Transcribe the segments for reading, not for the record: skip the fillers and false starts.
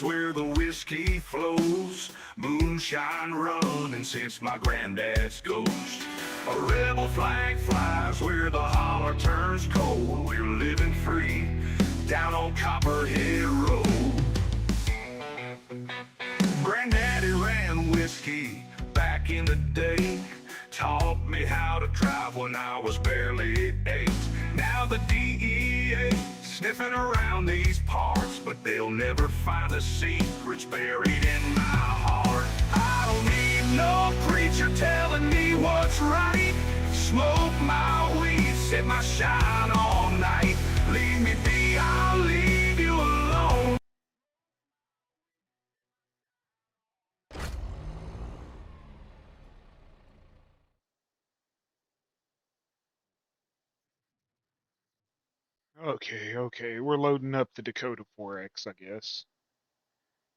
runs where the whiskey flows, moonshine running since my granddad's ghost. A rebel flag flies where the holler turns cold. We're living free down on Copperhead Road. Granddaddy ran whiskey back in the day, taught me how to drive when I was barely 8. Now the DEA sniffing around these parts, but they'll never find the secrets buried in my heart. I don't need no preacher telling me what's right. Smoke my weed, set my shine all night. Leave me be, I'll leave you alone. Okay, we're loading up the Dakota 4X, I guess.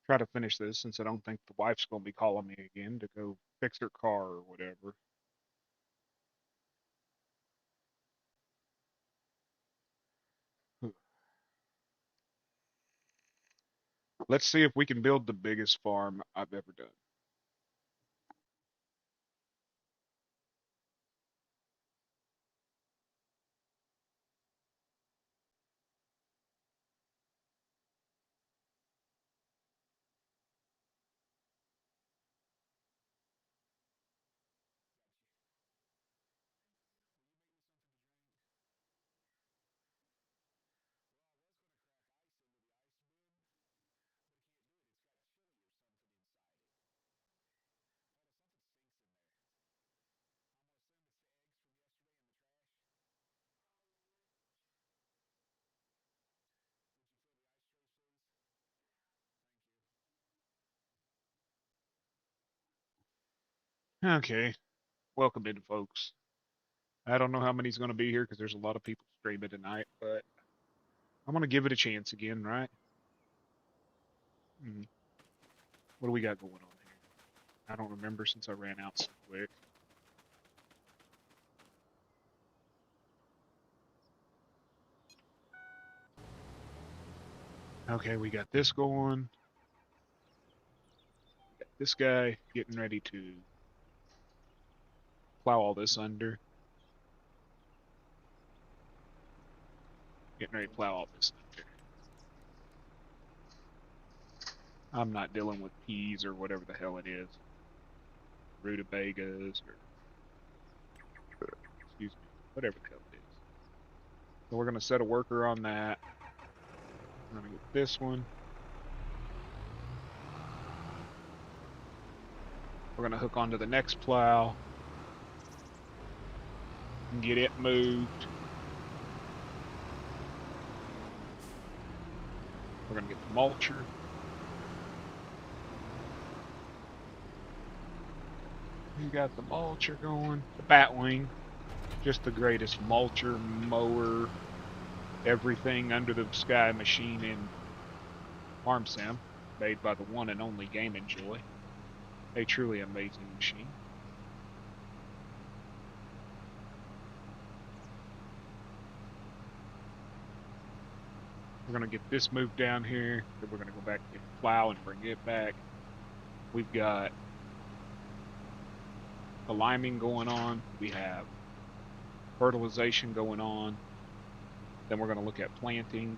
Try to finish this since I don't think the wife's gonna be calling me again to go fix her car or whatever. Let's see if we can build the biggest farm I've ever done. Okay, welcome in, folks. I don't know how many's gonna be here because there's a lot of people streaming tonight, but I'm gonna give it a chance again, right? Hmm. What do we got going on here? I don't remember since I ran out so quick. Okay, we got this going. We got this guy getting ready to plow all this under. Getting ready to plow all this under. I'm not dealing with peas or whatever the hell it is. Rutabagas or, excuse me, whatever the hell it is. So we're going to set a worker on that. I'm going to get this one. We're going to hook onto the next plow and get it moved. We're going to get the mulcher. We got the mulcher going. The Batwing. Just the greatest mulcher, mower, everything under the sky machine in Farm Sim. Made by the one and only Game Enjoy. A truly amazing machine. We're going to get this moved down here. Then we're going to go back to the plow and bring it back. We've got the liming going on. We have fertilization going on. Then we're going to look at planting.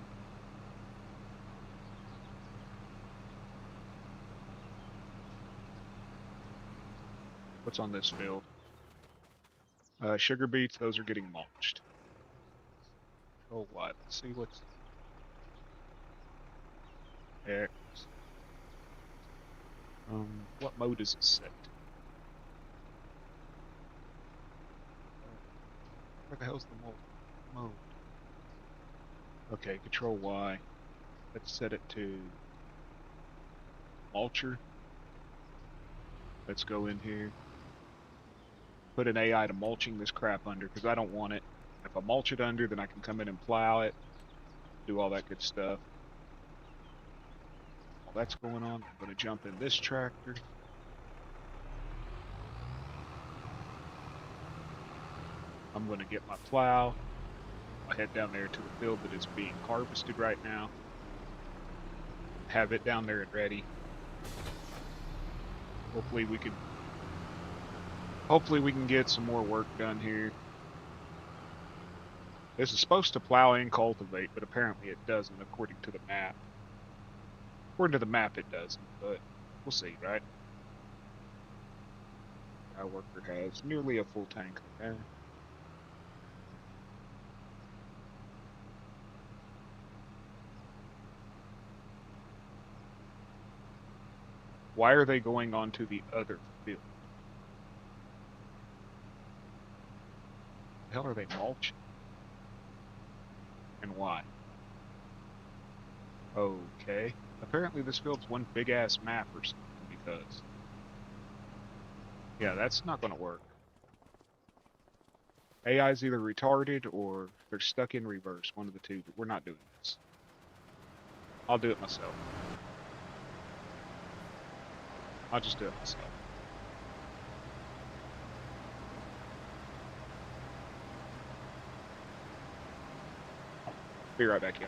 What's on this field? Sugar beets, those are getting mulched. Oh, what? Let's see what's X. What mode is it set? Where the hell's the mode? Okay, Control Y. Let's set it to mulcher. Let's go in here. Put an AI to mulching this crap under because I don't want it. If I mulch it under, then I can come in and plow it, do all that good stuff. While that's going on, I'm going to jump in this tractor. I'm going to get my plow. I'll head down there to the field that is being harvested right now. have it down there and ready. Hopefully we can get some more work done here. This is supposed to plow and cultivate, but apparently it doesn't according to the map. According to the map it doesn't, but we'll see, right? Our worker has nearly a full tank, okay? Why are they going on to the other field? The hell are they mulching? And why? Okay. Apparently this field's one big ass map or something because... Yeah, that's not gonna work. AI's either retarded or they're stuck in reverse, one of the two, but we're not doing this. I'll do it myself. I'll just do it myself. Be right back, yeah.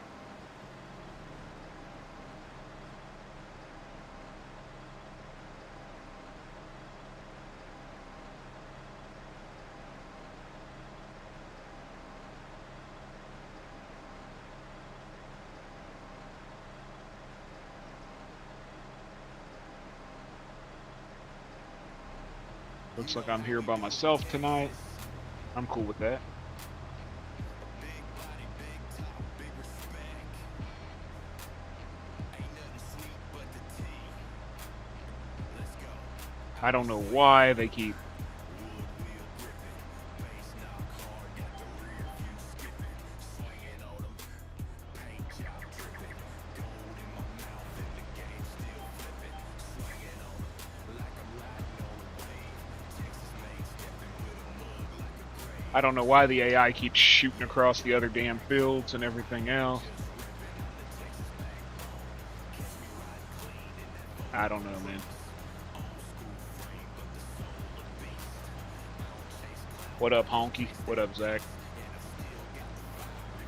Looks like I'm here by myself tonight. I'm cool with that. I don't know why they keep... I don't know why the AI keeps shooting across the other damn fields and everything else. I don't know, man. What up, Honky? What up, Zach?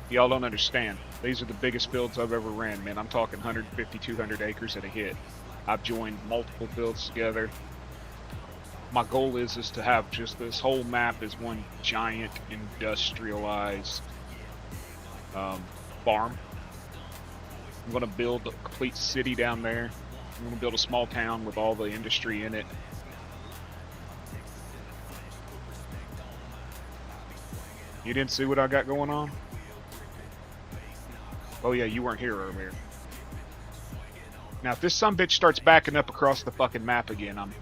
Y'all don't understand. These are the biggest fields I've ever ran, man. I'm talking 150, 200 acres at a hit. I've joined multiple fields together. My goal is to have just this whole map as one giant industrialized farm. I'm going to build a complete city down there. I'm going to build a small town with all the industry in it. You didn't see what I got going on? Oh yeah, you weren't here earlier. Now if this sumbitch starts backing up across the fucking map again, I'm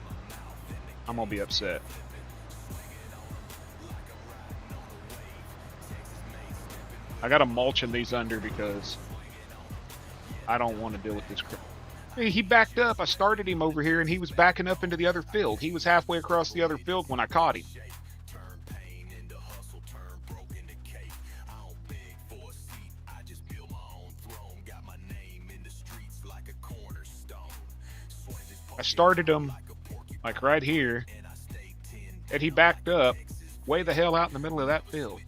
gonna be upset. I gotta mulch in these under because I don't want to deal with this crap. Hey, he backed up. I started him over here and he was backing up into the other field. He was halfway across the other field when I caught him. I started him like right here, and he backed up way the hell out in the middle of that field.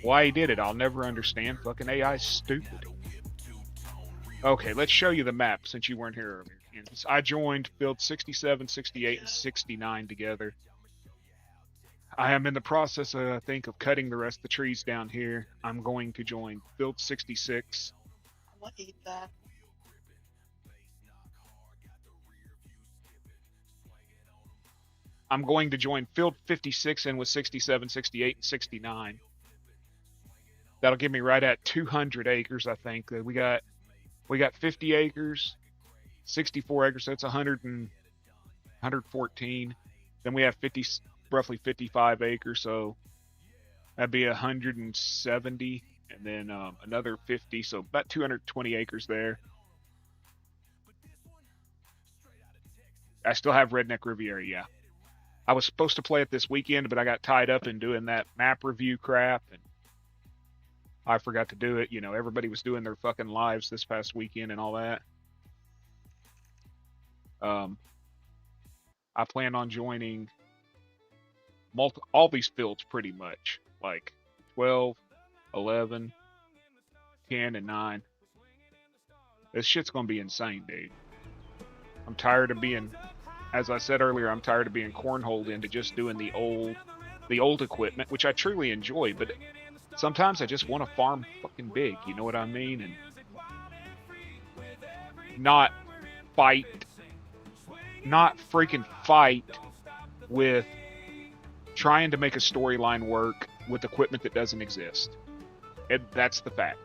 Why he did it, I'll never understand. Fucking AI's stupid. Okay, let's show you the map since you weren't here earlier. I joined field 67, 68, and 69 together. I am in the process, I think, of cutting the rest of the trees down here. I'm going to join field 66. I'll eat that. I'm going to join field 56 in with 67, 68, and 69. That'll give me right at 200 acres, I think. We got 50 acres, 64 acres, so that's 114. Then we have roughly 55 acres, so that'd be 170, and then another 50, so about 220 acres there. I still have Redneck Riviera, yeah. I was supposed to play it this weekend, but I got tied up in doing that map review crap, and I forgot to do it. You know, everybody was doing their fucking lives this past weekend and all that. I plan on joining all these fields pretty much, like 12, 11, 10, and 9. This shit's gonna be insane, dude. I'm tired of being, as I said earlier, I'm tired of being cornholed into just doing the old equipment, which I truly enjoy, but sometimes I just want to farm fucking big, you know what I mean? And not fight, not freaking fight with trying to make a storyline work with equipment that doesn't exist. And that's the fact.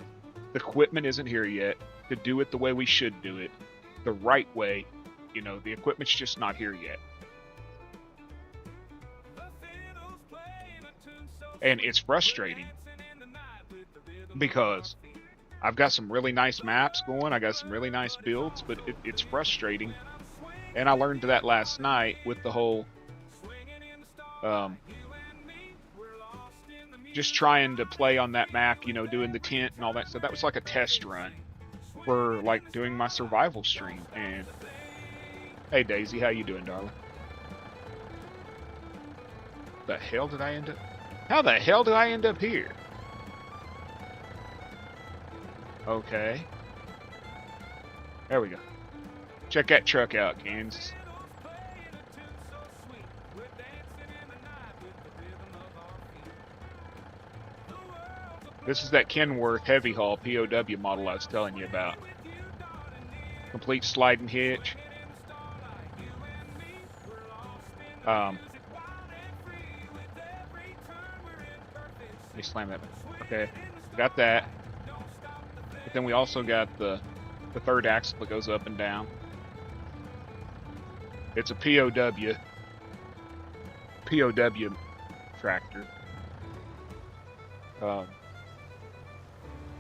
The equipment isn't here yet to do it the way we should do it, the right way. You know, the equipment's just not here yet. And it's frustrating because I've got some really nice maps going, I got some really nice builds, but it's frustrating. And I learned that last night with the whole just trying to play on that map, you know, doing the tent and all that stuff. That was like a test run for like doing my survival stream. And hey Daisy, how you doing, darling? The hell did I end up? How the hell did I end up here? Okay. There we go. Check that truck out, Kansas. This is that Kenworth heavy haul POW model I was telling you about. Complete sliding hitch. Let me slam that. Okay, got that. But then we also got the third axle that goes up and down. It's a POW tractor.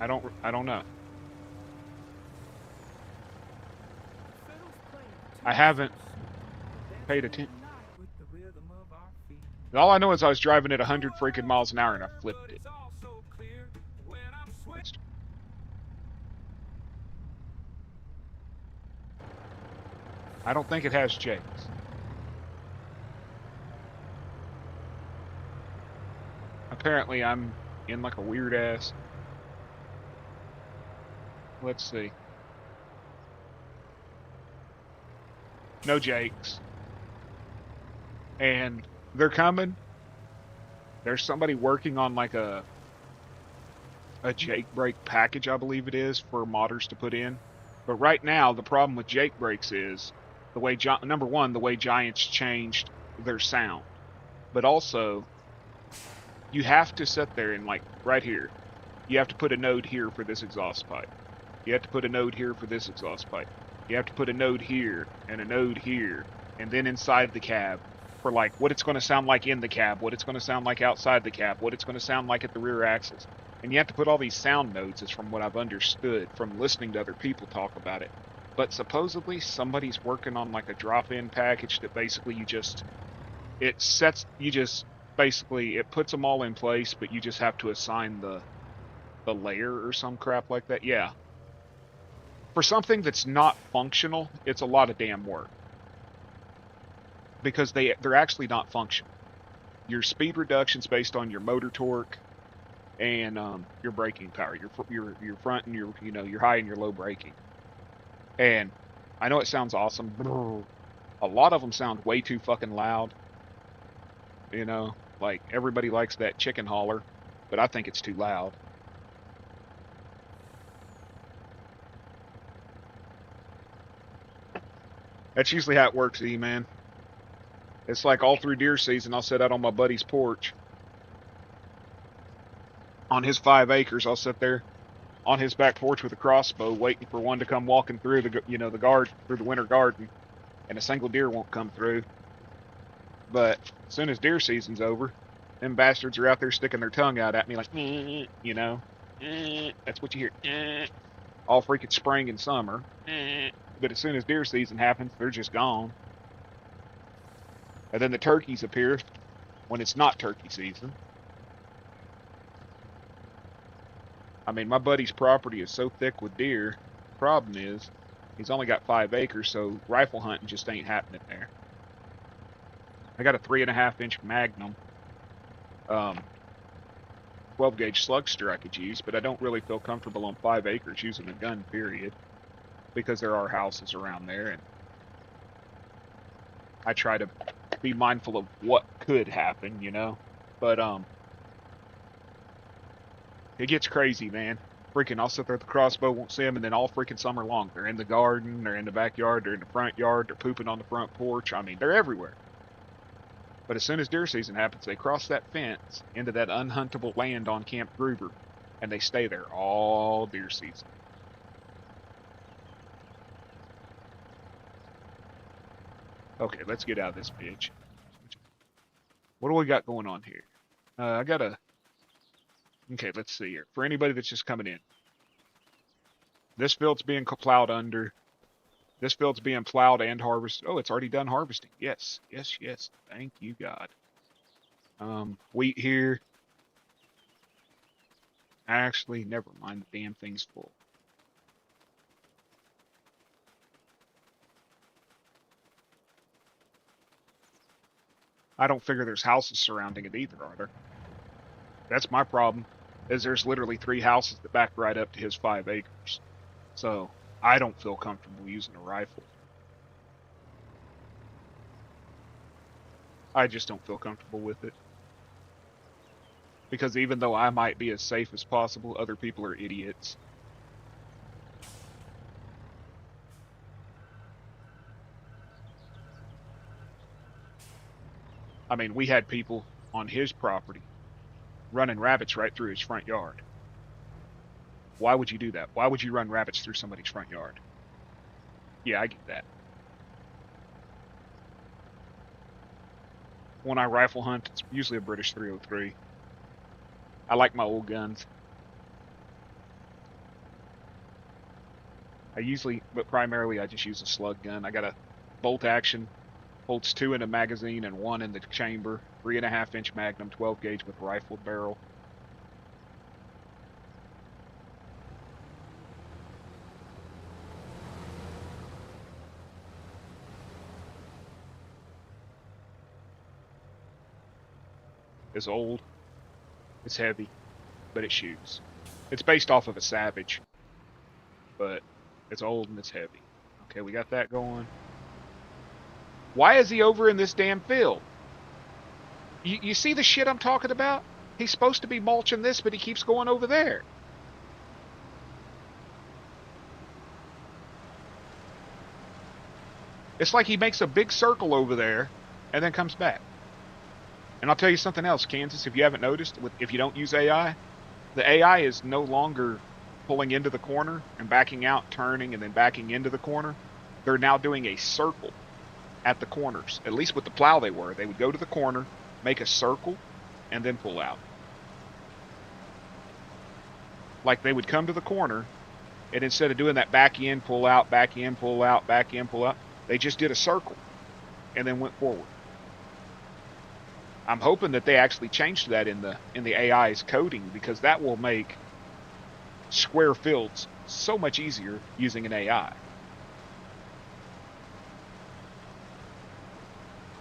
I don't know. I haven't paid attention. All I know is I was driving at 100 freaking miles an hour and I flipped it. I don't think it has Jakes. Apparently I'm in like a weird ass. Let's see. No Jakes. And they're coming. There's somebody working on like a Jake brake package, I believe it is, for modders to put in. But right now, the problem with Jake brakes is the way, number one, the way Giants changed their sound. But also, you have to sit there and like, right here, you have to put a node here for this exhaust pipe. You have to put a node here for this exhaust pipe. You have to put a node here and a node here. And then inside the cab for like what it's going to sound like in the cab, what it's going to sound like outside the cab, what it's going to sound like at the rear axles. And you have to put all these sound nodes, is from what I've understood from listening to other people talk about it. But supposedly somebody's working on like a drop-in package that basically it puts them all in place, but you just have to assign the layer or some crap like that. Yeah. For something that's not functional, it's a lot of damn work. Because they're actually not functional. Your speed reduction's based on your motor torque and your braking power, your front and your high and your low braking. And I know it sounds awesome. A lot of them sound way too fucking loud. You know, like everybody likes that chicken holler, but I think it's too loud. That's usually how it works, E-man. It's like all through deer season, I'll sit out on my buddy's porch. On his 5 acres, I'll sit there on his back porch with a crossbow, waiting for one to come walking through the through the winter garden, and a single deer won't come through. But as soon as deer season's over, them bastards are out there sticking their tongue out at me like, you know, that's what you hear, all freaking spring and summer. But as soon as deer season happens, they're just gone. And then the turkeys appear when it's not turkey season. I mean, my buddy's property is so thick with deer. The problem is, he's only got 5 acres, so rifle hunting just ain't happening there. I got a 3.5-inch Magnum, 12-gauge slugster I could use, but I don't really feel comfortable on 5 acres using a gun, period. because there are houses around there, and I try to be mindful of what could happen, you know. But it gets crazy, man. Freaking, I'll sit there at the crossbow, won't see them, and then all freaking summer long, they're in the garden, they're in the backyard, they're in the front yard, they're pooping on the front porch. I mean, they're everywhere. But as soon as deer season happens, they cross that fence into that unhuntable land on Camp Gruber, and they stay there all deer season. Okay, let's get out of this bitch. What do we got going on here? I got a... Okay, let's see here. For anybody that's just coming in, this field's being plowed under. This field's being plowed and harvested. Oh, it's already done harvesting. Yes, yes, yes. Thank you, God. Wheat here. Actually, never mind. The damn thing's full. I don't figure there's houses surrounding it either, are there? That's my problem, is there's literally 3 houses that back right up to his 5 acres. So, I don't feel comfortable using a rifle. I just don't feel comfortable with it. Because even though I might be as safe as possible, other people are idiots. I mean, we had people on his property running rabbits right through his front yard. Why would you do that? Why would you run rabbits through somebody's front yard? Yeah, I get that. When I rifle hunt, it's usually a British 303. I like my old guns. But primarily I just use a slug gun. I got a bolt action, holds 2 in a magazine and 1 in the chamber, 3.5-inch Magnum, 12 gauge with rifled barrel. It's old, it's heavy, but it shoots. It's based off of a Savage, but it's old and it's heavy. Okay, we got that going. Why is he over in this damn field? You see the shit I'm talking about? He's supposed to be mulching this, but he keeps going over there. It's like he makes a big circle over there and then comes back. And I'll tell you something else, Kansas, if you haven't noticed, if you don't use AI, the AI is no longer pulling into the corner and backing out, turning, and then backing into the corner. They're now doing a circle at the corners. At least with the plow they were. They would go to the corner, make a circle, and then pull out. Like they would come to the corner, and instead of doing that back in, pull out, back in, pull out, back in, pull out, they just did a circle and then went forward. I'm hoping that they actually changed that in the AI's coding, because that will make square fields so much easier using an AI.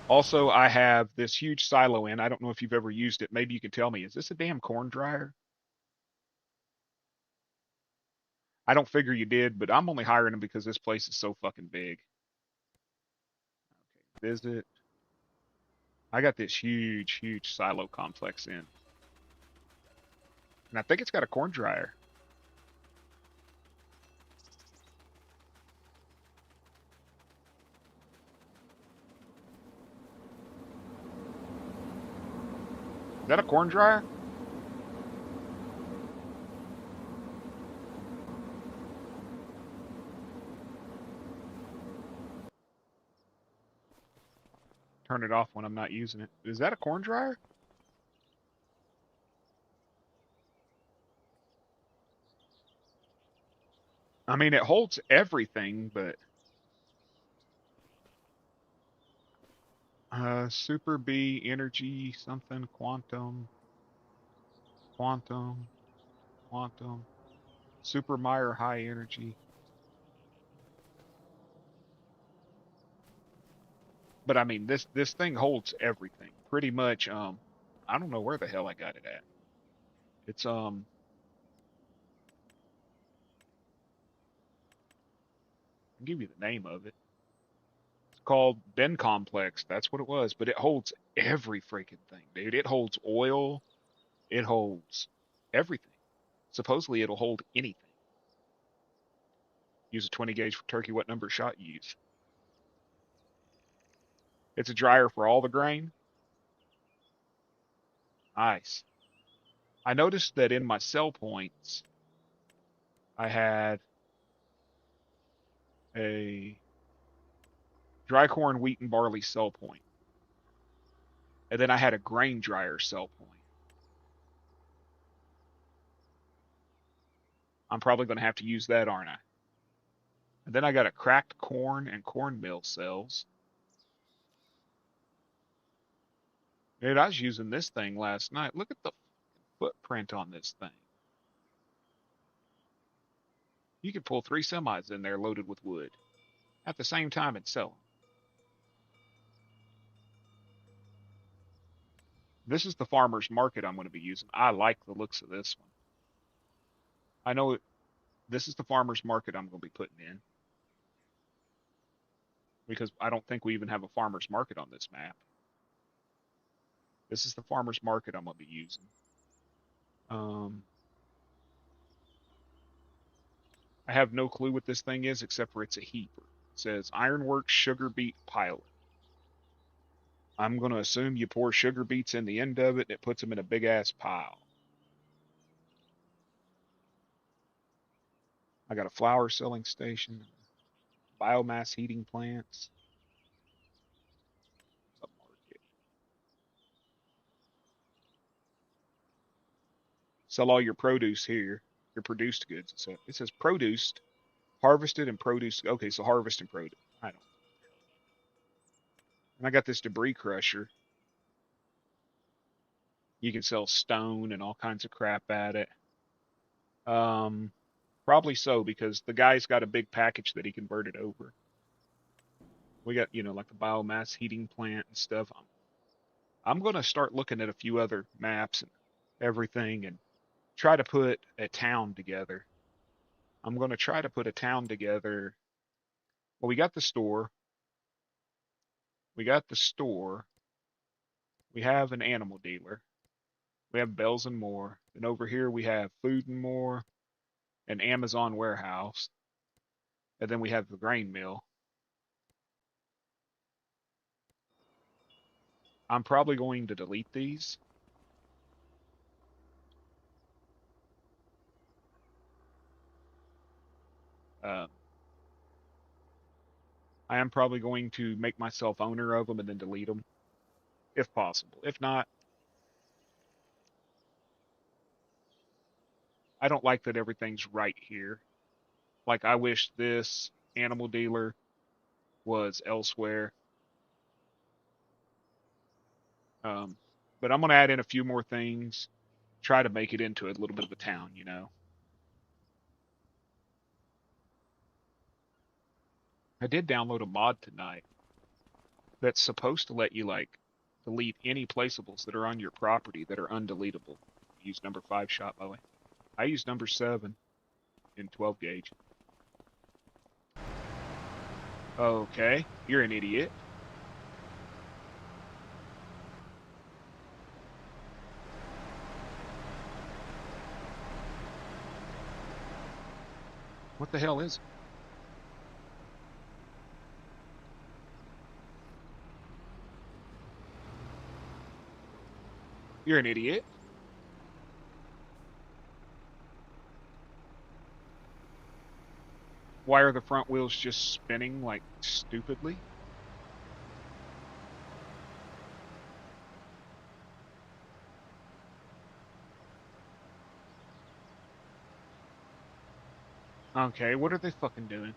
Also, I have this huge silo in. I don't know if you've ever used it. Maybe you can tell me, is this a damn corn dryer? I don't figure you did, but I'm only hiring them because this place is so fucking big. Okay, visit. I got this huge, huge silo complex in. And I think it's got a corn dryer. Is that a corn dryer? Turn it off when I'm not using it. Is that a corn dryer? I mean, it holds everything, but Super B energy something quantum quantum quantum Super Meyer high energy. But I mean, this thing holds everything pretty much. I don't know where the hell I got it at. It's I'll give you the name of it. It's called Ben Complex. That's what it was. But it holds every freaking thing, dude. It holds oil. It holds everything. Supposedly it'll hold anything. Use a 20 gauge for turkey. What number shot you use? It's a dryer for all the grain. Nice. I noticed that in my sell points, I had a dry corn, wheat, and barley sell point. And then I had a grain dryer sell point. I'm probably going to have to use that, aren't I? And then I got a cracked corn and cornmeal cells. Dude, I was using this thing last night. Look at the footprint on this thing. You could pull 3 semis in there loaded with wood at the same time and sell them. This is the farmer's market I'm going to be using. I like the looks of this one. I know this is the farmer's market I'm going to be putting in because I don't think we even have a farmer's market on this map. This is the farmer's market I'm going to be using. I have no clue what this thing is except for it's a heaper. It says Ironworks Sugar Beet Pilot. I'm going to assume you pour sugar beets in the end of it and it puts them in a big ass pile. I got a flour selling station, biomass heating plants. A market. Sell all your produce here, your produced goods. So it says produced, harvested and produced. Okay, so harvest and produce. I don't. And I got this debris crusher. You can sell stone and all kinds of crap at it. Probably so because the guy's got a big package that he converted over. We got, like the biomass heating plant and stuff. I'm going to start looking at a few other maps and everything and try to put a town together. I'm going to try to put a town together. Well, we got the store. We got the store. We have an animal dealer. We have Bells and More. And over here we have Food and More, an Amazon warehouse. And then we have the grain mill. I'm probably going to delete these. I am probably going to make myself owner of them and then delete them, if possible. If not, I don't like that everything's right here. Like, I wish this animal dealer was elsewhere. But I'm going to add in a few more things, try to make it into a little bit of a town. I did download a mod tonight that's supposed to let you, like, delete any placeables that are on your property that are undeletable. Use number 5 shot, by the way. I use number 7 in 12 gauge. Okay, you're an idiot. What the hell is it? You're an idiot. Why are the front wheels just spinning like stupidly? Okay, what are they fucking doing?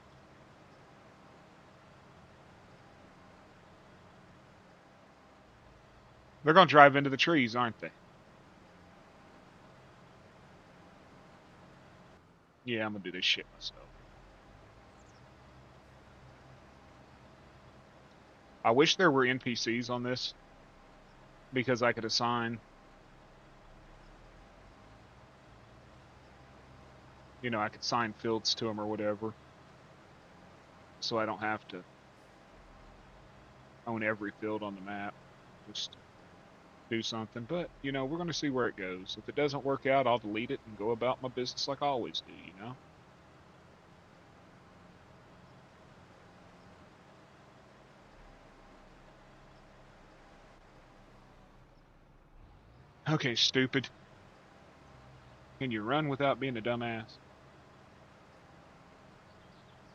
They're gonna drive into the trees, aren't they? Yeah, I'm gonna do this shit myself. I wish there were NPCs on this because I could assign, I could assign fields to them or whatever. so I don't have to own every field on the map. Just do something. But, you know, we're going to see where it goes. If it doesn't work out, I'll delete it and go about my business like I always do, you know? Okay, stupid. Can you run without being a dumbass?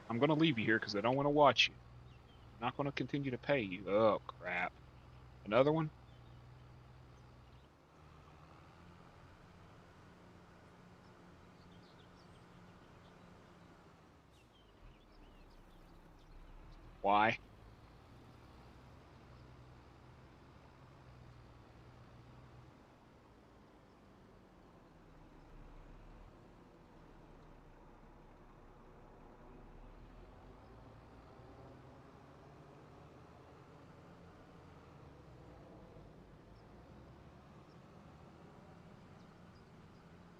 I'm going to leave you here because I don't want to watch you. I'm not going to continue to pay you. Oh, crap. Another one? Why?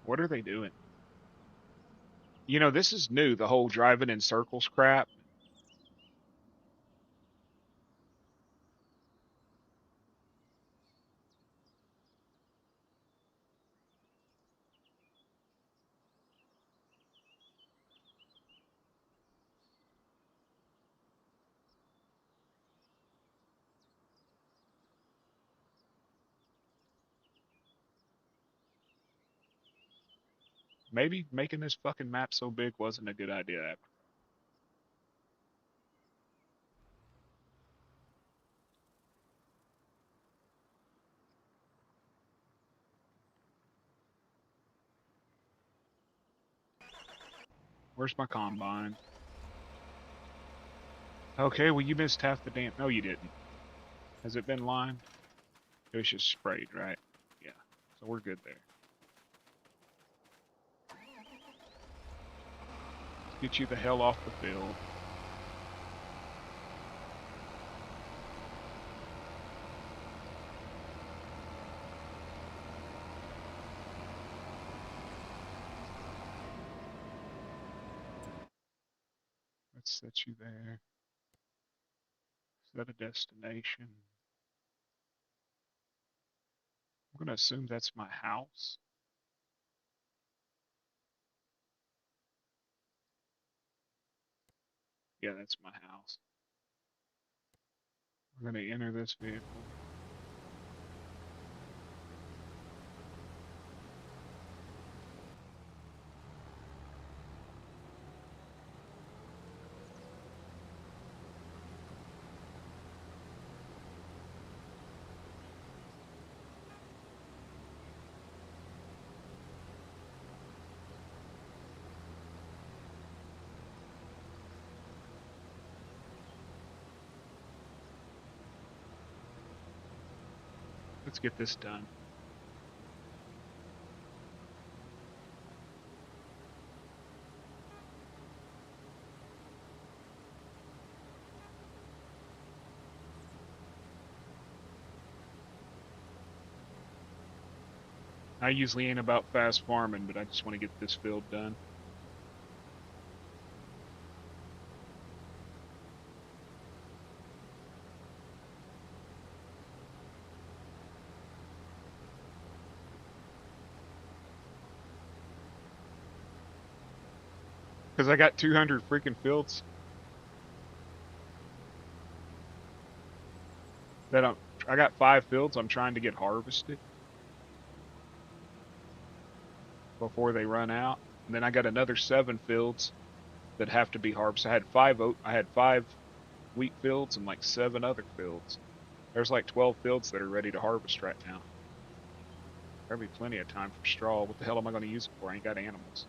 What are they doing? You know, this is new, the whole driving in circles crap. Maybe making this fucking map so big wasn't a good idea. Where's my combine? Okay, well, you missed half the damn... No, you didn't. Has it been limed? It was just sprayed, right? Yeah. So we're good there. Let's get you the hell off the field. Let's set you there. Set a destination. I'm going to assume that's my house. Yeah, that's my house. We're going to enter this vehicle. Let's get this done. I usually ain't about fast farming, but I just want to get this field done. Because I got 200 freaking fields that I got 5 fields I'm trying to get harvested before they run out. And then I got another 7 fields that have to be harvested. I had 5 wheat fields and like 7 other fields. There's like 12 fields that are ready to harvest right now. There'll be plenty of time for straw. What the hell am I going to use it for? I ain't got animals.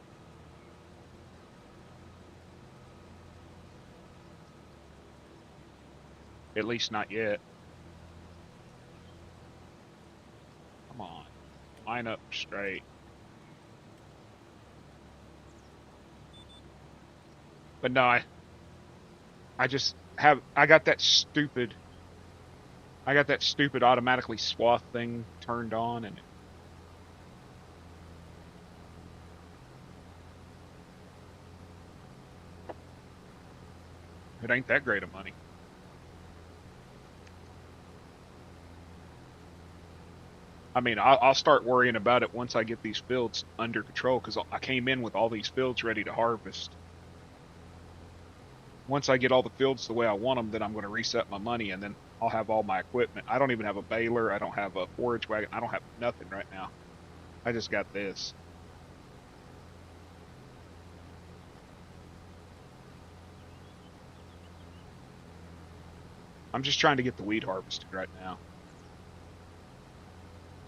At least not yet. Come on. Line up straight. But no, I got that stupid automatically swath thing turned on, and It ain't that great of money. I mean, I'll start worrying about it once I get these fields under control, because I came in with all these fields ready to harvest. Once I get all the fields the way I want them, then I'm going to reset my money, and then I'll have all my equipment. I don't even have a baler. I don't have a forage wagon. I don't have nothing right now. I just got this. I'm just trying to get the wheat harvested right now.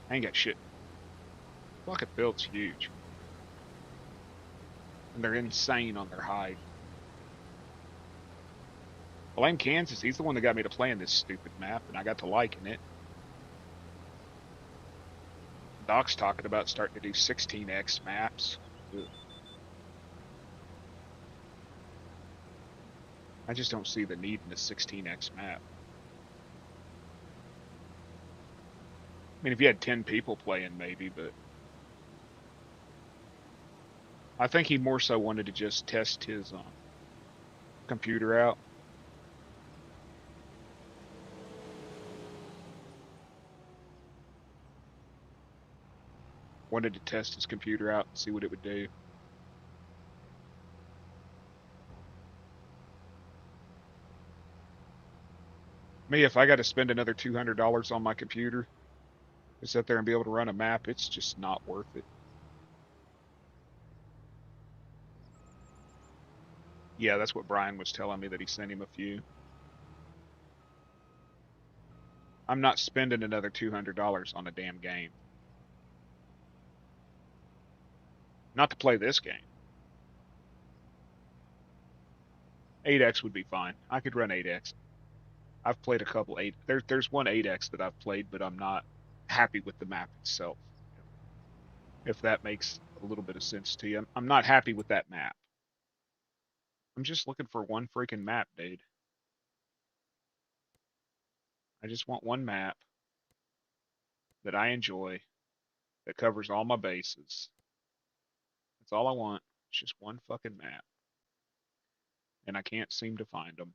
I ain't got shit. Fucking field's huge. And they're insane on their height. Blame Kansas. He's the one that got me to playing this stupid map, and I got to liking it. Doc's talking about starting to do 16x maps. Ugh. I just don't see the need in a 16x map. I mean, if you had 10 people playing, maybe, but I think he more so wanted to just test his computer out. Wanted to test his computer out and see what it would do. Me, if I got to spend another $200 on my computer to sit there and be able to run a map, it's just not worth it. Yeah, that's what Brian was telling me, that he sent him a few. I'm not spending another $200 on a damn game. Not to play this game. 8x would be fine. I could run 8x. I've played a couple 8. There's one 8x that I've played, but I'm not happy with the map itself. If that makes a little bit of sense to you. I'm not happy with that map. I'm just looking for one freaking map, dude. I just want one map that I enjoy, that covers all my bases. That's all I want. It's just one fucking map. And I can't seem to find them.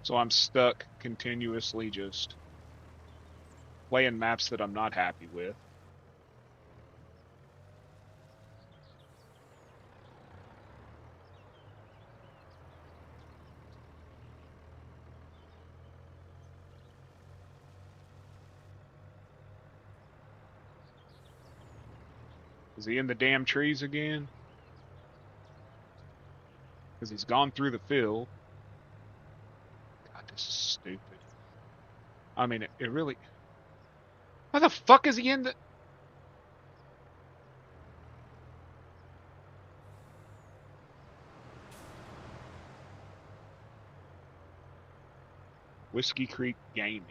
So I'm stuck continuously just playing maps that I'm not happy with. Is he in the damn trees again? Because he's gone through the field. God, this is stupid. I mean, it really... Why the fuck is he in the... Whiskey Creek Gaming.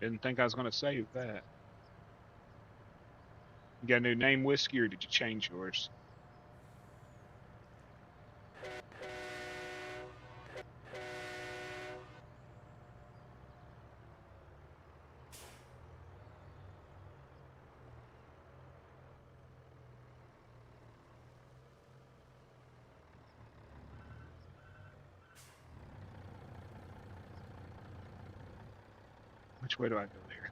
Didn't think I was going to save that. You got a new name, Whiskey, or did you change yours? Which way do I go there?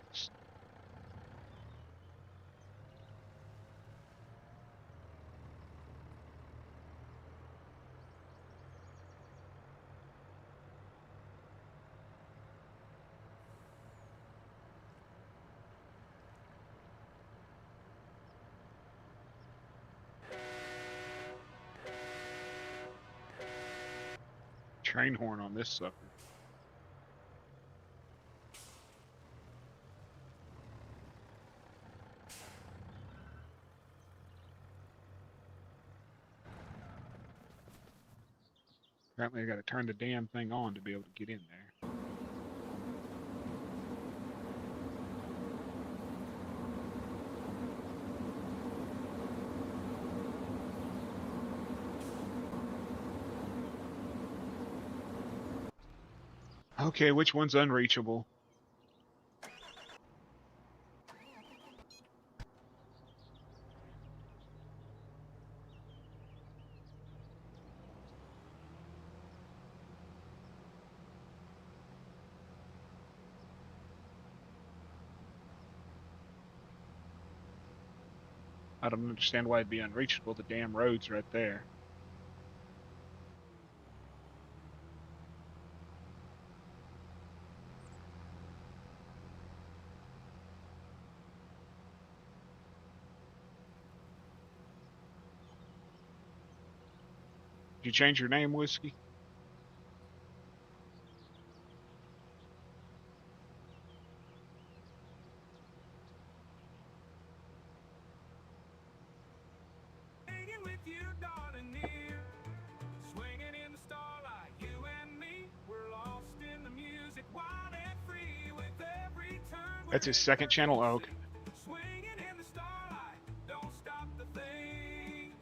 Train horn on this sucker. Apparently I got to turn the damn thing on to be able to get in there. Okay, which one's unreachable? I don't understand why it'd be unreachable. The damn road's right there. Did you change your name, Whiskey? Hanging with you, darling, near. Swinging in the starlight, you and me. We're lost in the music, wild and free. With every turn, That's his second channel? Oh, okay. swinging in the starlight, don't stop the thing.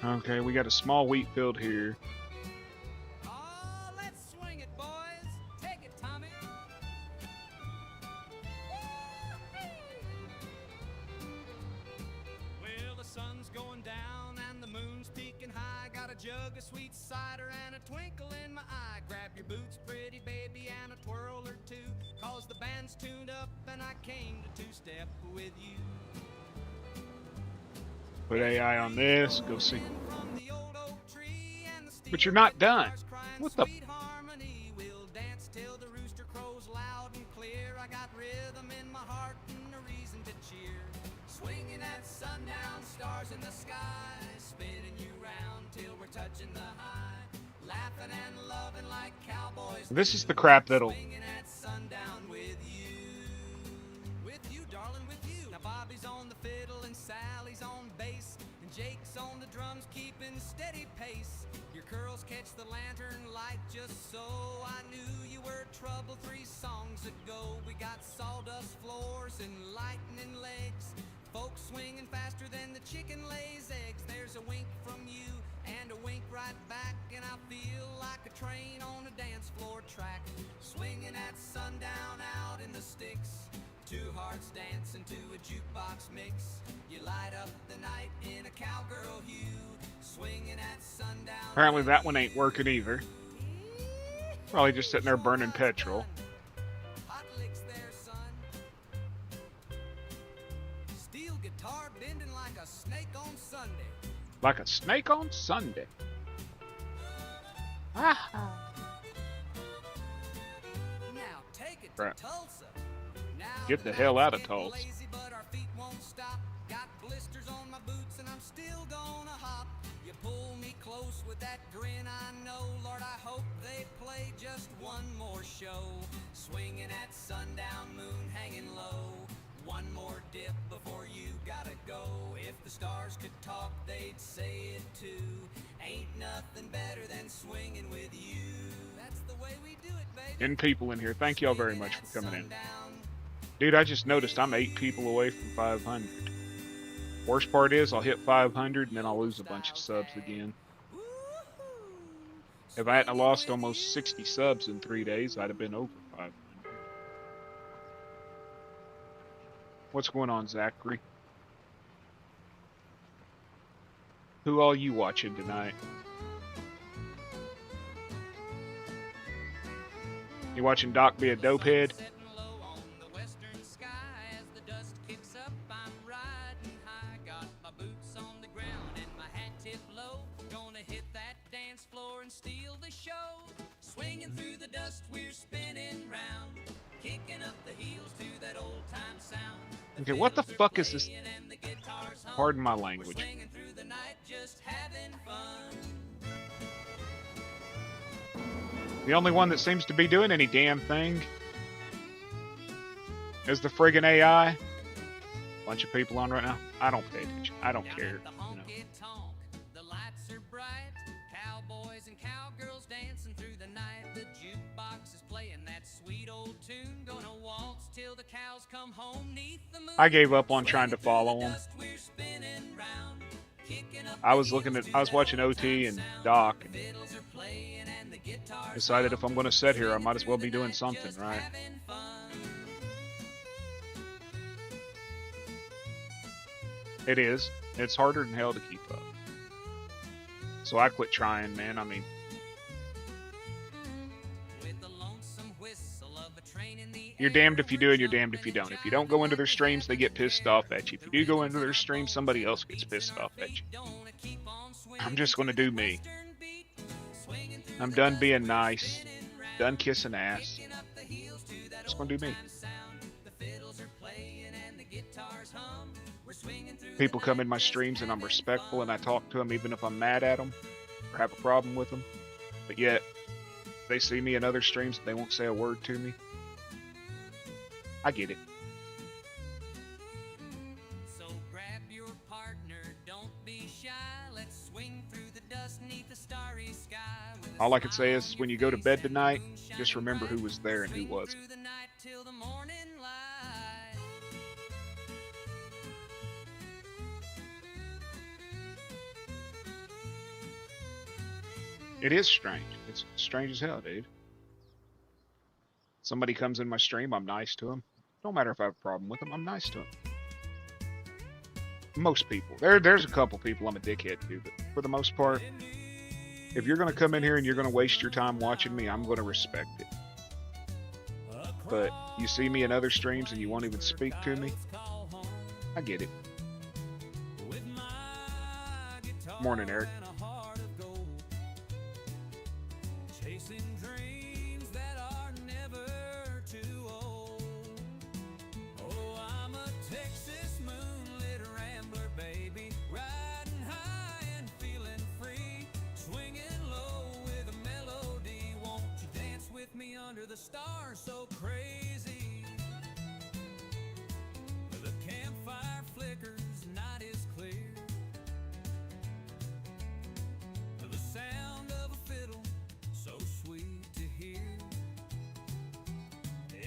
Okay, we got a small wheat field here. Oh, let's swing it, boys. Take it, Tommy. Well, the sun's going down and the moon's peeking high. Got a jug of sweet cider and a twinkle in my eye. Grab your boots, pretty baby, and a twirl or two. 'Cause the band's tuned up and I came to two-step with you. Put AI on this. Go see. But you're not done. What the? We'll dance till the rooster crows loud and clear. I got rhythm in my heart and a reason to cheer. Swinging at sundown, stars in the sky, spinning you round till we're touching the high. Laughing and loving like cowboys. This is the crap that'll. Swinging at sundown with you, darling, with you. Now Bobby's on the fiddle and Sally's on bass, and Jake's on the drums keeping steady pace. Your curls catch the lantern light just so. I knew you were trouble 3 songs ago. We got sawdust floors and lightning legs, folks swinging faster than the chicken lays eggs. There's a wink from you and a wink right back, and I feel like a train on a dance floor track. Swinging at sundown out in the sticks, 2 hearts dancing to a jukebox mix. You light up the night in a cowgirl hue. Swinging at sundown. Apparently that one ain't working either. Probably just sitting there burning petrol. Hot licks there, son. Steel guitar bending like a snake on Sunday. Like a snake on Sunday. Ah. Now take it Right. to Tulsa. Now Get the hell out of Tulsa. lazy, but our feet won't stop. Got blisters on my boots and I'm still gonna hop. You pull me close with that grin, I know. Lord, I hope they play just one more show. Swinging at sundown, moon hanging low. One more dip before you gotta go. If the stars could talk, they'd say it too. Ain't nothing better than swinging with you. That's the way we do it, baby. And people in here. Thank y'all very much for coming in. Dude, I just noticed I'm 8 people away from 500. Worst part is I'll hit 500 and then I'll lose a bunch of subs again. If I hadn't lost almost 60 subs in 3 days, I'd have been over 500. What's going on, Zachary? Who all you watching tonight? You watching Doc be a dopehead? Swinging through the dust, we're spinning round, kicking up the heels to that old time sound. Okay, what the fuck is this? Pardon my language. Swinging through the night, just having fun. The only one that seems to be doing any damn thing is the friggin' AI. Bunch of people on right now. I don't pay attention. I don't care. You know. boys and cowgirls dancing through the night. The jukebox is playing that sweet old tune. Gonna waltz till the cows come home 'neath the moon. I gave up on trying to follow him. We're spinning round, kicking up I was watching OT and Doc, and fiddles are playing and the guitars decided if I'm going to sit here, I might as well be doing something, right? having fun. It is. It's harder than hell to keep up. So I quit trying, man. I mean, With the lonesome whistle of a train in the you're damned if you do and you're damned if you don't. If you don't go into their streams, they get pissed off at you. If you do go into their streams, somebody else gets pissed off at you. I'm just going to do me. I'm done being nice. Done kissing ass. Just going to do me. People come in my streams and I'm respectful and I talk to them even if I'm mad at them or have a problem with them. But yet, they see me in other streams and they won't say a word to me. I get it. So grab your partner, don't be shy. Let's swing through the dust 'neath the starry sky. With a All I can say smile is on when your you go to face bed and the tonight, moon just shining remember who bright. was there and who Swing wasn't. through the night till the morning light. It is strange. It's strange as hell, dude. Somebody comes in my stream, I'm nice to them. Don't matter if I have a problem with them, I'm nice to them. Most people. There's a couple people I'm a dickhead to, but for the most part, if you're going to come in here and you're going to waste your time watching me, I'm going to respect it. But you see me in other streams and you won't even speak to me, I get it. Morning, Eric. Chasing dreams that are never too old. Oh, I'm a Texas moonlit rambler, baby, riding high and feeling free, swinging low with a melody. Won't you dance with me under the stars so crazy? The campfire flickers, night is clear. The sound of a fiddle, so sweet to hear.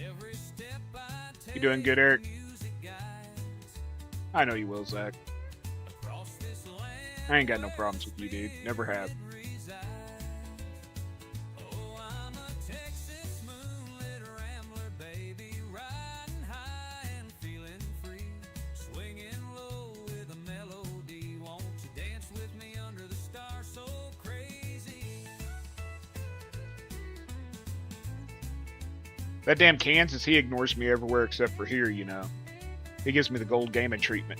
Every step I take, You doing good, Eric? music guides I know you will, Zach. across this land. I ain't got no problems with you, dude. Never have. Reside. Oh, I'm a Texas moonlit rambler, baby, riding high and feeling free, swinging low with a melody. Won't you dance with me under the stars so crazy? That damn Kansas, he ignores me everywhere except for here, you know. He gives me the gold gaming treatment.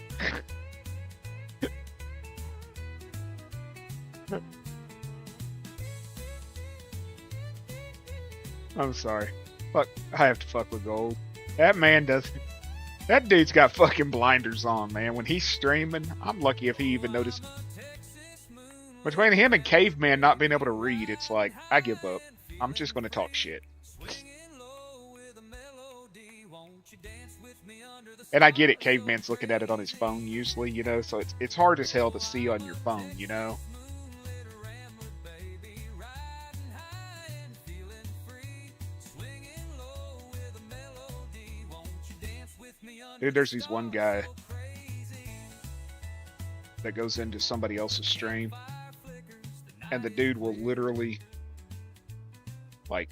I'm sorry. Fuck, I have to fuck with gold. That man doesn't. That dude's got fucking blinders on, man. When he's streaming, I'm lucky if he even notices. Between him and Caveman not being able to read, it's like, I give up. I'm just going to talk shit. And I get it, Caveman's looking at it on his phone usually, you know, so it's hard as hell to see on your phone, you know. Dude, there's this one guy that goes into somebody else's stream, and the dude will literally, like,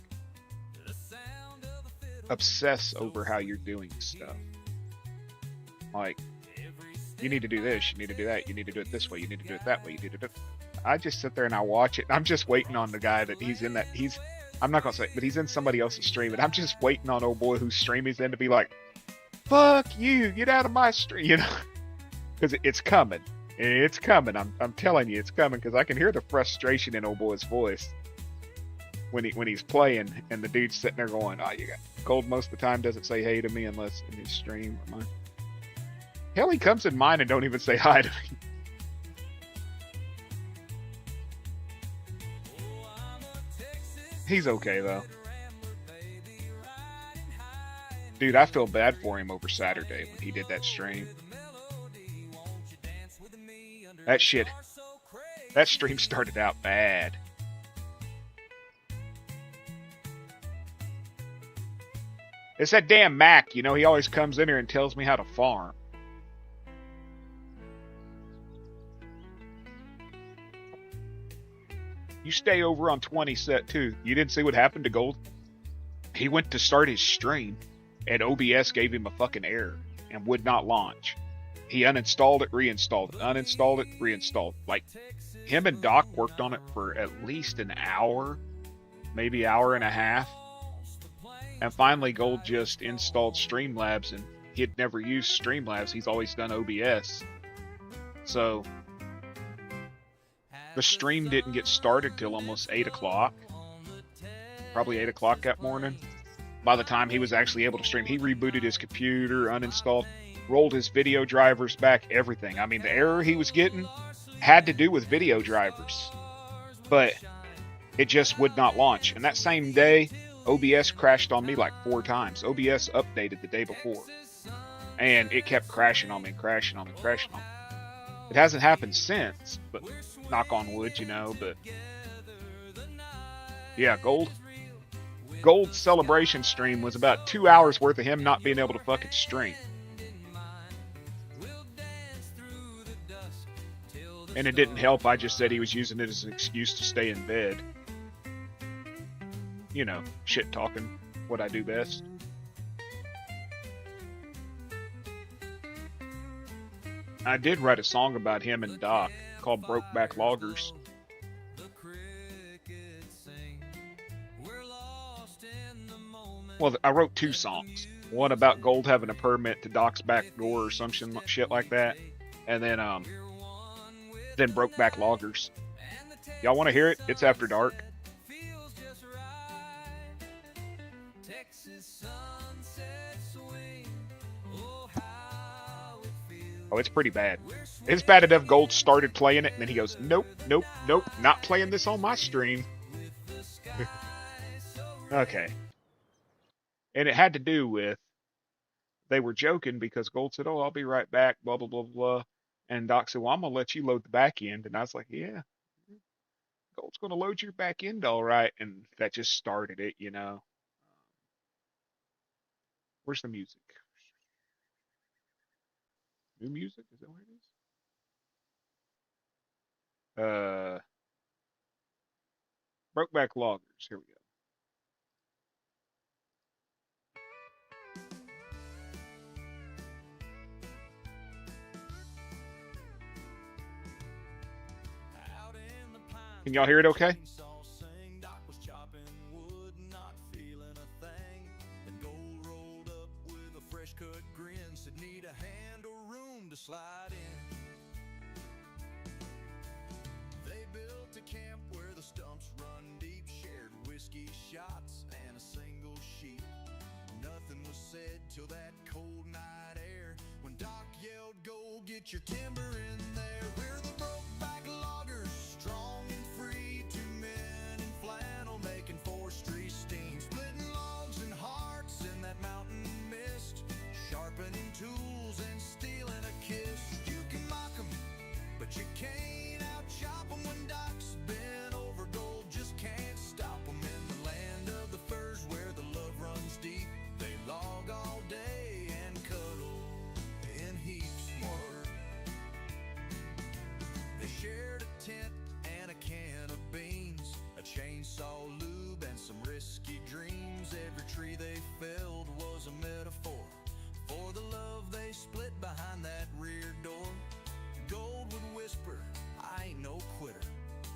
obsess over how you're doing stuff. Like, you need to do this, you need to do that, you need to do it this way, you need to do it that way, you need to do it. I just sit there and I watch it, and I'm just waiting on the guy that he's in that, I'm not gonna say it, but he's in somebody else's stream, and I'm just waiting on old boy whose stream he's in to be like, fuck you, get out of my stream, you know? Because it's coming. It's coming. I'm telling you, it's coming, because I can hear the frustration in old boy's voice when he's playing, and the dude's sitting there going, oh, you got Gold most of the time doesn't say hey to me unless in his stream or mine. Hell, he comes in mine and don't even say hi to me. He's okay though. Dude, I feel bad for him over Saturday when he did that stream. That stream started out bad. It's that damn Mac, you know, he always comes in here and tells me how to farm. You stay over on 20 set too. You didn't see what happened to Gold? He went to start his stream and OBS gave him a fucking error and would not launch. He uninstalled it, reinstalled it, uninstalled it, reinstalled it. Like, him and Doc worked on it for at least an hour, maybe hour and a half. And finally, Gold just installed Streamlabs, and he had never used Streamlabs. He's always done OBS. So, the stream didn't get started till almost 8 o'clock. Probably 8 o'clock that morning. By the time he was actually able to stream, he rebooted his computer, uninstalled, rolled his video drivers back, everything. I mean, the error he was getting had to do with video drivers. But it just would not launch. And that same day, OBS crashed on me like 4 times. OBS updated the day before. And it kept crashing on me, crashing on me, crashing on me. It hasn't happened since, but knock on wood, you know, but yeah, Gold's celebration stream was about 2 hours worth of him not being able to fucking stream. And it didn't help, I just said he was using it as an excuse to stay in bed. You know, shit talking, what I do best. I did write a song about him and Doc called Brokeback Loggers. Well, I wrote 2 songs. One about Gold having a permit to Doc's back door or some shit like that. And then Brokeback Loggers. Y'all want to hear it? It's after dark. Oh, it's pretty bad. It's bad enough Gold started playing it, and then he goes, nope, nope, nope, not playing this on my stream. Okay. And it had to do with, they were joking because Gold said, oh, I'll be right back, blah, blah, blah, blah. And Doc said, well, I'm going to let you load the back end. And I was like, yeah, Gold's going to load your back end all right. And that just started it, you know. Where's the music? New music? Is that what it is? Brokeback Loggers. Here we go. Can y'all hear it okay? Slide in. They built a camp where the stumps run deep, shared whiskey shots and a single sheep. Nothing was said till that cold night air when Doc yelled, go get your timber in there. We're the Brokeback Loggers, strong and free, 2 men in flannel making forestry steam, splitting logs and hearts in that mountain mist, sharpening tools and stealing a kiss. You can mock 'em, but you can't out-chop 'em. When Doc's been over, Gold just can't stop 'em. In the land of the furs where the love runs deep, they log all day and cuddle in heaps. Word. They shared a tent and a can of beans, a chainsaw lube and some risky dreams. Every tree they felled was a metaphor for the love they split behind that rear door. Gold would whisper, I ain't no quitter,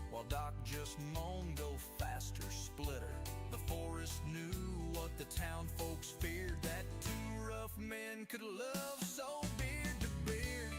while Doc just moaned, go faster, splitter. The forest knew what the town folks feared, that 2 rough men could love so beard to beard.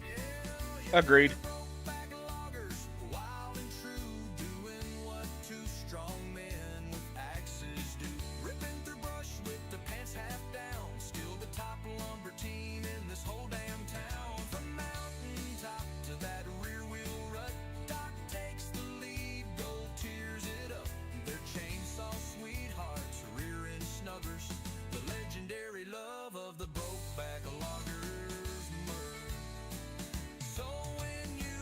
Yeah, agreed. Brokeback Loggers, wild and true, doing what 2 strong men with axes do. Ripping through brush with the pants half down, still the top lumber team in this whole damn town. From mountaintop to that rear wheel rut, Doc takes the lead, Gold tears it up. Their chainsaw sweethearts, rear end snuggers, the legendary love of the Brokeback Loggers merge. So when you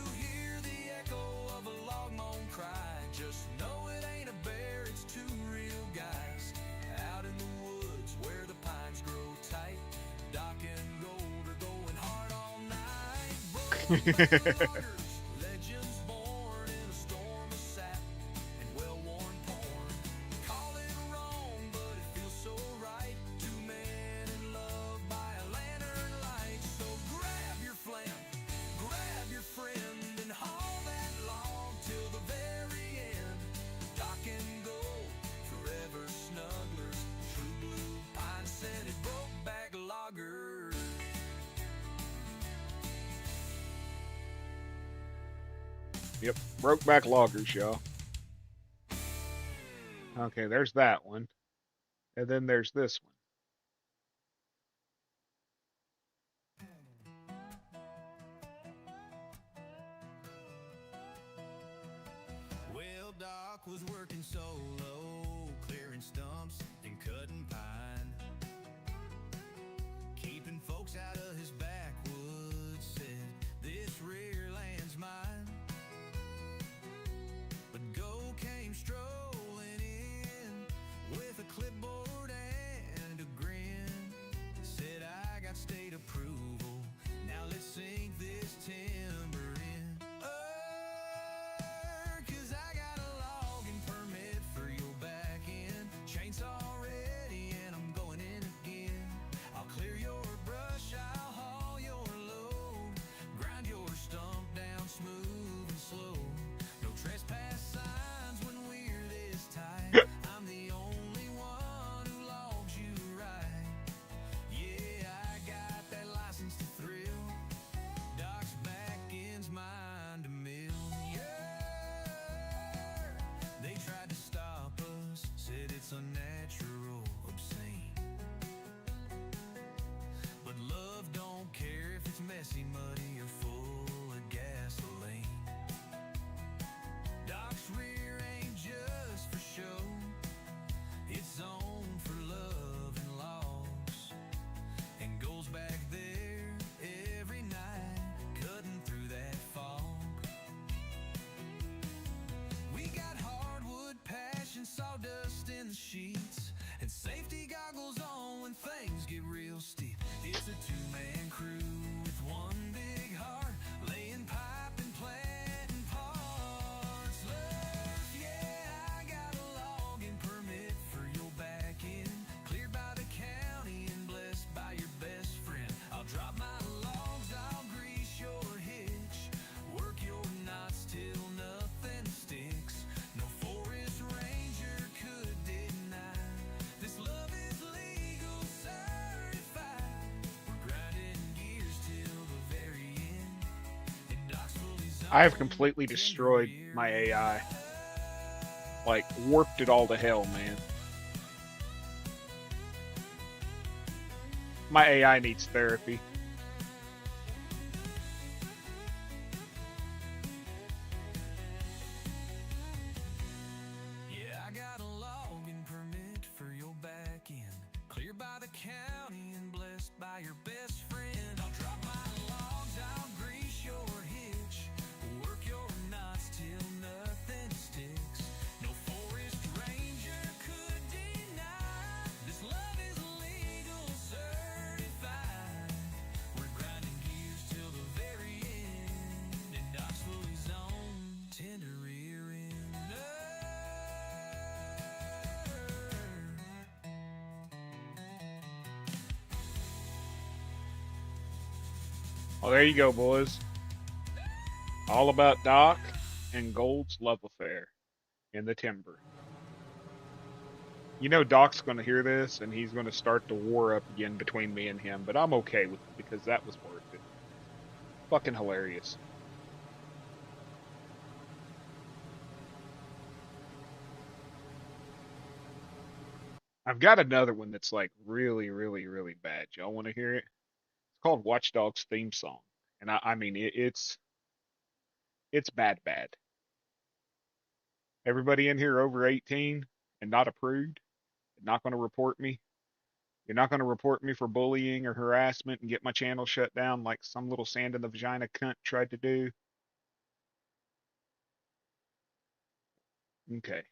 Legends born in a storm of sap and well-worn porn. Call it wrong, but it feels so right. Two men in love by a lantern light. So grab your flam, grab your friend, and haul that log till the very end. Dock and go, forever snugglers, true blue, pine-scented, broke-back lager. Yep, Brokeback Loggers, y'all. Okay, there's that one. And then there's this one. Well, Doc was working solo, clearing stumps and cutting pine, keeping folks out of his backwoods. Said, this rear land's mine. But Go came strolling in with a clipboard and a grin. Said, I got state approval, now let's sink this timber in. 'Cause I got a logging permit for your back end. Chainsaw ready and I'm going in again. I'll clear your brush, I'll haul your load, grind your stump down smooth and slow. No trespass signs when we're this tight. I'm the only one who logs you right. Yeah, I got that license to thrill. Doc's back end's mine to mill. Yeah, they tried to stop us, said it's unnatural, obscene. But love don't care if it's messy, muddy, or full of gasoline. Doc's rear ain't just for show, it's zoned for love and loss, and goes back there every night, cutting through that fog. We got hardwood passion, sawdust in the sheets, and safety goggles on when things get real steep. It's a two-man crew with one big heart, laying pipe and planting parts. Love, yeah, I got a logging permit for your back end, cleared by the county and blessed by your best friend. I'll drop my logs, I'll grease your hitch, work your knots till nothing sticks. No forest ranger could deny this love is legal, certified. We're grinding gears till the very end, and Doc's fully zoned. I have completely destroyed my AI. Like, warped it all to hell, man. My AI needs therapy. Yeah, I got a logging permit for your back end, cleared by the county and blessed by your best friend. I'll drop my logs, I'll grease your hitch, work your knots till nothing sticks. No forest ranger could deny this love is legal, certified. We're grinding gears till the very end, and Doc's fully zoned, tender rear end. Well, there you go, boys. All about Doc and Gold's love affair in the timber. You know Doc's going to hear this, and he's going to start the war up again between me and him, but I'm okay with it because that was worth it. Fucking hilarious. I've got another one that's like really, really, really bad. Y'all want to hear it? It's called Watch Dogs theme song, and I mean it's bad, bad. Everybody in here over 18 and not approved, not going to report me. You're not going to report me for bullying or harassment and get my channel shut down like some little sand in the vagina cunt tried to do. Okay.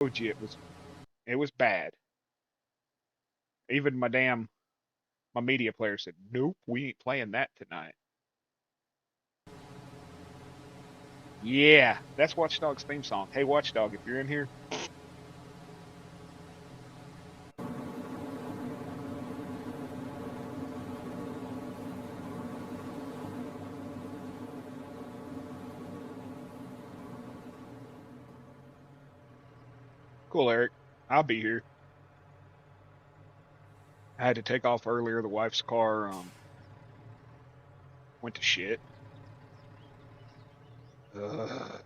told you it was bad. Even my media player said, "Nope, we ain't playing that tonight." Yeah, that's Watchdog's theme song. Hey, Watchdog, if you're in here, cool, Eric. I'll be here. I had to take off earlier. The wife's car went to shit. Ugh.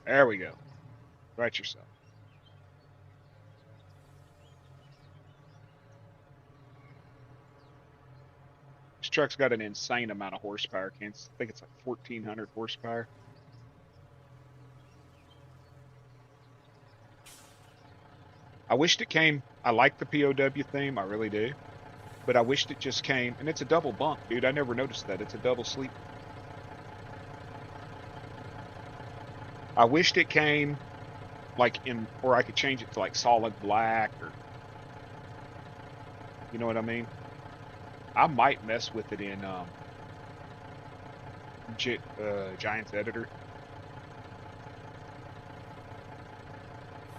There we go. Write yourself. This truck's got an insane amount of horsepower. I think it's like 1,400 horsepower. I wished it came. I like the POW theme, I really do. But I wished it just came, and it's a double bunk, dude. I never noticed that. It's a double sleep. I wished it came like or I could change it to like solid black, or you know what I mean? I might mess with it in Giants Editor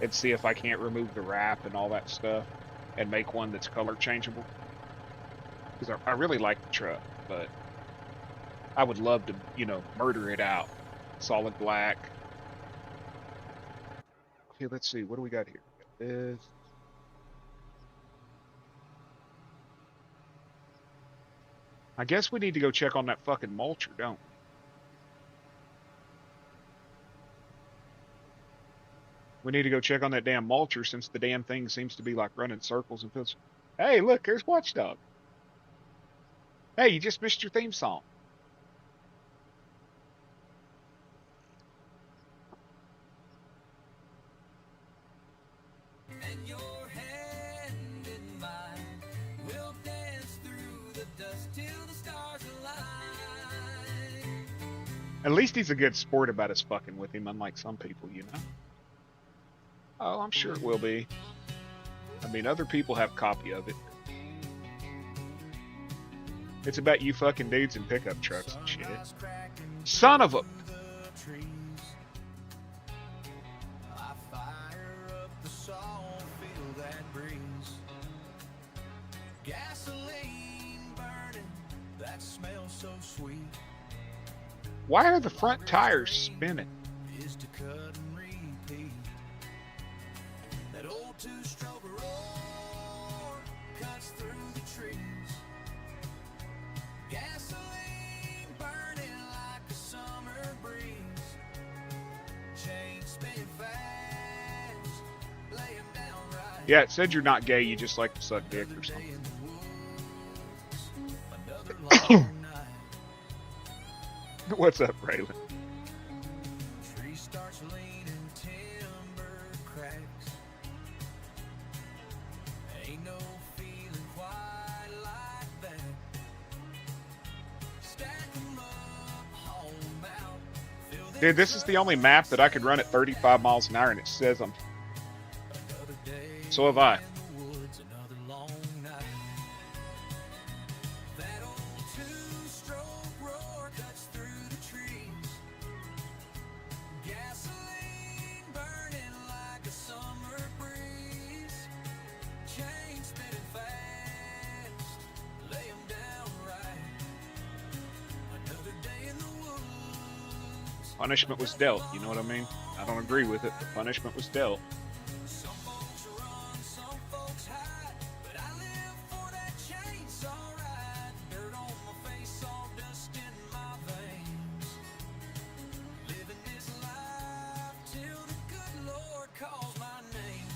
and see if I can't remove the wrap and all that stuff and make one that's color changeable. Because I really like the truck, but I would love to, murder it out. Solid black. Okay, let's see. What do we got here? We got this. I guess we need to go check on that fucking mulcher, don't we? We need to go check on that damn mulcher since the damn thing seems to be like running circles and feels. Hey, look, there's Watchdog. Hey, you just missed your theme song. And your hand in mine, we'll dance through the dust till the stars align. At least he's a good sport about us fucking with him, unlike some people, Oh, I'm sure it will be. I mean, other people have copy of it. It's about you fucking dudes in pickup trucks and shit. Son of a... I fire up the song, feel that breeze. Gasoline burning, that smells so sweet. Why are the front tires spinning? Is to cut and repeat. That old two-stroke roar cuts through the trees. Gasoline burning like a summer breeze. Chain spinning fast, lay 'em down right. Yeah, it said you're not gay, you just like to suck dick or something. Another long night. What's up, Raylan? Tree starts leaning, timber cracks. Ain't no feeling quite like that. Stack 'em up, haul 'em out. Fill Dude, this is the only map that I could run at 35 miles an hour, and it says I'm... another day So have I. in the woods, another long night. That old two-stroke roar cuts through the trees. Gasoline burning like a summer breeze. Chain spinning fast, lay 'em down right. Another day in the woods. Punishment was dealt, you know what I mean? I don't agree with it, but punishment was dealt. Some folks run, some folks hide, but I live for that chainsaw ride. Dirt on my face, all dust in my veins. Living this life till the good Lord calls my name.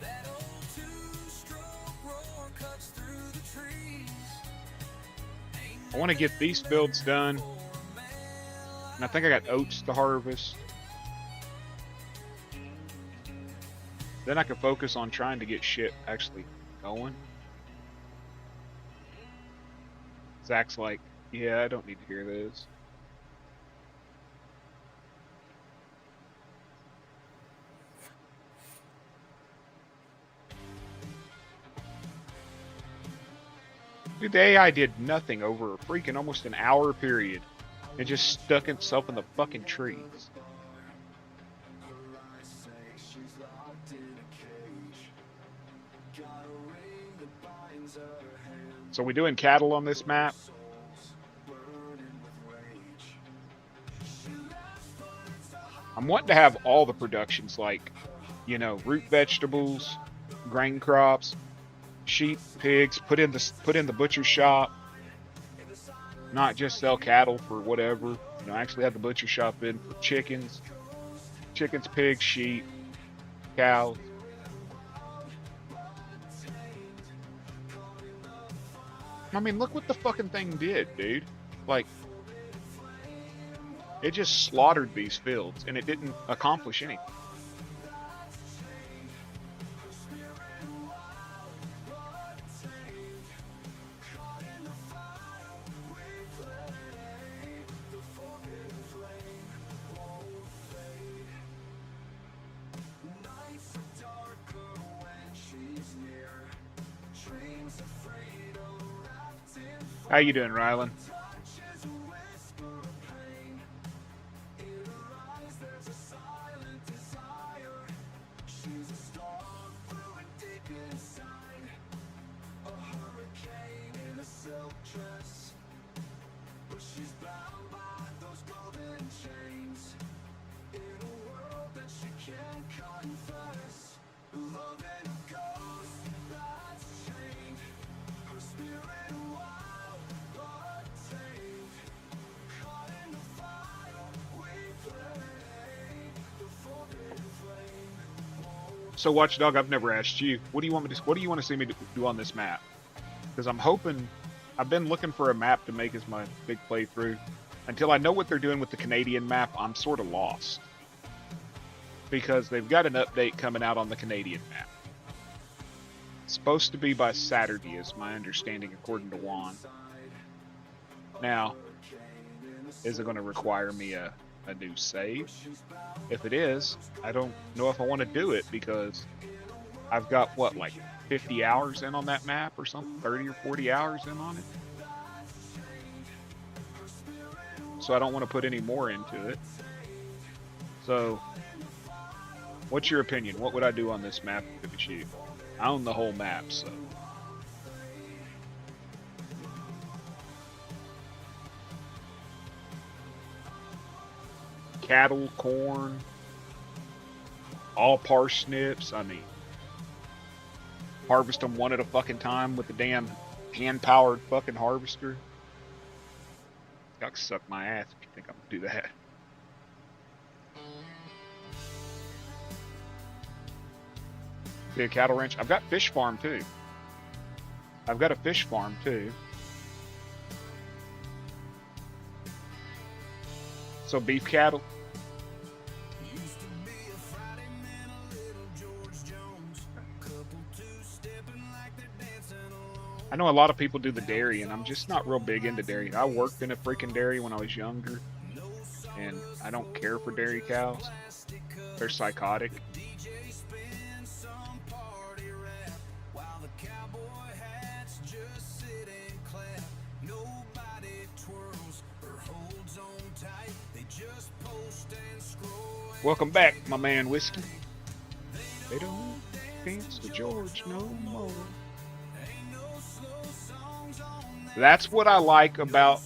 That old two-stroke roar cuts through the trees. I want to get these builds done, And I think I got oats to harvest. Then I can focus on trying to get shit actually going. Zach's like, yeah, I don't need to hear this. Dude, the AI did nothing over a freaking almost an hour period. It just stuck itself in the fucking trees. So we doing cattle on this map? I'm wanting to have all the productions, like, you know, root vegetables, grain crops, sheep, pigs, put in the butcher shop. Not just sell cattle for whatever. You know, actually have the butcher shop in for chickens, pigs, sheep, cows. I mean, look what the fucking thing did, dude. Like, it just slaughtered these fields, and it didn't accomplish anything. How you doing, Rylan? So Watchdog, I've never asked you. What do you want to see me do on this map? Because I'm hoping, I've been looking for a map to make as my big playthrough. Until I know what they're doing with the Canadian map, I'm sort of lost. Because they've got an update coming out on the Canadian map. It's supposed to be by Saturday, is my understanding, according to Juan. Now, is it going to require me a new save? If it is, I don't know if I want to do it because I've got what, like 50 hours in on that map or something, 30 or 40 hours in on it. So I don't want to put any more into it. So what's your opinion? What would I do on this map if it's you? I own the whole map, so. Cattle, corn, all parsnips. I mean, harvest them one at a fucking time with the damn hand-powered fucking harvester. Y'all can suck my ass if you think I'm gonna do that. Be a cattle ranch. I've got fish farm too. I've got a fish farm too. So beef cattle. I know a lot of people do the dairy, and I'm just not real big into dairy. I worked in a freaking dairy when I was younger, and I don't care for dairy cows. They're psychotic. Welcome back, my man Whiskey. They don't dance to George no more. That's what I like about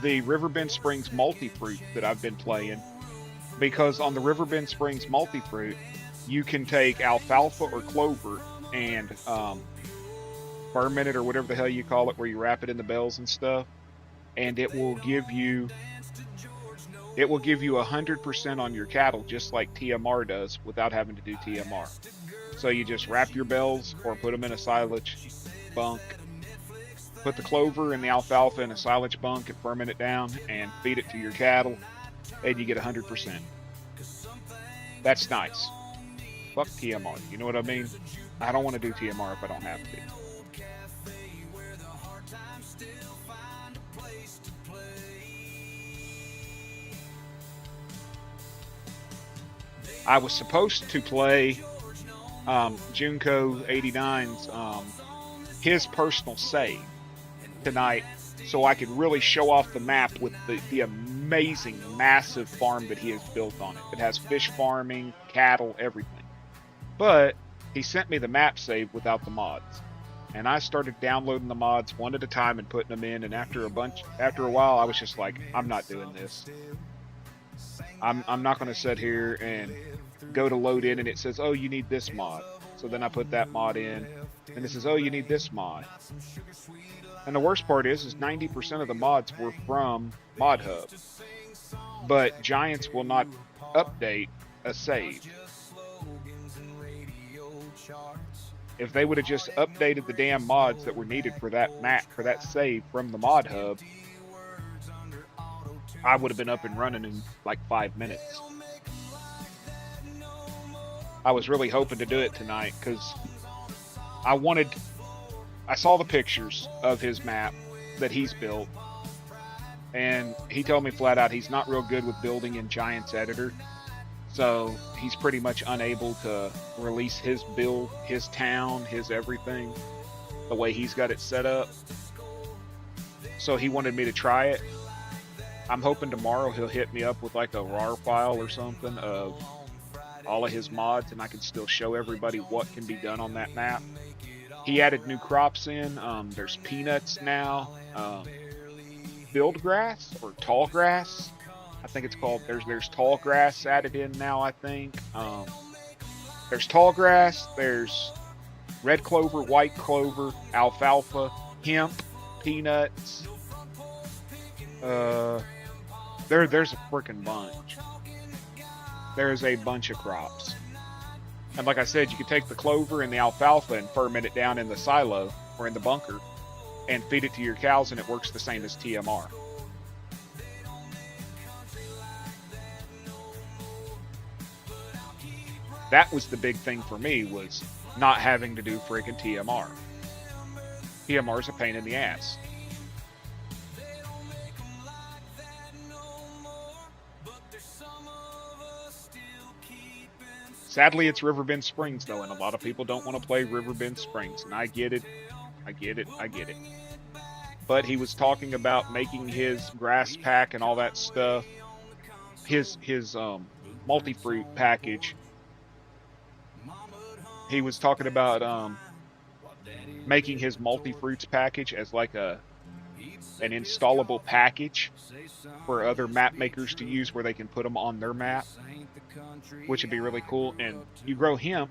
the Riverbend Springs multi-fruit that I've been playing. Because on the Riverbend Springs multi-fruit, you can take alfalfa or clover and ferment it or whatever the hell you call it, where you wrap it in the bells and stuff. And it will give you 100% on your cattle, just like TMR does, without having to do TMR. So you just wrap your bells or put them in a silage bunk, put the clover and the alfalfa in a silage bunk and ferment it down and feed it to your cattle, and you get 100%. That's nice. Fuck TMR. You know what I mean? I don't want to do TMR if I don't have to. I was supposed to play Junko 89's his personal save tonight, so I could really show off the map with the amazing, massive farm that he has built on it. It has fish farming, cattle, everything. But he sent me the map save without the mods, and I started downloading the mods one at a time and putting them in. And after a while, I was just like, I'm not doing this. I'm not going to sit here and go to load in and it says, oh, you need this mod. So then I put that mod in, and it says, oh, you need this mod. And the worst part is 90% of the mods were from Mod Hub. But Giants will not update a save. If they would have just updated the damn mods that were needed for that map, for that save from the Mod Hub, I would have been up and running in like 5 minutes. I was really hoping to do it tonight because I saw the pictures of his map that he's built, and he told me flat out he's not real good with building in Giants Editor, so he's pretty much unable to release his build, his town, his everything, the way he's got it set up. So he wanted me to try it. I'm hoping tomorrow he'll hit me up with like a RAR file or something of all of his mods, and I can still show everybody what can be done on that map. He added new crops in. There's peanuts now. Field grass or tall grass, I think it's called. There's tall grass added in now, I think. There's tall grass. There's red clover, white clover, alfalfa, hemp, peanuts. There's a freaking bunch. There's a bunch of crops. And like I said, you can take the clover and the alfalfa and ferment it down in the silo or in the bunker and feed it to your cows, and it works the same as TMR. That was the big thing for me, was not having to do freaking TMR. TMR is a pain in the ass. Sadly, it's Riverbend Springs, though, and a lot of people don't want to play Riverbend Springs, and I get it. I get it. But he was talking about making his grass pack and all that stuff, his multi-fruit package. He was talking about making his multi-fruits package as like an installable package for other map makers to use, where they can put them on their map, which would be really cool. And you grow hemp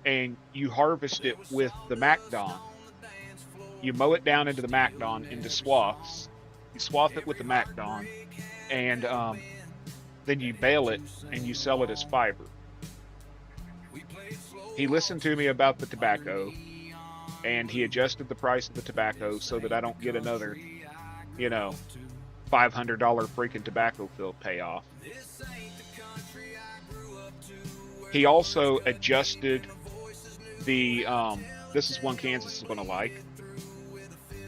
and you harvest it with the MacDon. You mow it down into the MacDon into swaths. You swath it with the MacDon, and then you bale it and you sell it as fiber. He listened to me about the tobacco, and he adjusted the price of the tobacco so that I don't get another, $500 freaking tobacco field payoff. He also adjusted the, this is one Kansas is going to like.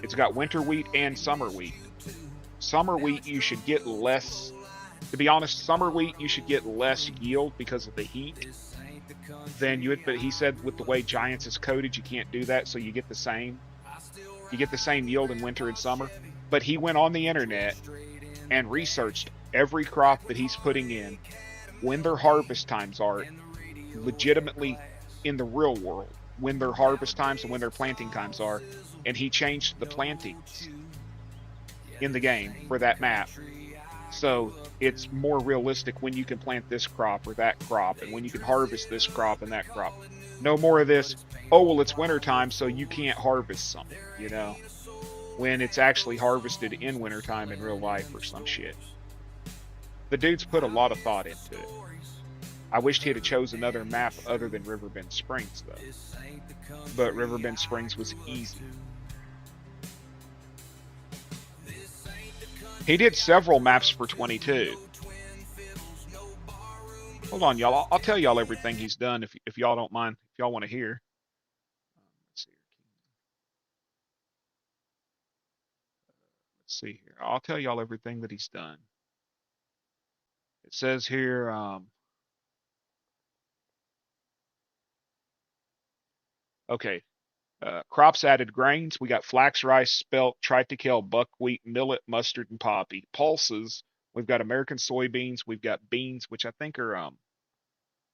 It's got winter wheat and summer wheat. Summer wheat, you should get less, to be honest, summer wheat, you should get less yield because of the heat than you would, but he said with the way Giants is coded, you can't do that, so you get the same. You get the same yield in winter and summer. But he went on the internet and researched every crop that he's putting in, when their harvest times are, legitimately in the real world, when their harvest times and when their planting times are, and he changed the plantings in the game for that map. So it's more realistic when you can plant this crop or that crop, and when you can harvest this crop and that crop. No more of this, oh, well, it's wintertime, so you can't harvest something, when it's actually harvested in wintertime in real life or some shit. The dude's put a lot of thought into it. I wished he had chose another map other than Riverbend Springs, though. But Riverbend Springs was easy. He did several maps for 22. Hold on, y'all. I'll tell y'all everything he's done if y'all don't mind. If y'all want to hear. Let's see. Let's see here. I'll tell y'all everything that he's done. It says here. Okay. Crops added grains. We got flax, rice, spelt, triticale, buckwheat, millet, mustard, and poppy. Pulses. We've got American soybeans. We've got beans, which I think are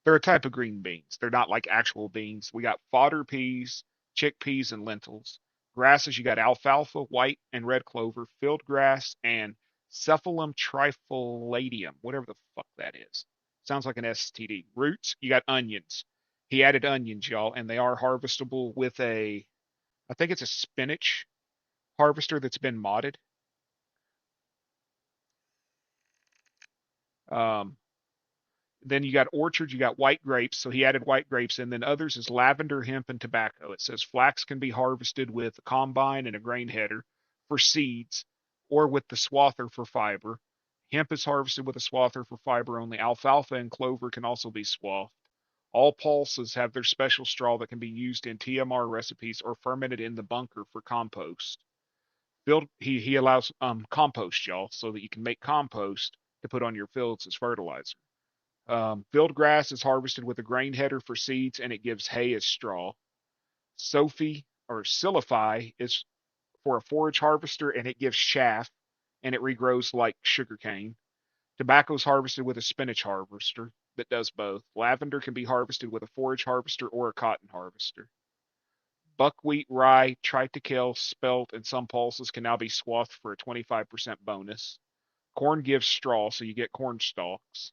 they're a type of green beans. They're not like actual beans. We got fodder peas, chickpeas, and lentils. Grasses, you got alfalfa, white and red clover, field grass, and cephalum trifoliatum, whatever the fuck that is. Sounds like an STD. Roots, you got onions. He added onions, y'all, and they are harvestable with I think it's a spinach harvester that's been modded. Um, Then you got orchards, you got white grapes. So he added white grapes. And then others is lavender, hemp, and tobacco. It says flax can be harvested with a combine and a grain header for seeds or with the swather for fiber. Hemp is harvested with a swather for fiber only. Alfalfa and clover can also be swathed. All pulses have their special straw that can be used in TMR recipes or fermented in the bunker for compost. He allows compost, y'all, so that you can make compost to put on your fields as fertilizer. Field grass is harvested with a grain header for seeds, and it gives hay as straw. Sophie or Silify is for a forage harvester, and it gives chaff, and it regrows like sugarcane. Tobacco is harvested with a spinach harvester that does both. Lavender can be harvested with a forage harvester or a cotton harvester. Buckwheat, rye, triticale, spelt, and some pulses can now be swathed for a 25% bonus. Corn gives straw, so you get corn stalks.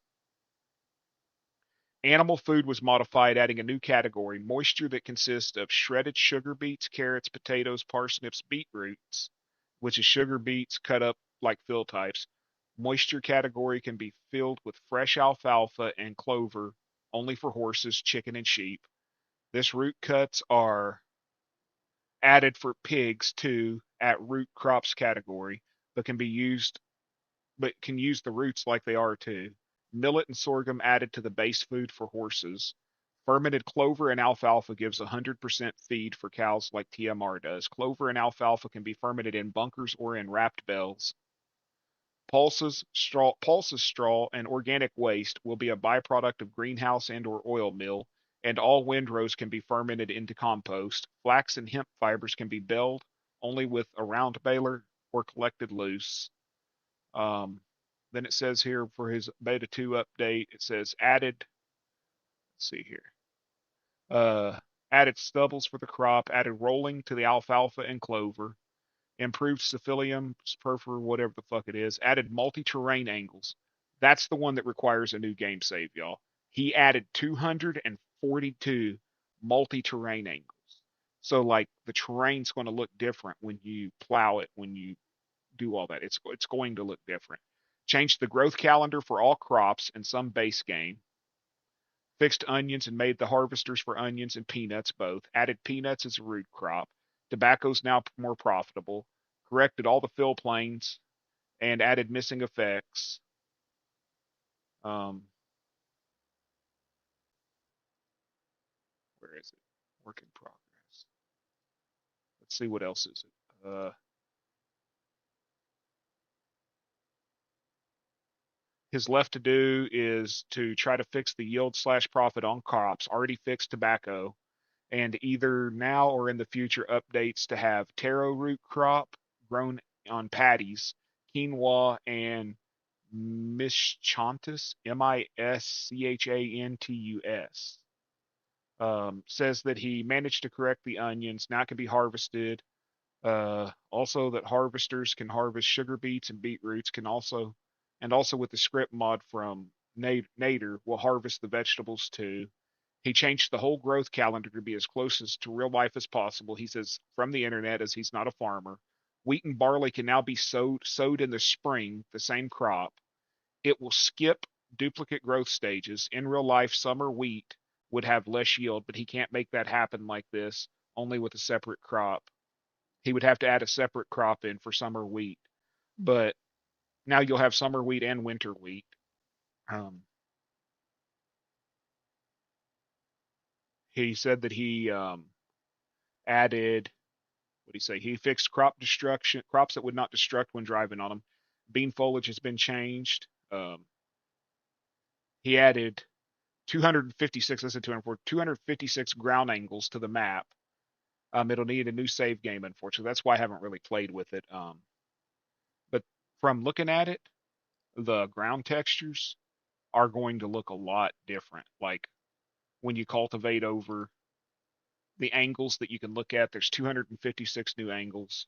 Animal food was modified, adding a new category, moisture that consists of shredded sugar beets, carrots, potatoes, parsnips, beetroots, which is sugar beets cut up like fill types. Moisture category can be filled with fresh alfalfa and clover, only for horses, chicken, and sheep. This root cuts are added for pigs too at root crops category, but can use the roots like they are too. Millet and sorghum added to the base food for horses. Fermented clover and alfalfa gives 100% feed for cows like TMR does. Clover and alfalfa can be fermented in bunkers or in wrapped bales. Pulses straw and organic waste will be a byproduct of greenhouse and or oil mill, and all windrows can be fermented into compost. Flax and hemp fibers can be baled only with a round baler or collected loose. Um, then it says here for his beta 2 update, it says let's see here, added stubbles for the crop, added rolling to the alfalfa and clover, improved cephalium, perfor, whatever the fuck it is, added multi-terrain angles. That's the one that requires a new game save, y'all. He added 242 multi-terrain angles. So like the terrain's going to look different when you plow it, when you do all that. It's going to look different. Changed the growth calendar for all crops in some base game. Fixed onions and made the harvesters for onions and peanuts both. Added peanuts as a root crop. Tobacco's now more profitable. Corrected all the fill planes and added missing effects. Um, where is it? Work in progress. Let's see what else is it. His left to do is to try to fix the yield slash profit on crops, already fixed tobacco, and either now or in the future updates to have taro root crop grown on paddies, quinoa, and mischantus, mischantus. Says that he managed to correct the onions, now it can be harvested. Also that harvesters can harvest sugar beets and beetroots and also with the script mod from Nader will harvest the vegetables too. He changed the whole growth calendar to be as close as to real life as possible. He says from the internet, as he's not a farmer. Wheat and barley can now be sowed in the spring, the same crop. It will skip duplicate growth stages. In real life, summer wheat would have less yield, but he can't make that happen like this, only with a separate crop. He would have to add a separate crop in for summer wheat. But now you'll have summer wheat and winter wheat. He said that he added, what did he say? He fixed crop destruction, crops that would not destruct when driving on them. Bean foliage has been changed. He added 256, I said 256 ground angles to the map. It'll need a new save game, unfortunately. That's why I haven't really played with it. But from looking at it, the ground textures are going to look a lot different. Like when you cultivate over, the angles that you can look at, there's 256 new angles.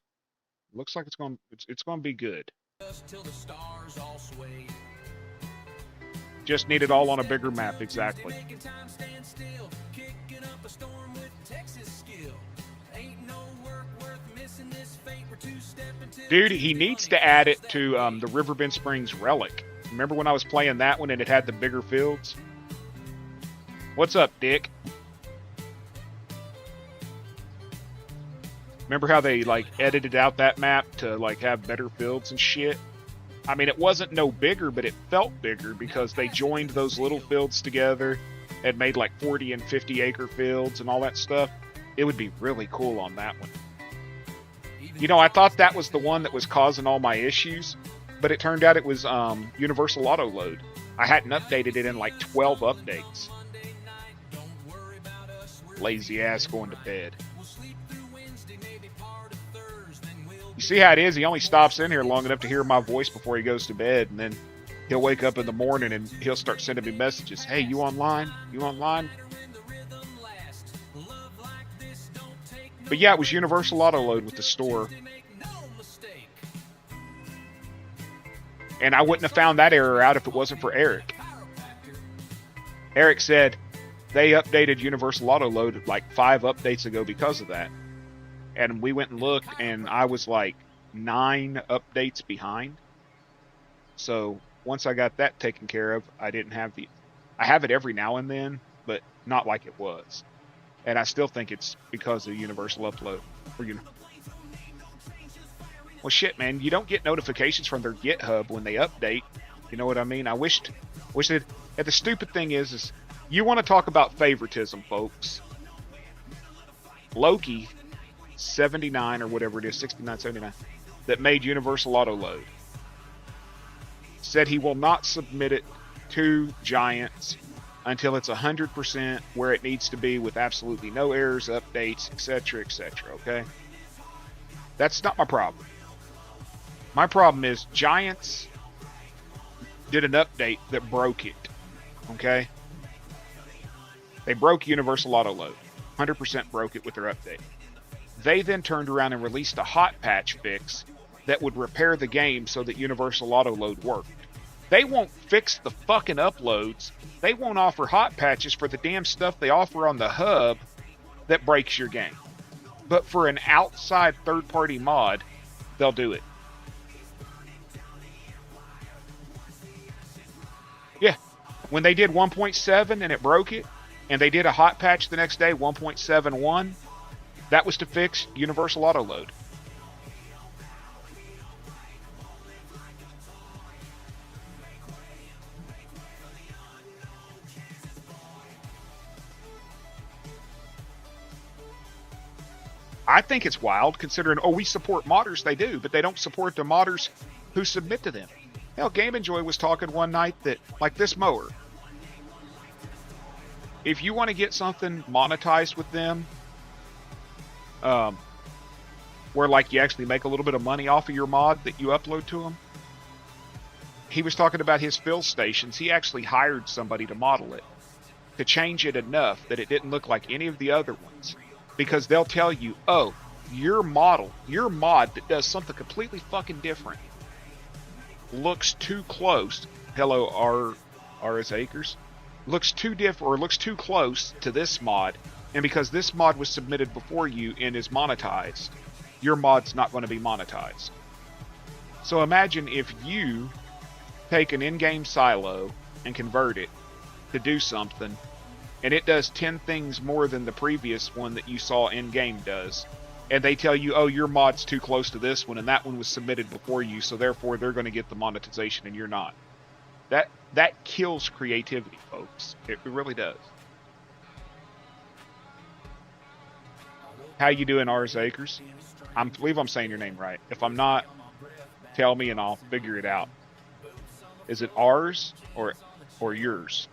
Looks like it's going to be good. Just need it all on a bigger map, exactly. Dude, he needs to add it to the Riverbend Springs Relic. Remember when I was playing that one and it had the bigger fields? What's up, Dick? Remember how they like edited out that map to like have better fields and shit? I mean, it wasn't no bigger, but it felt bigger because they joined those little fields together and made like 40 and 50 acre fields and all that stuff. It would be really cool on that one. You know, I thought that was the one that was causing all my issues, but it turned out it was Universal Auto Load. I hadn't updated it in like 12 updates. Lazy ass going to bed. You see how it is? He only stops in here long enough to hear my voice before he goes to bed, and then he'll wake up in the morning and he'll start sending me messages. Hey, you online? You online? But yeah, it was Universal Auto Load with the store. And I wouldn't have found that error out if it wasn't for Eric. Eric said they updated Universal Auto Load like 5 updates ago because of that. And we went and looked, and I was like 9 updates behind. So once I got that taken care of, I didn't have the... I have it every now and then, but not like it was. And I still think it's because of Universal Upload. Well, shit, man, you don't get notifications from their GitHub when they update. You know what I mean? I wish they'd... And the stupid thing is you want to talk about favoritism, folks. Loki... 79 or whatever it is, 69, 79, that made Universal Auto Load, said he will not submit it to Giants until it's 100% where it needs to be with absolutely no errors, updates, etc., etc., okay? That's not my problem. My problem is Giants did an update that broke it, okay? They broke Universal Auto Load. 100% broke it with their update. They then turned around and released a hot patch fix that would repair the game so that Universal Auto Load worked. They won't fix the fucking uploads. They won't offer hot patches for the damn stuff they offer on the hub that breaks your game. But for an outside third-party mod, they'll do it. Yeah, when they did 1.7 and it broke it, and they did a hot patch the next day, 1.71, that was to fix Universal Auto Load. I think it's wild considering, we support modders. They do, but they don't support the modders who submit to them. Hell, Game Enjoy was talking one night that, like this mower, if you want to get something monetized with them, where like you actually make a little bit of money off of your mod that you upload to them. He was talking about his fill stations. He actually hired somebody to model it, to change it enough that it didn't look like any of the other ones. Because they'll tell you, your mod that does something completely fucking different looks too close. Hello, RS Acres. Looks too different or looks too close to this mod. And because this mod was submitted before you and is monetized, your mod's not going to be monetized. So imagine if you take an in-game silo and convert it to do something, and it does 10 things more than the previous one that you saw in-game does. and they tell you, oh, your mod's too close to this one, and that one was submitted before you, so therefore they're going to get the monetization and you're not. That kills creativity, folks. It really does. How you doing, Ars Acres? I believe I'm saying your name right. If I'm not, tell me and I'll figure it out. Is it ours or yours?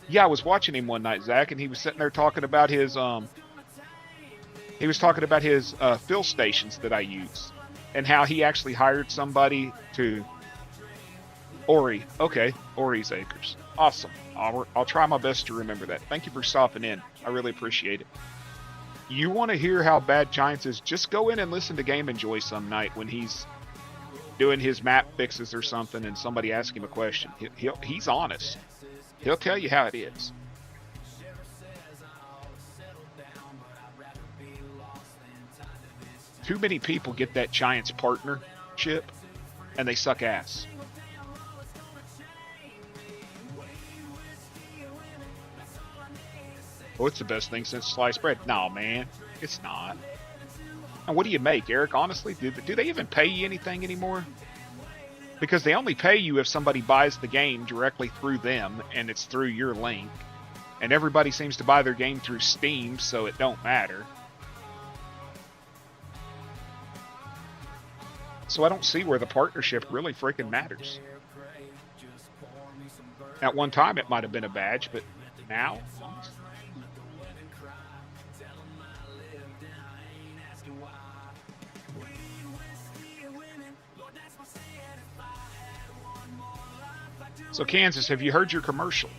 Yeah, I was watching him one night, Zach, and he was sitting there talking about his fill stations that I use, and how he actually hired somebody to Ori. Okay, Ori's Acres. Awesome. I'll try my best to remember that. Thank you for stopping in. I really appreciate it. You want to hear how bad Giants is? Just go in and listen to Game Enjoy some night when he's doing his map fixes or something, and somebody asks him a question. He's honest. He'll tell you how it is. Too many people get that Giants partnership, and they suck ass. Oh, it's the best thing since sliced bread. No, man, it's not. And what do you make, Eric? Honestly, do they even pay you anything anymore? Because they only pay you if somebody buys the game directly through them, and it's through your link. And everybody seems to buy their game through Steam, so it don't matter. So I don't see where the partnership really freaking matters. At one time, it might have been a badge, but now... So Kansas, have you heard your commercial?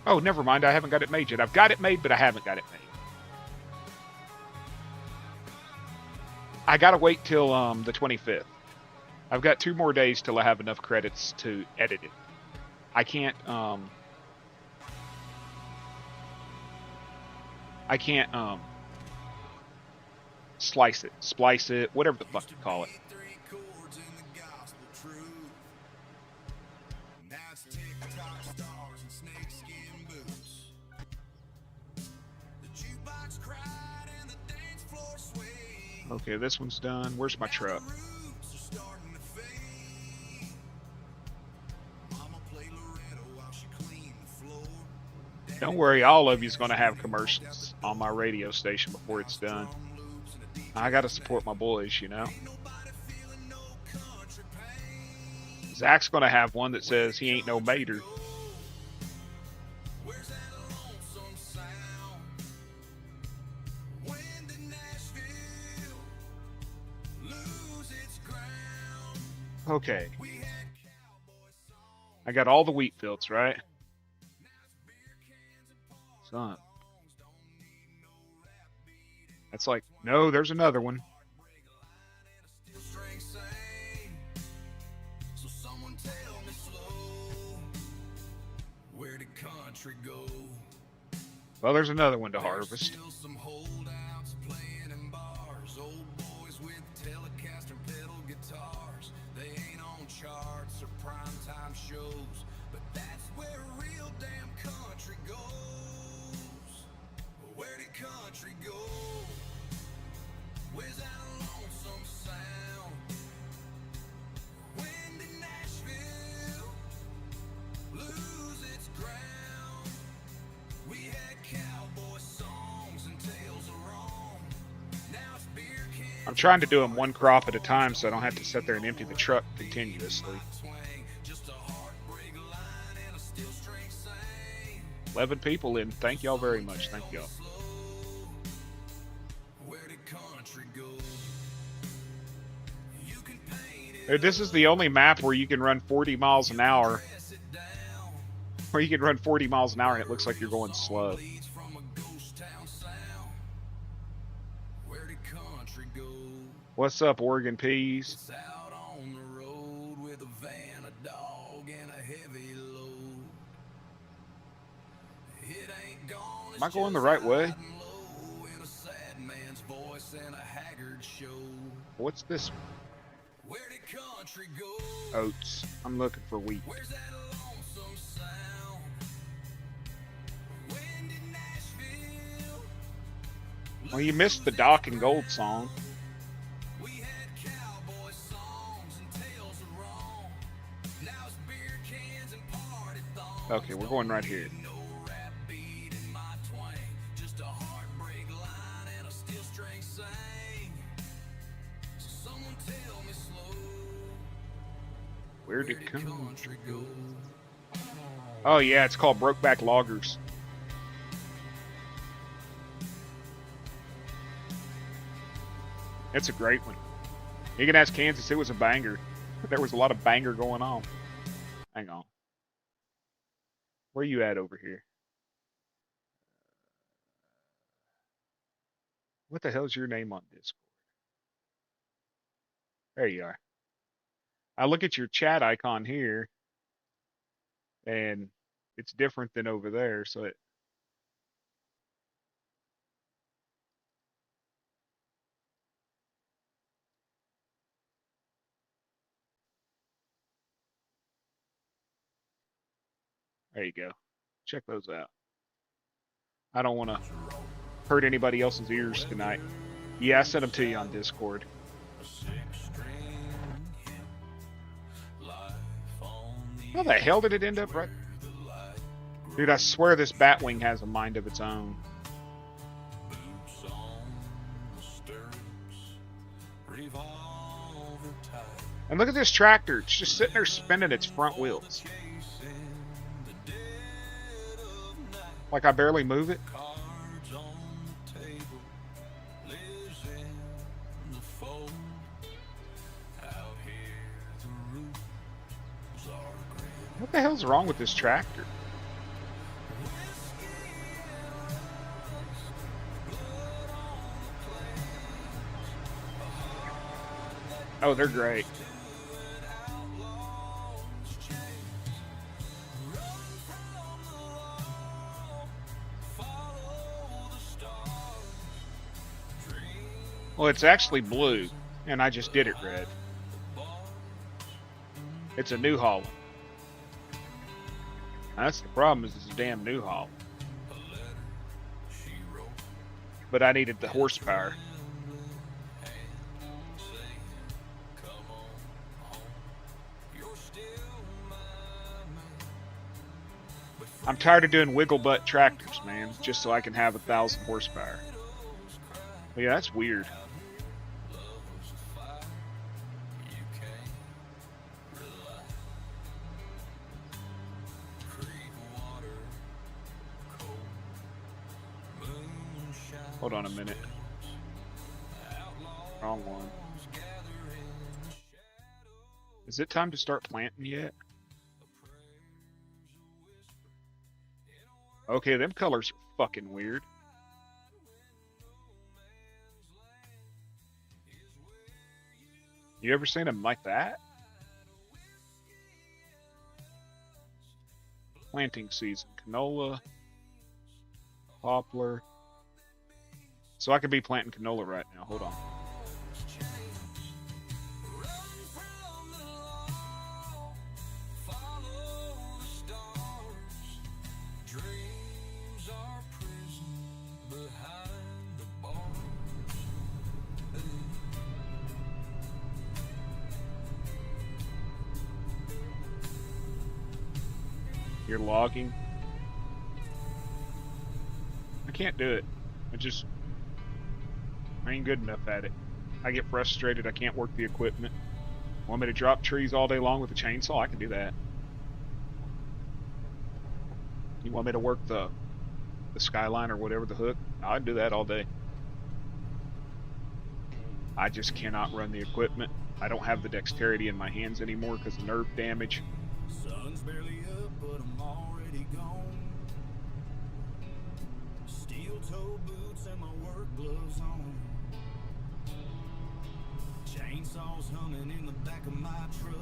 Oh, never mind. I haven't got it made yet. I've got it made, but I haven't got it made. I gotta wait till the 25th. I've got 2 more days till I have enough credits to edit it. I can't splice it, whatever the fuck you call it. Okay, this one's done. Where's my truck? Don't worry, all of you's going to have commercials on my radio station before it's done. I got to support my boys, you know. Zach's going to have one that says he ain't no mater. Okay. I got all the wheat fields, right? Son. That's like, no, there's another one. Well, there's another one to harvest. I'm trying to do them one crop at a time so I don't have to sit there and empty the truck continuously. 11 people in. Thank y'all very much. Thank y'all. This is the only map where you can run 40 miles an hour. Where you can run 40 miles an hour and it looks like you're going slow. What's up, Oregon Peas? Am I going the right way? What's this? Oats. I'm looking for wheat. Well, you missed the Doc and Gold song. We had cowboy songs and tales of wrong. Now it's beer cans and party thongs. Okay, we're going right here. No rap beat in my twang, just a heartbreak line and a steel string sang. So someone tell me slow, Where'd it come? country go? Oh yeah, it's called Brokeback Loggers. It's a great one. You can ask Kansas, it was a banger. There was a lot of banger going on. Hang on. Where you at over here? What the hell's your name on Discord? There you are. I look at your chat icon here, and it's different than over there, so it... There you go. Check those out. I don't want to hurt anybody else's ears tonight. Yeah, I sent them to you on Discord. How the hell did it end up right? Dude, I swear this Batwing has a mind of its own. And look at this tractor. It's just sitting there spinning its front wheels. Like I barely move it. What the hell's wrong with this tractor? Oh, they're great. Well, it's actually blue, and I just did it red. It's a New Holland. That's the problem, is it's a damn New Holland. But I needed the horsepower. I'm tired of doing wiggle butt tractors, man, just so I can have 1,000 horsepower. But yeah, that's weird. Hold on a minute. Wrong one. Is it time to start planting yet? Okay, them colors are fucking weird. You ever seen them like that? Planting season. Canola. Poplar. So I could be planting canola right now. Hold on. You're logging? I can't do it. I ain't good enough at it. I get frustrated. I can't work the equipment. Want me to drop trees all day long with a chainsaw? I can do that. You want me to work the skyline or whatever, the hook? I can do that all day. I just cannot run the equipment. I don't have the dexterity in my hands anymore because of nerve damage. Sun's barely up, but I'm already gone. Steel toe boots and my work gloves on. Chainsaws humming in the back of my truck.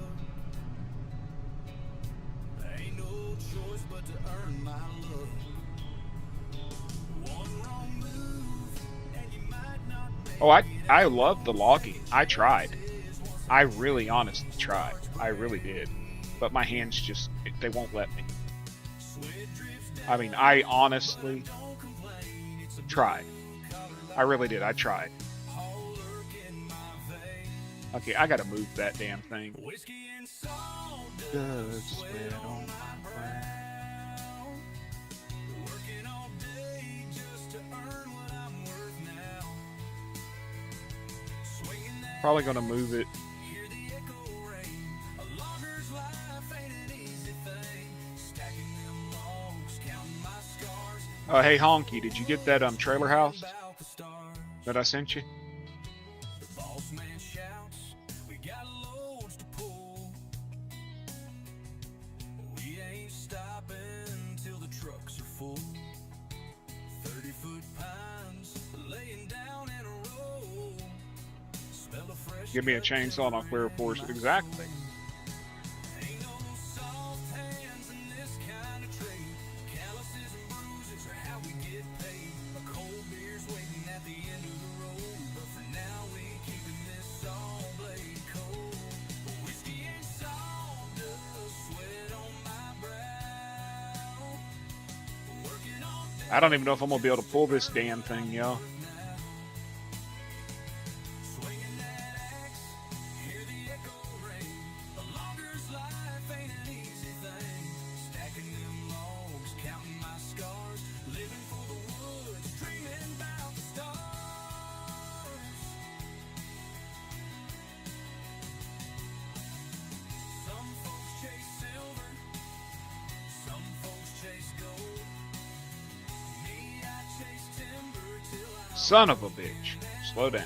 Ain't no choice but to earn my love. One wrong move and you might not make Oh, I love the logging. I tried. I really honestly tried. I really did. But my hands just, they won't let me. I mean, I honestly tried. I really did. I tried. Okay, I gotta move that damn thing. Does sweat on my brow. Working all day just to earn what I'm worth now. Probably gonna move it. Hear the echo ring. A logger's life ain't an easy thing. Stacking them logs, counting my scars. Oh, hey Honky, did you get that trailer house that I sent you? The boss man shouts, we got loads to pull. We ain't stopping till the trucks are full. 30-foot pines laying down in a row. Smell of fresh. Give me a chainsaw and I'll clear a forest. Exactly. Ain't no soft hands in this kind of trade. Calluses and bruises are how we get paid. A cold beer's waiting at the end of the road, but for now we keeping this saw blade cold. Whiskey and sawdust, sweat on my brow. Working all day. I don't even know if I'm gonna be able to pull this damn thing, y'all. Swinging that axe, hear the echo ring. A logger's life ain't an easy thing. Stacking them logs, counting my scars. Living for the woods, dreaming about the stars. Some folks chase silver, some folks chase gold. Me, I chase timber till I son of a bitch. Slow down.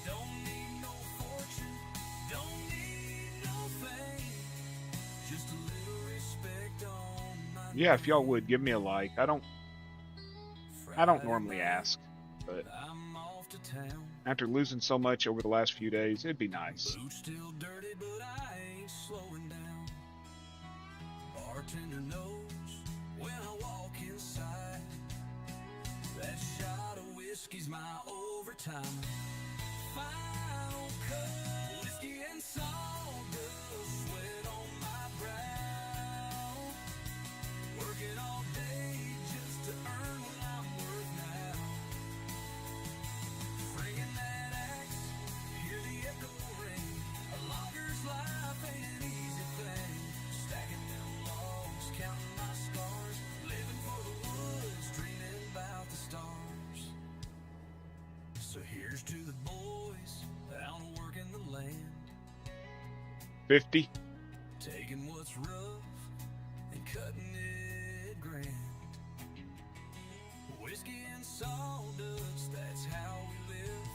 Don't need no fortune, don't need no fame. Just a little respect on my yeah, if y'all would give me a like. I don't normally ask, but I'm off to town. After losing so much over the last few days, it'd be nice. Boots still dirty, but I ain't slowing down. Bartender knows when I walk inside. That shot of whiskey's my overtime. Final cut, whiskey and sawdust, sweat on my brow. Working all day just to earn what I'm worth now. Bringing that axe, hear the echo ring. A logger's life ain't an easy thing. Stacking them logs, counting my scars. Living for the woods, dreaming about the stars. So here's to the boys out working the land. 50. Taking what's rough and cutting it grand. Whiskey and sawdust, that's how we live.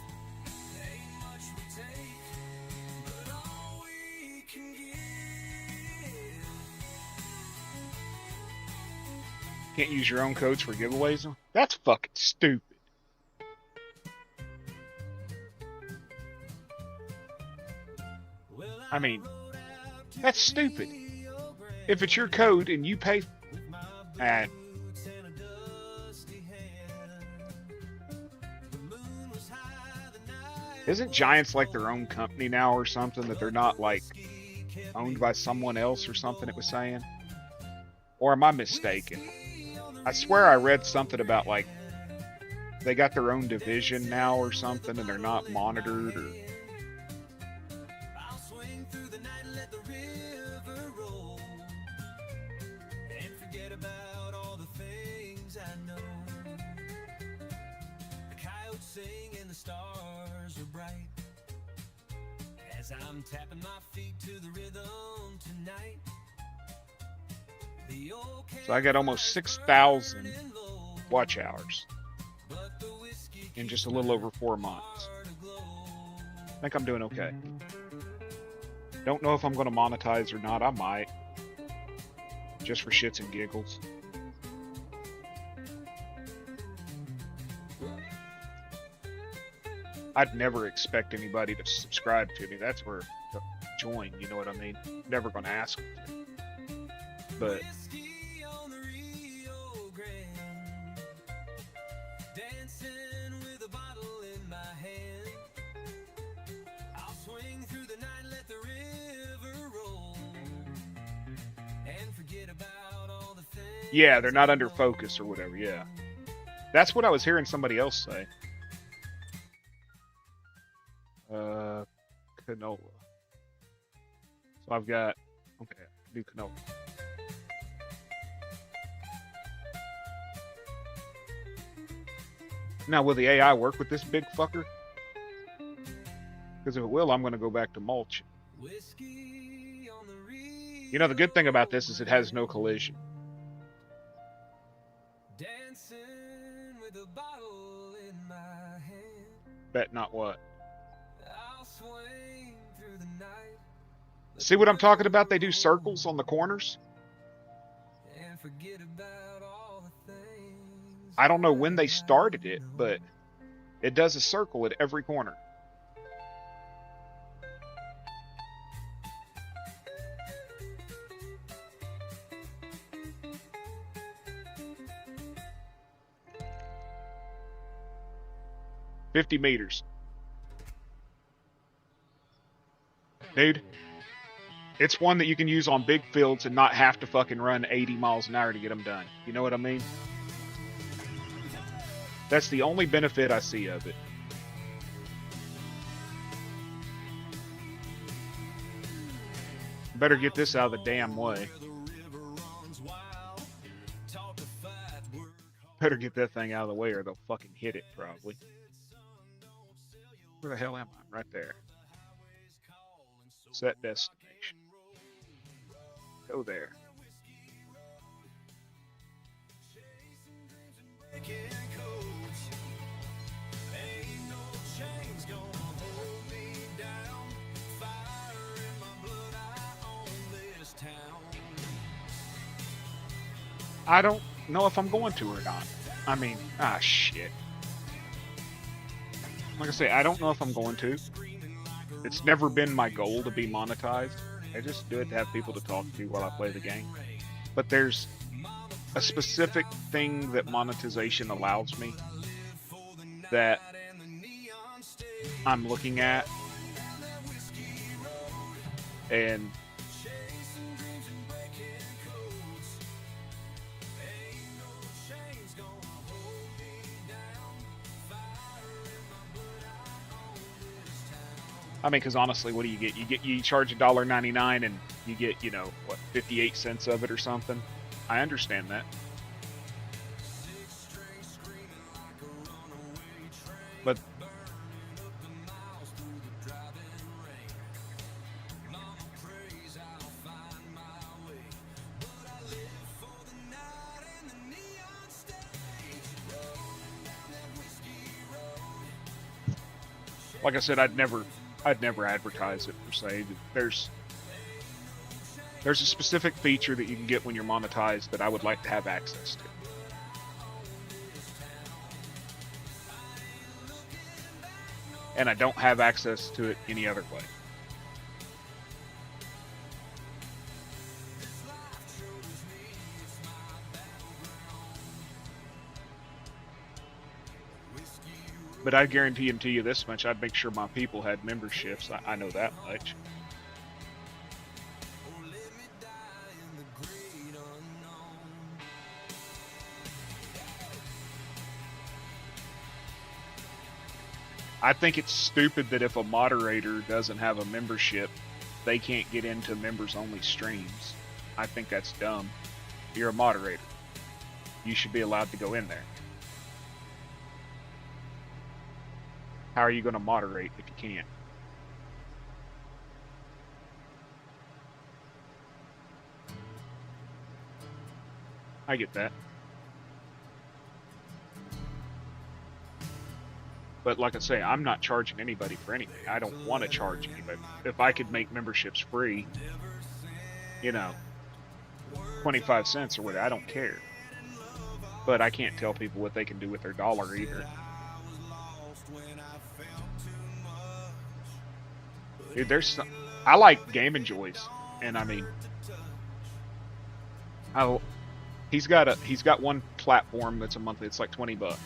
Ain't much we take, but all we can give. Can't use your own codes for giveaways? That's fucking stupid. I mean, that's stupid. If it's your code and you pay, isn't Giants like their own company now or something, that they're not like owned by someone else or something it was saying? Or am I mistaken? I swear I read something about like they got their own division now or something and they're not monitored or... I'm tapping my feet to the rhythm tonight. So I got almost 6,000 watch hours in just a little over 4 months. I think I'm doing okay. Don't know if I'm going to monetize or not. I might. Just for shits and giggles. I'd never expect anybody to subscribe to me. That's where the join, you know what I mean? Never gonna ask them to. But yeah, they're not under focus or whatever, yeah. That's what I was hearing somebody else say. Canola. So I've got, okay, do canola. Now, will the AI work with this big fucker? Because if it will, I'm going to go back to mulch. You know, the good thing about this is it has no collision. Bet not what. See what I'm talking about? They do circles on the corners. I don't know when they started it, but it does a circle at every corner. $50 meters. Dude, it's one that you can use on big fields and not have to fucking run 80 miles an hour to get them done. You know what I mean? That's the only benefit I see of it. Better get this out of the damn way. Better get that thing out of the way or they'll fucking hit it probably. Where the hell am I? Right there. Set destination. Go there. I don't know if I'm going to or not. I mean, shit. Like I say, I don't know if I'm going to. It's never been my goal to be monetized. I just do it to have people to talk to while I play the game. But there's a specific thing that monetization allows me that I'm looking at. And I mean, because honestly, what do you get? You charge $1.99 and you get, you know, what, 58 cents of it or something. I understand that. But like I said, I'd never advertise it per se. There's a specific feature that you can get when you're monetized that I would like to have access to. And I don't have access to it any other way. But I guarantee to you this much, I'd make sure my people had memberships. I know that much. I think it's stupid that if a moderator doesn't have a membership, they can't get into members-only streams. I think that's dumb. You're a moderator. You should be allowed to go in there. How are you going to moderate if you can't? I get that. But like I say, I'm not charging anybody for anything. I don't want to charge anybody. If I could make memberships free, you know, 25 cents or whatever, I don't care. But I can't tell people what they can do with their dollar either. Dude, there's some, I like Game and Joys, and I mean, he's got one platform that's a monthly. It's like $20,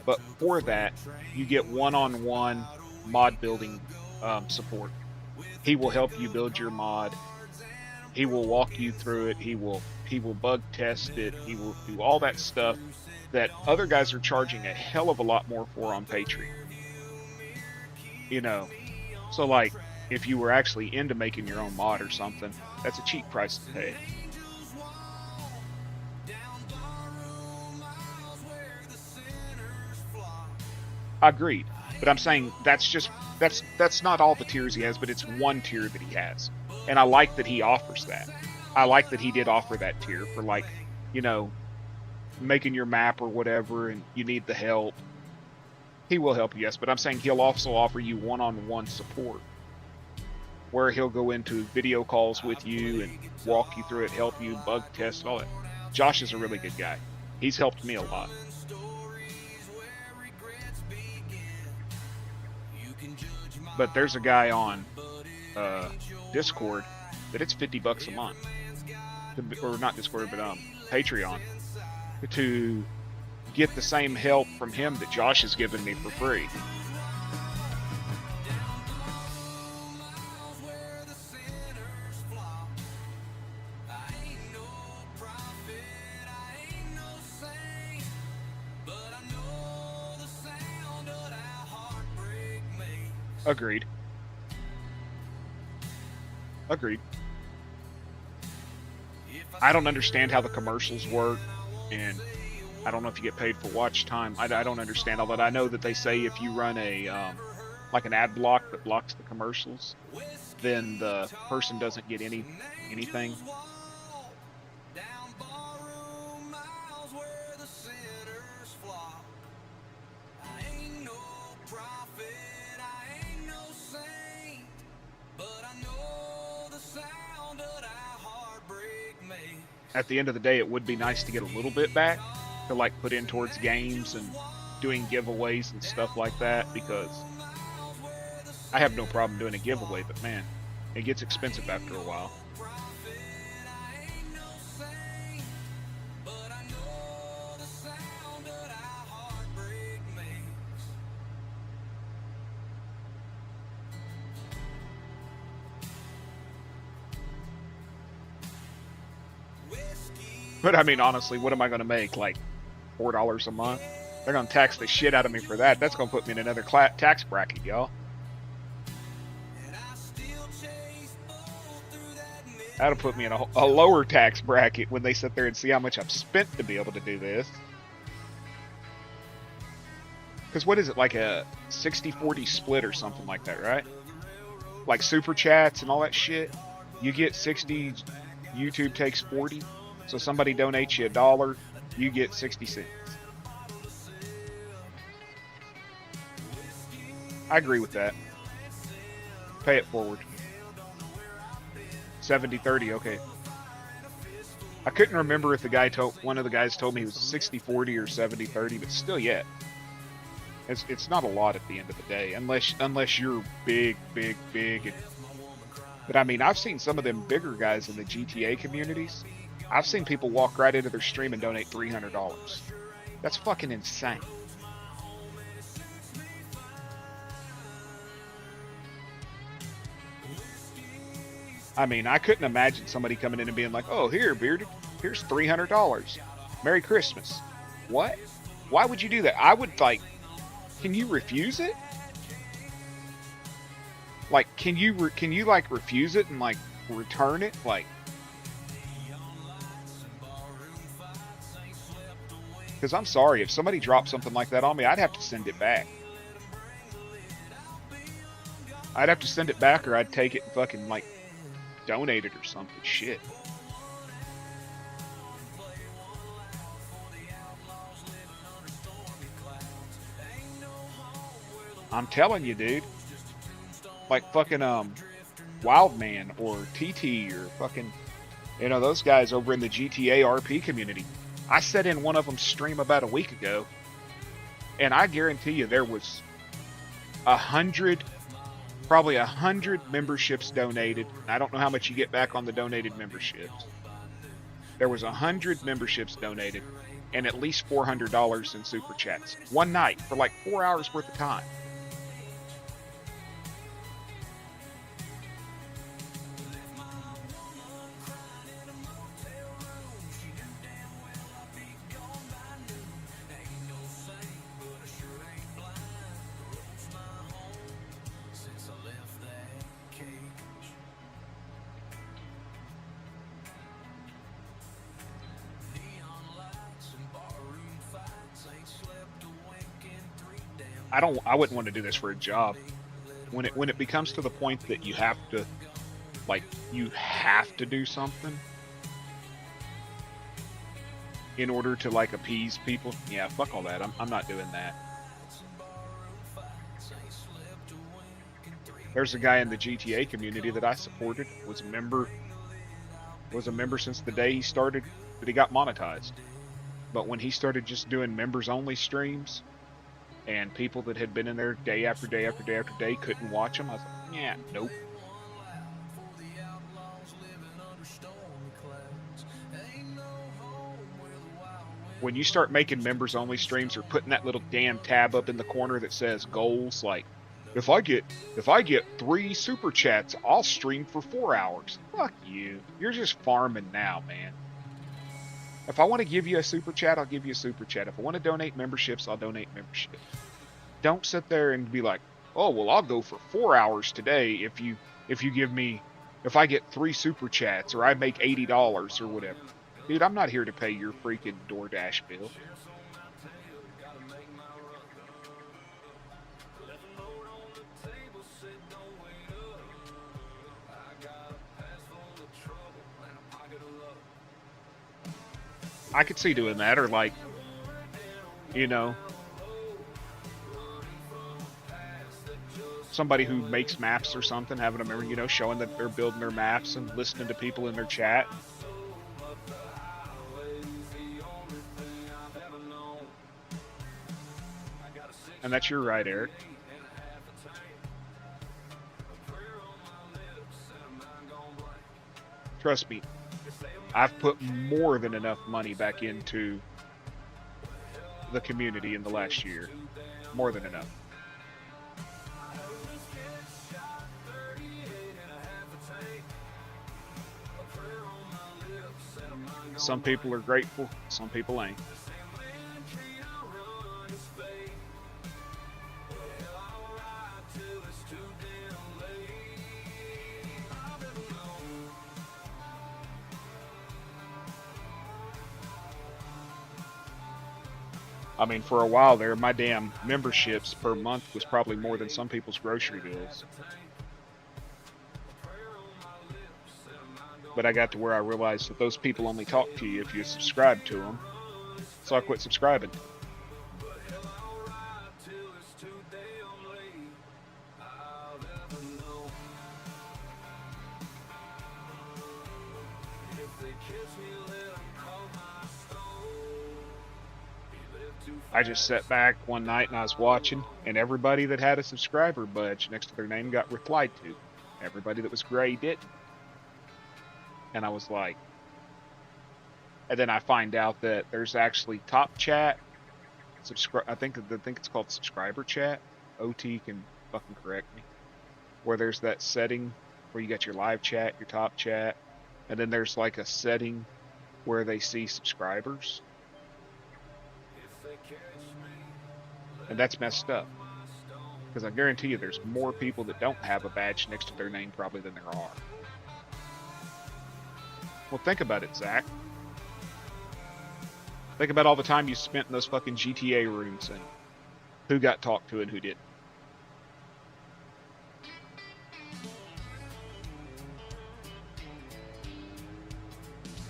but for that you get one-on-one mod building Support. He will help you build your mod. He will walk you through it. He will He will bug test it. He will do all that stuff that other guys are charging a hell of a lot more for on Patreon. You know, so like if you were actually into making your own mod or something, that's a cheap price to pay. Agreed, but I'm saying that's not all the tiers he has, but it's one tier that he has, and I like that he offers that. I like that he did offer that tier for, like, you know, making your map or whatever, and you need the help. He will help you, yes, but I'm saying he'll also offer you one-on-one support, where he'll go into video calls with you and walk you through it, help you, bug test, all that. Josh is a really good guy. He's helped me a lot. But there's a guy on Discord that it's $50 a month, or not Discord, but Patreon, to get the same help from him that Josh has given me for free. Agreed. Agreed. I don't understand how the commercials work, and I don't know if you get paid for watch time. I don't understand all that. I know that they say if you run a like an ad block that blocks the commercials, then the person doesn't get anything. At the end of the day, it would be nice to get a little bit back to, like, put in towards games and doing giveaways and stuff like that, because I have no problem doing a giveaway, but man, it gets expensive after a while. But I mean, honestly, what am I going to make? Like $4 a month? They're going to tax the shit out of me for that. That's going to put me in another tax bracket, y'all. That'll put me in a lower tax bracket when they sit there and see how much I've spent to be able to do this. Because what is it, like a 60-40 split or something like that, right? Like super chats and all that shit. You get 60, YouTube takes 40. So somebody donates you $1, you get 60 cents. I agree with that. Pay it forward. 70-30, okay. I couldn't remember if one of the guys told me it was 60-40 or 70-30, but still, yeah. It's not a lot at the end of the day, unless you're big. But I mean, I've seen some of them bigger guys in the GTA communities. I've seen people walk right into their stream and donate $300. That's fucking insane. I mean, I couldn't imagine somebody coming in and being like, "Oh, here, Bearded, here's $300. Merry Christmas." What? Why would you do that? I would, like, can you refuse it? Like, can you like refuse it and, like, return it? Like, because I'm sorry, if somebody dropped something like that on me, I'd have to send it back. I'd have to send it back, or I'd take it and fucking, like, donate it or something. Shit. I'm telling you, dude. Like fucking Wildman or TT or fucking, you know, those guys over in the GTA RP community. I sat in one of them stream about a week ago, and I guarantee you there was 100, probably 100 memberships donated. I don't know how much you get back on the donated memberships. There was 100 memberships donated, and at least $400 in super chats. One night for like 4 hours worth of time. I wouldn't want to do this for a job. When it becomes to the point that you have to, like, you have to do something in order to, like, appease people, yeah, fuck all that. I'm not doing that. There's a guy in the GTA community that I supported, was a member since the day he started, that he got monetized. But when he started just doing members only streams, and people that had been in there day after day after day after day couldn't watch him, I was like, yeah, nope. When you start making members only streams or putting that little damn tab up in the corner that says goals, like, if I get 3 super chats, I'll stream for 4 hours. Fuck you. You're just farming now, man. If I want to give you a super chat, I'll give you a super chat. If I want to donate memberships, I'll donate memberships. Don't sit there and be like, oh, well, I'll go for 4 hours today if I get 3 super chats or I make $80 or whatever. Dude, I'm not here to pay your freaking DoorDash bill. I could see doing that, or like, you know, somebody who makes maps or something, having them, you know, showing that they're building their maps and listening to people in their chat. And that's your right, Eric. Trust me, I've put more than enough money back into the community in the last year. More than enough. Some people are grateful, some people ain't. I mean, for a while there, my damn memberships per month was probably more than some people's grocery bills. But I got to where I realized that those people only talk to you if you subscribe to them. So I quit subscribing. I just sat back one night and I was watching, and everybody that had a subscriber badge next to their name got replied to. Everybody that was gray didn't. And I was like, and then I find out that there's actually top chat, I think it's called subscriber chat. OT can fucking correct me. Where there's that setting where you got your live chat, your top chat, and then there's like a setting where they see subscribers. And that's messed up. Because I guarantee you there's more people that don't have a badge next to their name probably than there are. Well, think about it, Zach. Think about all the time you spent in those fucking GTA rooms and who got talked to and who didn't.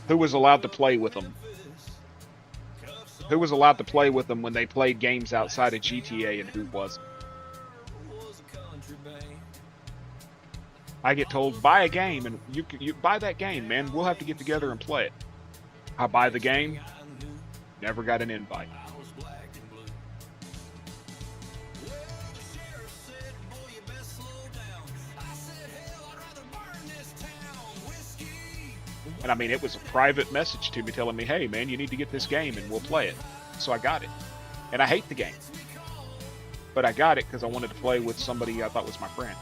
Who was allowed to play with them? Who was allowed to play with them when they played games outside of GTA and who wasn't? I get told, buy a game, and you buy that game, man. We'll have to get together and play it. I buy the game, never got an invite. And I mean, it was a private message to me telling me, hey man, you need to get this game and we'll play it. So I got it. And I hate the game. But I got it because I wanted to play with somebody I thought was my friend.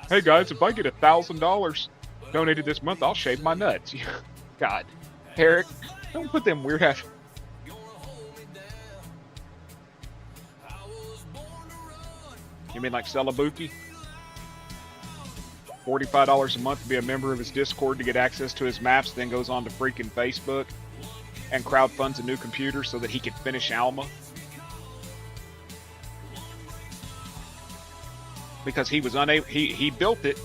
Hey guys, if I get $1,000 donated this month, I'll shave my nuts. God. Eric, don't put them weird ass. You mean like Celebuki? $45 a month to be a member of his Discord to get access to his maps, then goes on to freaking Facebook and crowdfunds a new computer so that he can finish Alma. Because he was unable, he built it,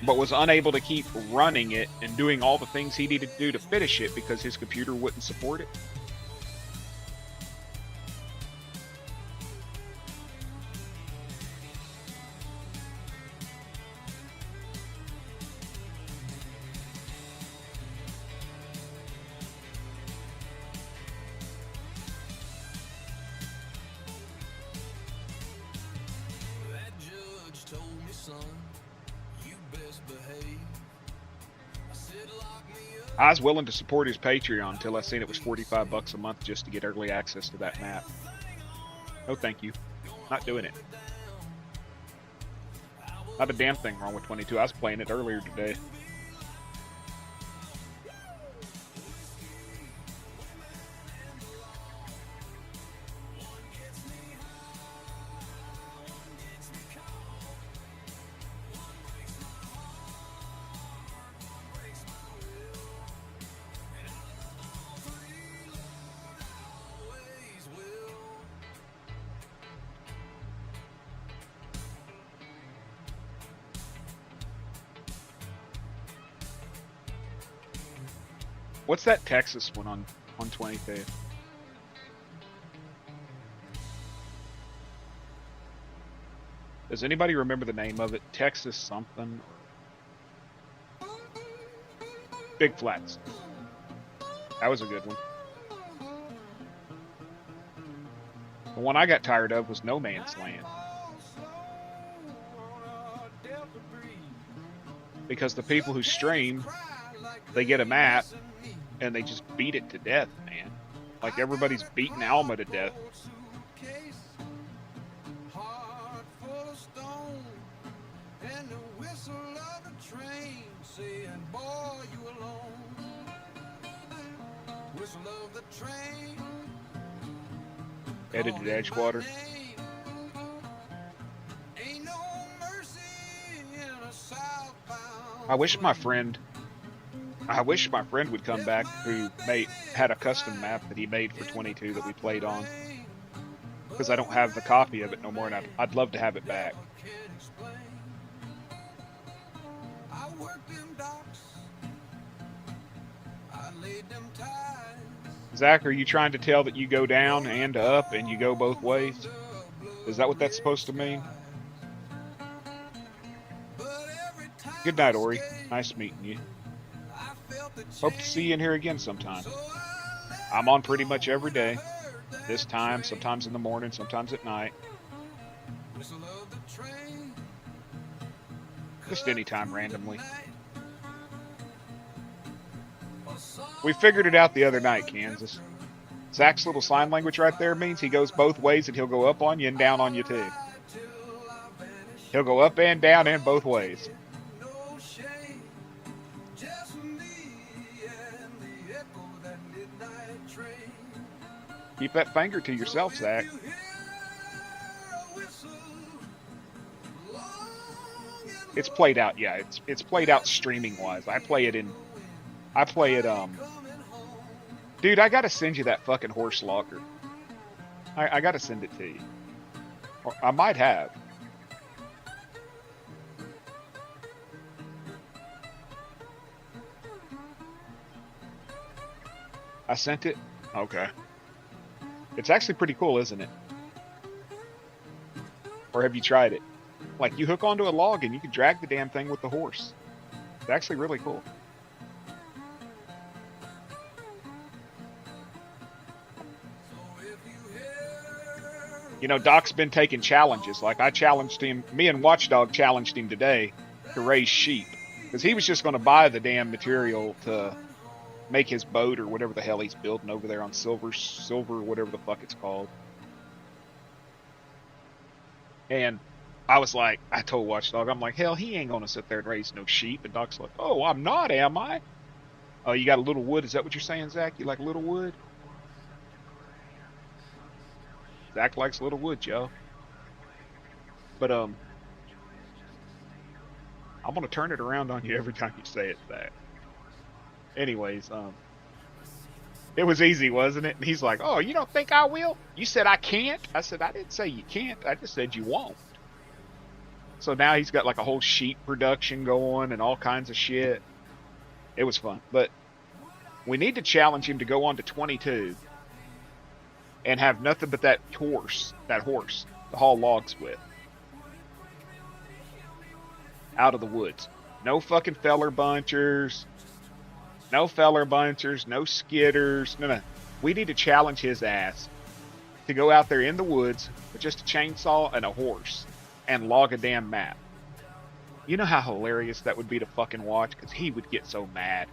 but was unable to keep running it and doing all the things he needed to do to finish it because his computer wouldn't support it. I was willing to support his Patreon until I seen it was $45 a month just to get early access to that map. No thank you. Not doing it. Not a damn thing wrong with 22. I was playing it earlier today. What's that Texas one on 25th? Does anybody remember the name of it? Texas something? Big Flats. That was a good one. The one I got tired of was No Man's Land. Because the people who stream, they get a map and they just beat it to death, man. Like everybody's beating Alma to death. Headed to Edgewater. I wish my friend would come back who had a custom map that he made for 22 that we played on. Because I don't have the copy of it no more, and I'd love to have it back. Zach, are you trying to tell that you go down and up and you go both ways? Is that what that's supposed to mean? Good night, Ori. Nice meeting you. Hope to see you in here again sometime. I'm on pretty much every day. This time, sometimes in the morning, sometimes at night. Just anytime randomly. We figured it out the other night, Kansas. Zach's little sign language right there means he goes both ways and he'll go up on you and down on you too. He'll go up and down and both ways. Keep that finger to yourself, Zach. It's played out, yeah. It's played out streaming wise. I play it. Dude, I gotta send you that fucking horse locker. I gotta send it to you. Or I might have. I sent it? Okay. It's actually pretty cool, isn't it? Or have you tried it? Like, you hook onto a log and you can drag the damn thing with the horse. It's actually really cool. You know, Doc's been taking challenges. Like, I challenged him, me and Watchdog challenged him today to raise sheep. Because he was just going to buy the damn material to make his boat or whatever the hell he's building over there on silver, whatever the fuck it's called. And I was like, I told Watchdog, I'm like, hell, he ain't gonna sit there and raise no sheep. And Doc's like, oh, I'm not, am I? Oh, you got a little wood? Is that what you're saying, Zach? You like little wood? Zach likes little wood, Joe. But I'm gonna turn it around on you every time you say it that. Anyways, it was easy, wasn't it? And he's like, "Oh, you don't think I will? You said I can't." I said, "I didn't say you can't. I just said you won't." So now he's got like a whole sheet production going and all kinds of shit. It was fun, but we need to challenge him to go on to 22 and have nothing but that horse to haul logs with. Out of the woods. No fucking feller bunchers. No skidders. No. We need to challenge his ass to go out there in the woods with just a chainsaw and a horse and log a damn map. You know how hilarious that would be to fucking watch? Because he would get so mad.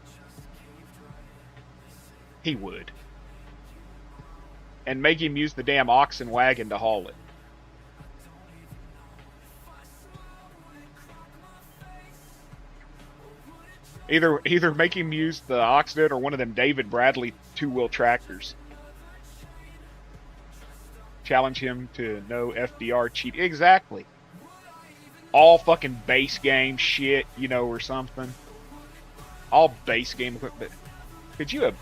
He would. And make him use the damn oxen wagon to haul it. Either make him use the oxen or one of them David Bradley two-wheel tractors. Challenge him to no FDR cheat. Exactly. All fucking base game shit, you know, or something. All base game equipment. Could you have...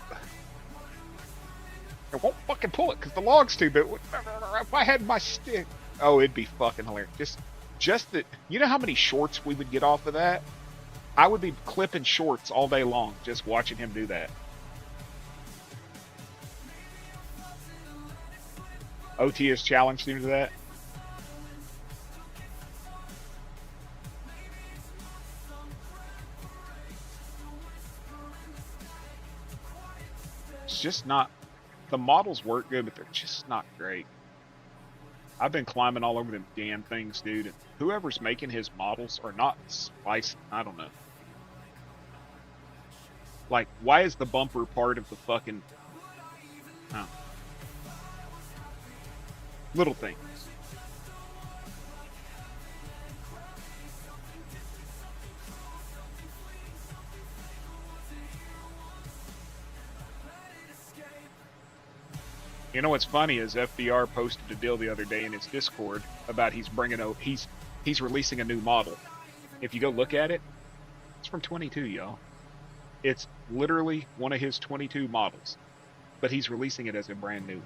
I won't fucking pull it because the log's too big. If I had my stick... Oh, it'd be fucking hilarious. Just that... You know how many shorts we would get off of that? I would be clipping shorts all day long just watching him do that. OT has challenged him to that. It's just not... The models work good, but they're just not great. I've been climbing all over them damn things, dude. And whoever's making his models are not spiced. I don't know. Like, why is the bumper part of the fucking... Oh. Little things. You know what's funny is FDR posted a deal the other day in his Discord about he's releasing a new model. If you go look at it, it's from 22, y'all. It's literally one of his 22 models, but he's releasing it as a brand new.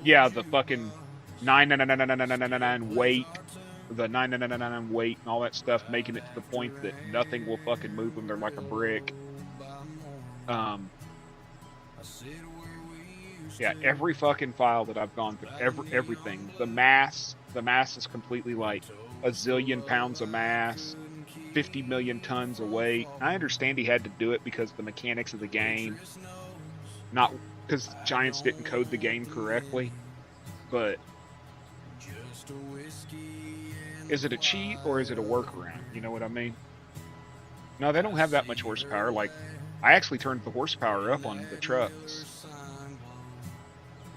Yeah, the fucking 9999999 weight, the 99999 weight and all that stuff, making it to the point that nothing will fucking move them. They're like a brick. Yeah, every fucking file that I've gone through, everything. The mass is completely like a zillion pounds of mass, 50 million tons of weight. I understand he had to do it because of the mechanics of the game, not because Giants didn't code the game correctly, but is it a cheat or is it a workaround? You know what I mean? No, they don't have that much horsepower. Like, I actually turned the horsepower up on the trucks.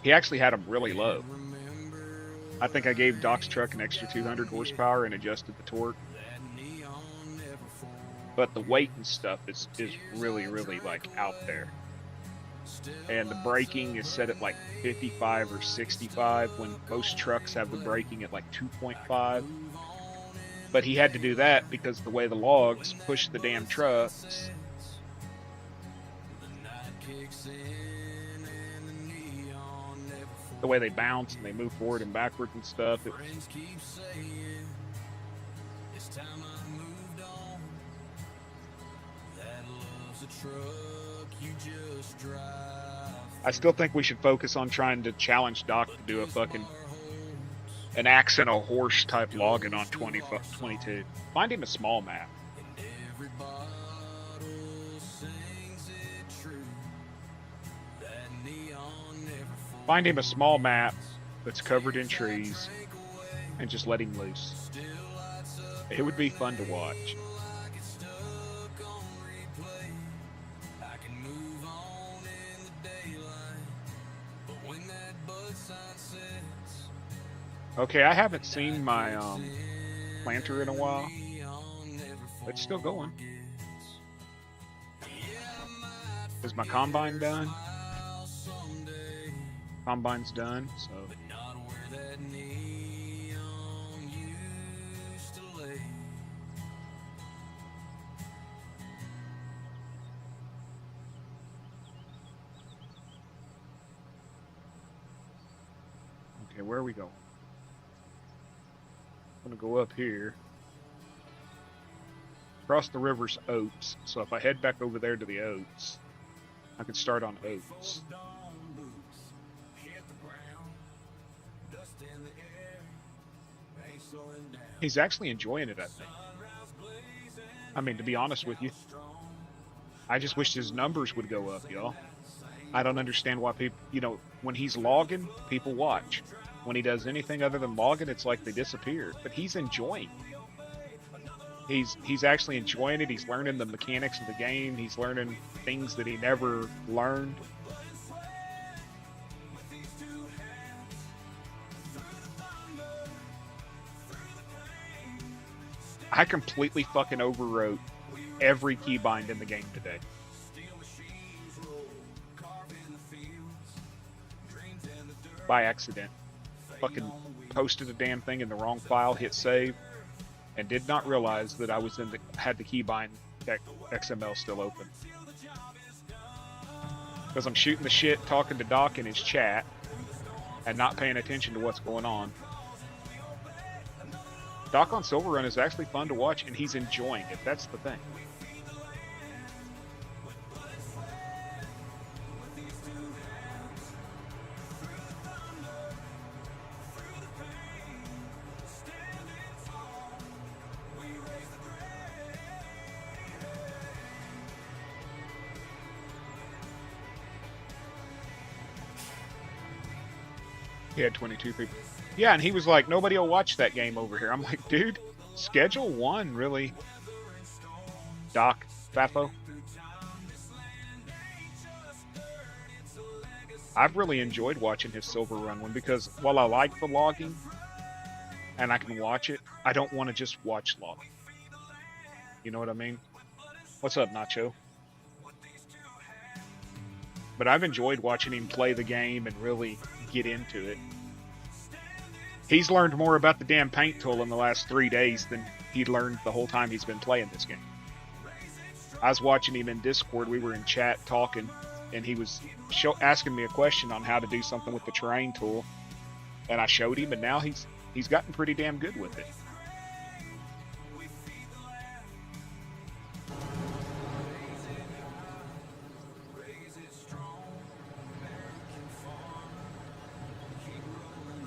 He actually had them really low. I think I gave Doc's truck an extra 200 horsepower and adjusted the torque. But the weight and stuff is really, really like out there. And the braking is set at like 55 or 65 when most trucks have the braking at like 2.5. But he had to do that because the way the logs push the damn trucks. The way they bounce and they move forward and backward and stuff. I still think we should focus on trying to challenge Doc to do a fucking an axe and a horse type logging on 22. Find him a small map. Find him a small map that's covered in trees and just let him loose. It would be fun to watch. Okay, I haven't seen my planter in a while. It's still going. Is my combine done? Combine's done, so Not where that neon used to lay. okay, where are we going? I'm gonna go up here. Across the river's Oats, so if I head back over there to the Oats, I can start on Oats. He's actually enjoying it, I think. I mean, to be honest with you, I just wish his numbers would go up, y'all. I don't understand why people, you know, when he's logging, people watch. When he does anything other than logging, it's like they disappear. But he's enjoying it. He's actually enjoying it. He's learning the mechanics of the game. He's learning things that he never learned. I completely fucking overwrote every keybind in the game today. By accident. Fucking posted a damn thing in the wrong file, hit save, and did not realize that I was had the keybind XML still open. Because I'm shooting the shit, talking to Doc in his chat, and not paying attention to what's going on. Doc on Silver Run is actually fun to watch, and he's enjoying it. That's the thing. He had 22 people. Yeah, and he was like, nobody will watch that game over here. I'm like, dude, schedule one, really. Doc, Fafo. I've really enjoyed watching his Silver Run one because while I like the logging and I can watch it, I don't want to just watch logging. You know what I mean? What's up, Nacho? But I've enjoyed watching him play the game and really get into it. He's learned more about the damn paint tool in the last 3 days than he'd learned the whole time he's been playing this game. I was watching him in Discord. We were in chat talking, and he was asking me a question on how to do something with the terrain tool, and I showed him, and now he's gotten pretty damn good with it.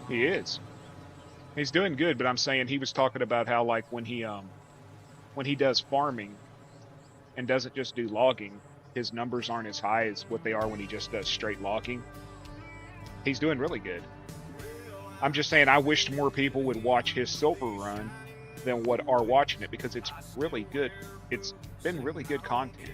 He is. He's doing good, but I'm saying he was talking about how, like, when he does farming and doesn't just do logging, his numbers aren't as high as what they are when he just does straight logging. He's doing really good. I'm just saying I wished more people would watch his Silver Run than what are watching it, because it's really good. It's been really good content.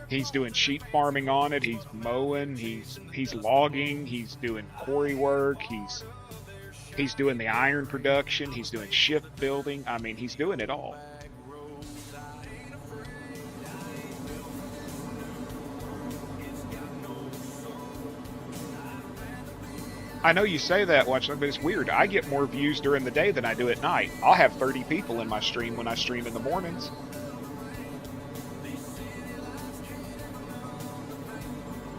He's doing sheep farming on it. He's mowing. He's logging. He's doing quarry work. He's doing the iron production. He's doing ship building. I mean, he's doing it all. I know you say that, Watching, but it's weird. I get more views during the day than I do at night. I'll have 30 people in my stream when I stream in the mornings.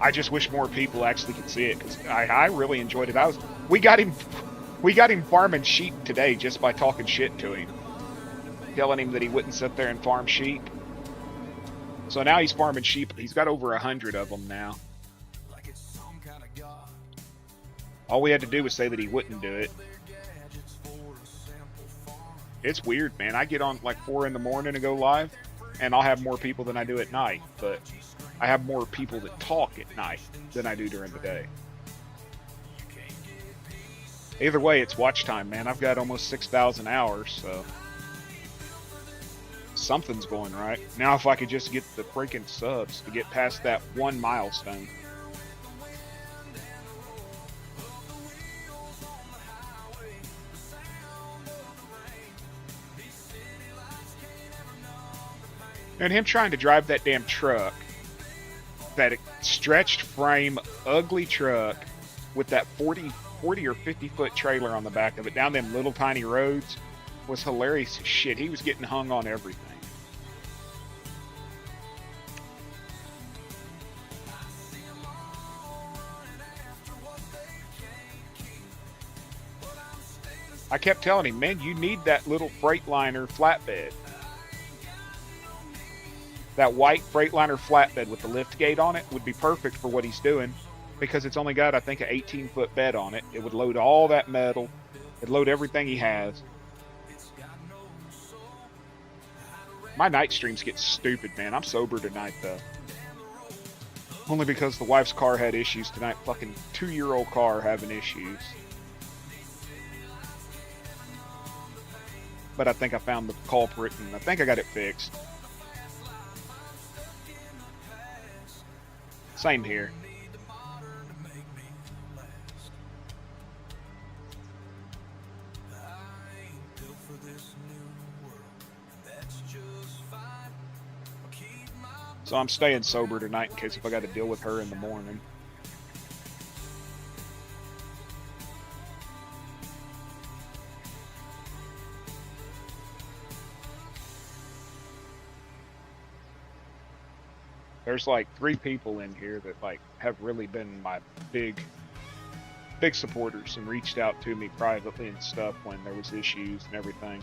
I just wish more people actually could see it, because I really enjoyed it. We got him farming sheep today just by talking shit to him, telling him that he wouldn't sit there and farm sheep. So now he's farming sheep. He's got over 100 of them now. All we had to do was say that he wouldn't do it. It's weird, man. I get on like 4 in the morning and go live, and I'll have more people than I do at night, but I have more people that talk at night than I do during the day. Either way, it's watch time, man. I've got almost 6,000 hours, so something's going right. Now if I could just get the freaking subs to get past that 1 milestone. And him trying to drive that damn truck that stretched frame, ugly truck with that 40 or 50 foot trailer on the back of it down them little tiny roads was hilarious as shit. He was getting hung on everything. I kept telling him, man, you need that little Freightliner flatbed. That white Freightliner flatbed with the lift gate on it would be perfect for what he's doing, because it's only got, I think, an 18-foot bed on it. It would load all that metal. It'd load everything he has. My night streams get stupid, man. I'm sober tonight, though. Only because the wife's car had issues tonight. Fucking 2-year-old car having issues. But I think I found the culprit, and I think I got it fixed. Same here. So I'm staying sober tonight in case if I got to deal with her in the morning. There's like 3 people in here that like have really been my big supporters and reached out to me privately and stuff when there was issues and everything.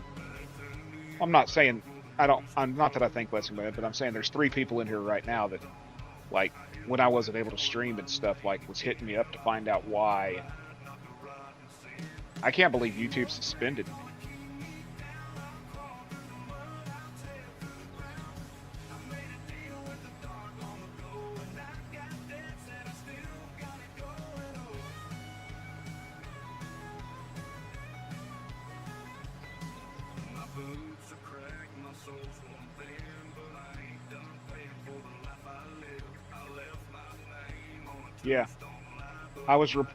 I'm not saying I'm not that I think less about it, but I'm saying there's 3 people in here right now that, like, when I wasn't able to stream and stuff, like, was hitting me up to find out why. I can't believe YouTube suspended me. Yeah,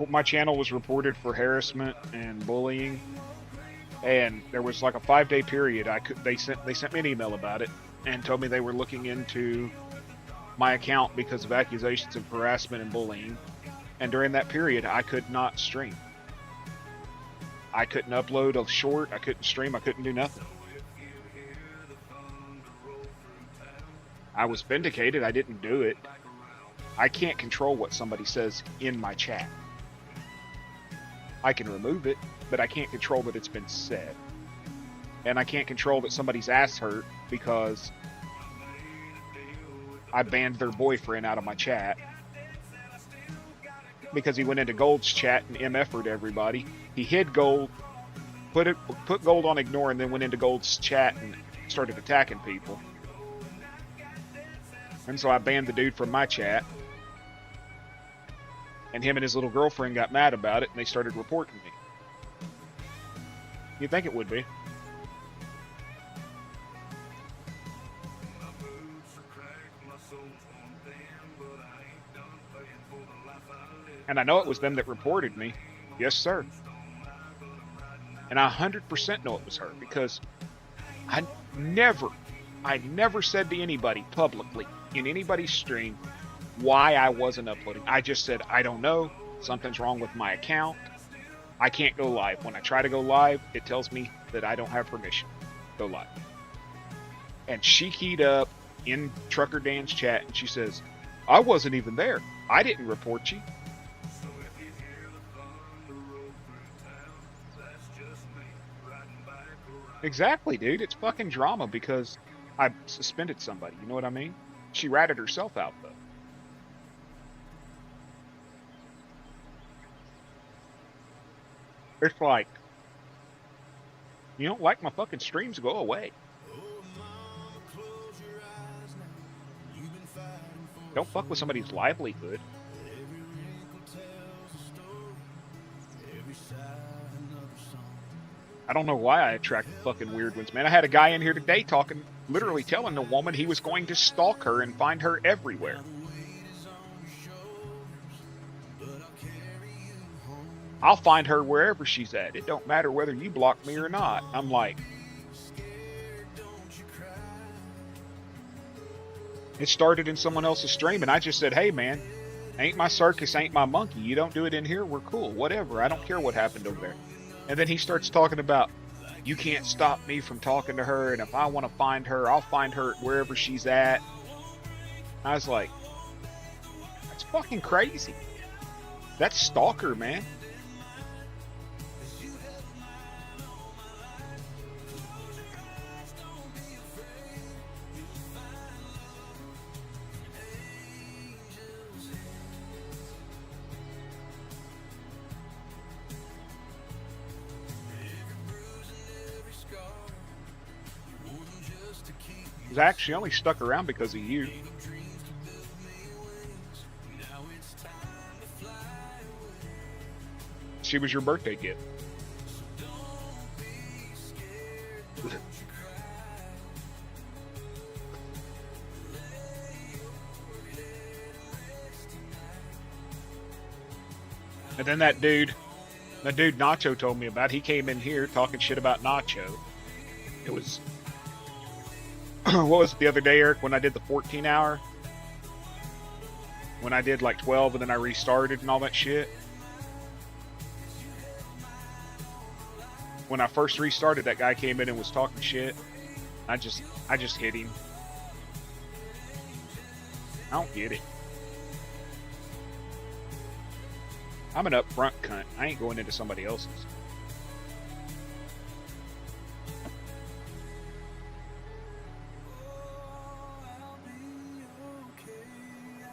my channel was reported for harassment and bullying, and there was like a 5-day period. They sent me an email about it and told me they were looking into my account because of accusations of harassment and bullying. And during that period, I could not stream. I couldn't upload a short. I couldn't stream. I couldn't do nothing. I was vindicated. I didn't do it. I can't control what somebody says in my chat. I can remove it, but I can't control that it's been said. And I can't control that somebody's ass hurt because I banned their boyfriend out of my chat because he went into Gold's chat and MF'd everybody. He hid Gold, put Gold on ignore, and then went into Gold's chat and started attacking people. And so I banned the dude from my chat. And him and his little girlfriend got mad about it, and they started reporting me. You'd think it would be. And I know it was them that reported me. Yes, sir. And I 100% know it was her, because I never said to anybody publicly in anybody's stream why I wasn't uploading. I just said, I don't know. Something's wrong with my account. I can't go live. When I try to go live, it tells me that I don't have permission to go live. And she keyed up in Trucker Dan's chat and she says, I wasn't even there. I didn't report you. Exactly, dude. It's fucking drama because I suspended somebody. You know what I mean? She ratted herself out, though. It's like, you don't like my fucking streams, go away. Don't fuck with somebody's livelihood. I don't know why I attract fucking weird ones, man. I had a guy in here today literally telling the woman he was going to stalk her and find her everywhere. I'll find her wherever she's at. It don't matter whether you block me or not. I'm like, It started in someone else's stream, and I just said, hey, man, ain't my circus, ain't my monkey. You don't do it in here, we're cool. Whatever. I don't care what happened over there. And then he starts talking about, you can't stop me from talking to her, and if I want to find her, I'll find her wherever she's at. I was like, that's fucking crazy. That's stalker, man. I actually only stuck around because of you. She was your birthday gift. And then that dude Nacho told me about, he came in here talking shit about Nacho. It was, what was it the other day, Eric, when I did the 14 hour? When I did like 12 and then I restarted and all that shit? When I first restarted, that guy came in and was talking shit. I just hit him. I don't get it. I'm an upfront cunt. I ain't going into somebody else's.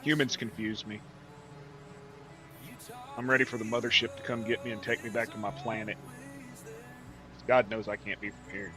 Humans confuse me. I'm ready for the mothership to come get me and take me back to my planet. God knows I can't be from here.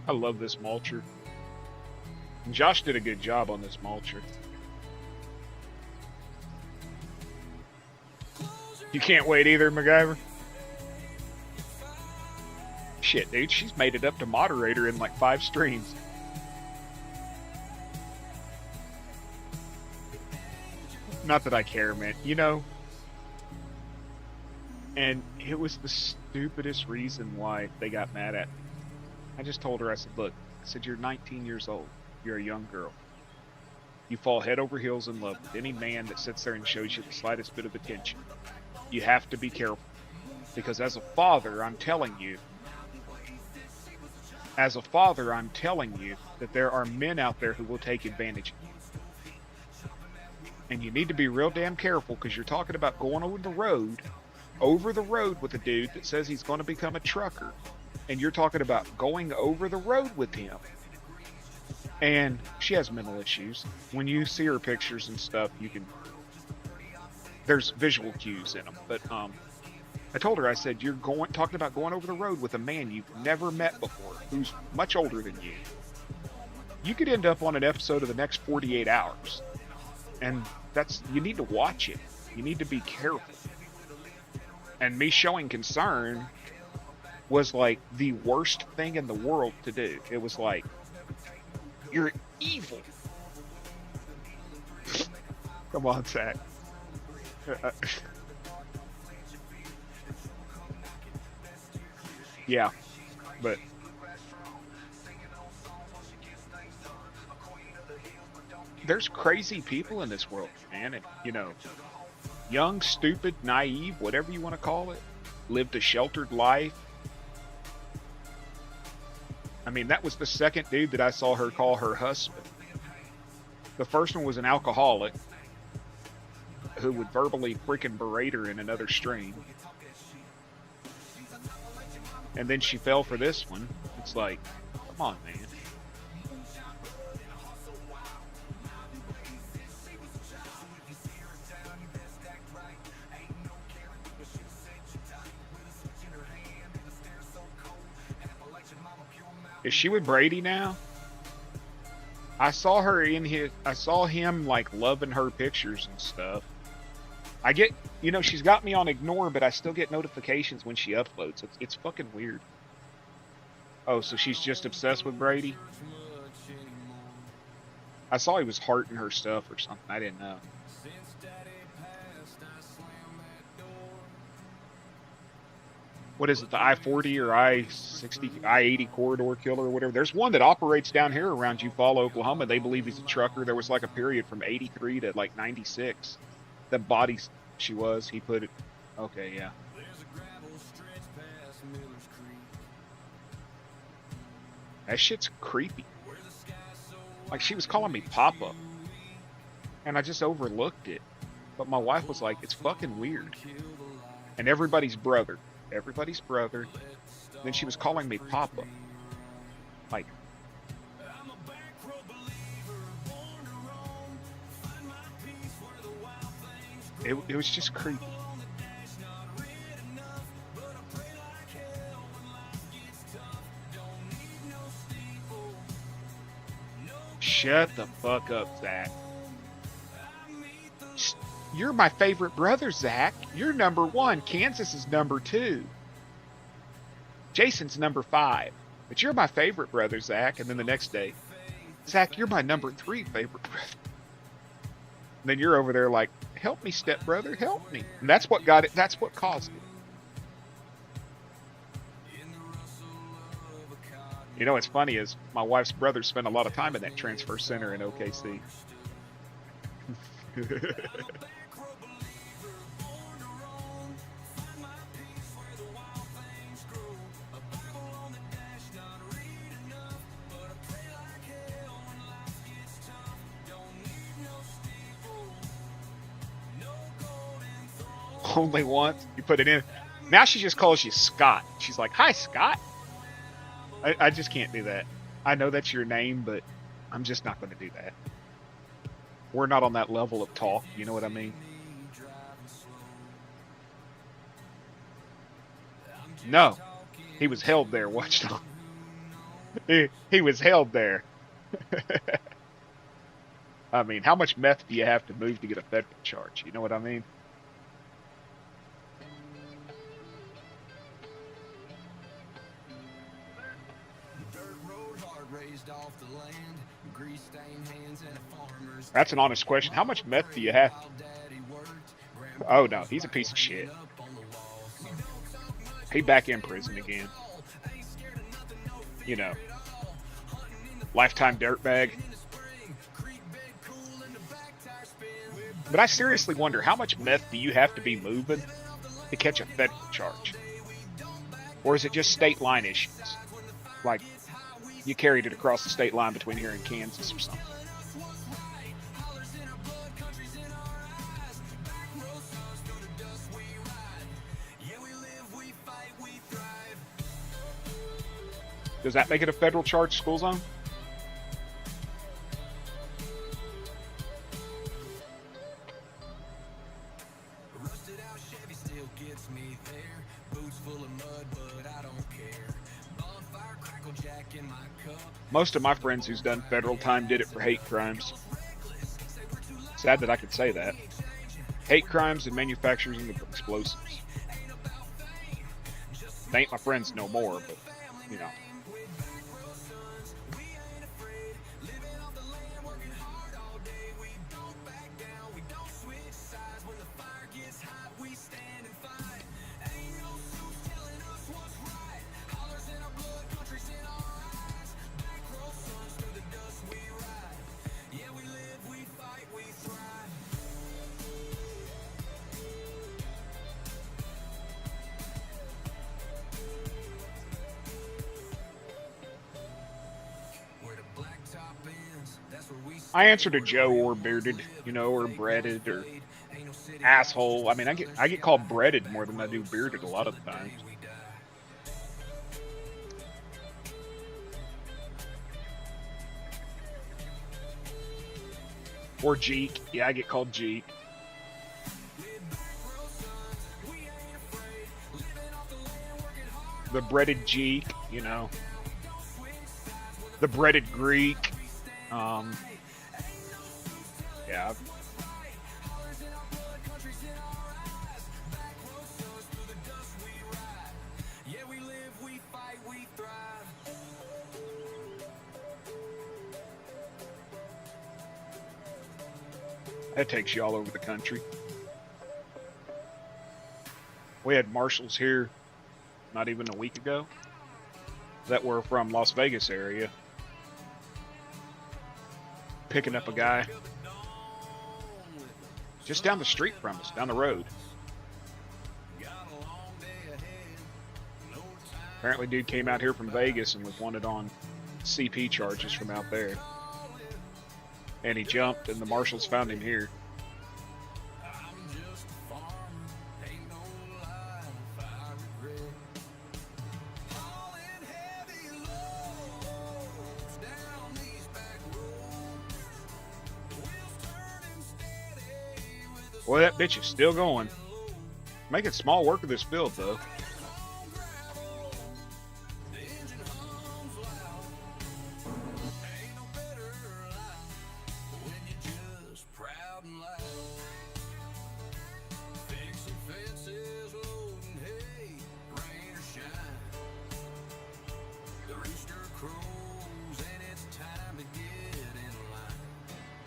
I love this mulcher. And Josh did a good job on this mulcher. You can't wait either, MacGyver? Shit, dude, she's made it up to moderator in like 5 streams. Not that I care, man. You know? And it was the stupidest reason why they got mad at me. I just told her, I said, look, I said, you're 19 years old. You're a young girl. You fall head over heels in love with any man that sits there and shows you the slightest bit of attention. You have to be careful. Because as a father, I'm telling you that there are men out there who will take advantage of you. And you need to be real damn careful, because you're talking about going over the road with a dude that says he's going to become a trucker. And you're talking about going over the road with him. And she has mental issues. When you see her pictures and stuff, you can... There's visual cues in them. But I told her, I said, you're talking about going over the road with a man you've never met before, who's much older than you. You could end up on an episode of the next 48 hours. And you need to watch it. You need to be careful. And me showing concern was like the worst thing in the world to do. It was like, you're evil. Come on, Zach. Yeah, but there's crazy people in this world, man. And, you know, young, stupid, naive, whatever you want to call it, lived a sheltered life. I mean, that was the second dude that I saw her call her husband. The first one was an alcoholic who would verbally freaking berate her in another stream. And then she fell for this one. It's like, come on, man. Is she with Brady now? I saw him like loving her pictures and stuff. I get, she's got me on ignore, but I still get notifications when she uploads. It's fucking weird. Oh, so she's just obsessed with Brady? I saw he was hearting her stuff or something. I didn't know. What is it, the I-40 or I-60, I-80 corridor killer or whatever? There's one that operates down here around Eufaula, Oklahoma. They believe he's a trucker. There was like a period from 83 to like 96. The body she was, he put it. Okay, yeah. That shit's creepy. Like, she was calling me Papa. And I just overlooked it. But my wife was like, it's fucking weird. And everybody's brother. Everybody's brother. Then she was calling me Papa. Like, it was just creepy. Shut the fuck up, Zach. You're my favorite brother, Zach. You're number 1. Kansas is number 2. Jason's number 5. But you're my favorite brother, Zach. And then the next day, Zach, you're my number 3 favorite brother. And then you're over there like, help me, stepbrother, help me. And that's what got it. That's what caused it. You know what's funny is my wife's brother spent a lot of time in that transfer center in OKC. Only once you put it in. Now she just calls you Scott. She's like, hi, Scott. I just can't do that. I know that's your name, but I'm just not going to do that. We're not on that level of talk. You know what I mean? No. He was held there, Watchdog. He was held there. I mean, how much meth do you have to move to get a federal charge? You know what I mean? That's an honest question. How much meth do you have? Oh, no. He's a piece of shit. He back in prison again. You know. Lifetime dirtbag. But I seriously wonder, how much meth do you have to be moving to catch a federal charge? Or is it just state line issues? Like, you carried it across the state line between here and Kansas or something. Does that make it a federal charge, school zone? Most of my friends who's done federal time did it for hate crimes. Sad that I could say that. Hate crimes and manufacturing of explosives. They ain't my friends no more, but, you know. I answer to Joe or Bearded, you know, or Breaded or Asshole. I mean, I get called Breaded more than I do Bearded a lot of the times. Or Jeek. Yeah, I get called Jeek. The Breaded Jeek, you know. The Breaded Greek. Yeah. That takes you all over the country. We had marshals here not even a week ago that were from Las Vegas area picking up a guy just down the street from us, down the road. Apparently dude came out here from Vegas and was wanted on CP charges from out there. And he jumped and the marshals found him here. Boy, that bitch is still going. Making small work of this field, though.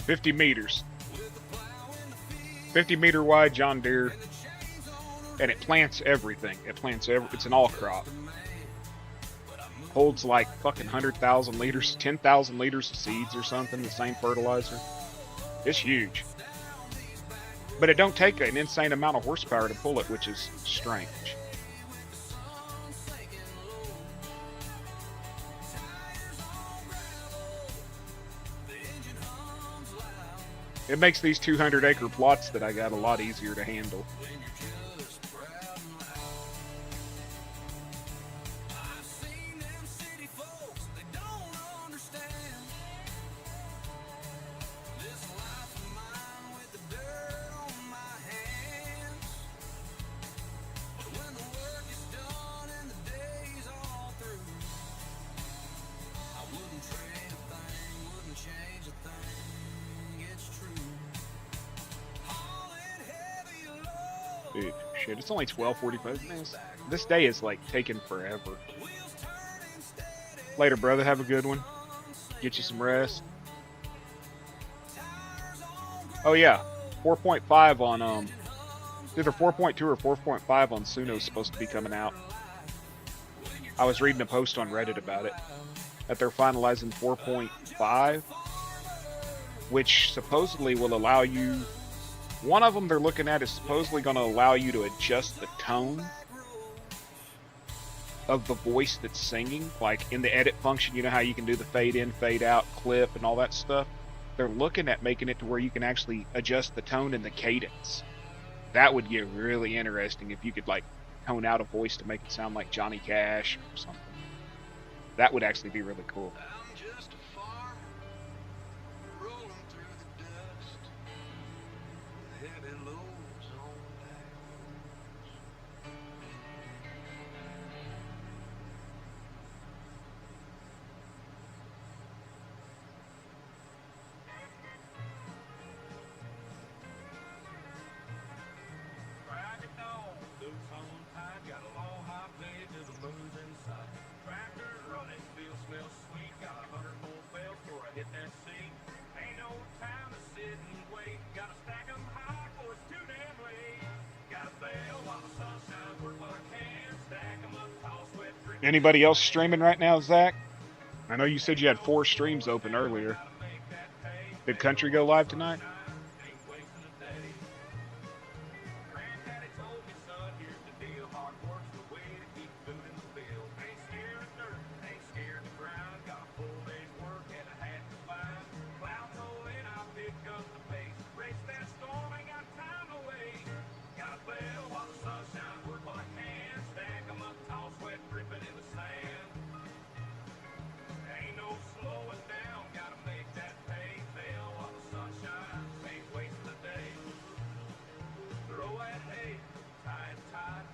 $50 meters. 50-meter wide John Deere, and it plants everything. It's an all crop. Holds like fucking 100,000 liters, 10,000 liters of seeds or something, the same fertilizer. It's huge. But it don't take an insane amount of horsepower to pull it, which is strange. It makes these 200-acre plots that I got a lot easier to handle. Dude, shit, it's only 12:45. Man, this day is like taking forever. Later, brother. Have a good one. Get you some rest. Oh yeah, 4.5 on either 4.2 or 4.5 on Suno's supposed to be coming out. I was reading a post on Reddit about it, that they're finalizing 4.5, which supposedly will allow you. One of them they're looking at is supposedly going to allow you to adjust the tone of the voice that's singing. Like in the edit function, you know how you can do the fade in, fade out, clip, and all that stuff? They're looking at making it to where you can actually adjust the tone and the cadence. That would get really interesting if you could like tone out a voice to make it sound like Johnny Cash or something. That would actually be really cool. Anybody else streaming right now, Zach? I know you said you had 4 streams open earlier. Did Country go live tonight?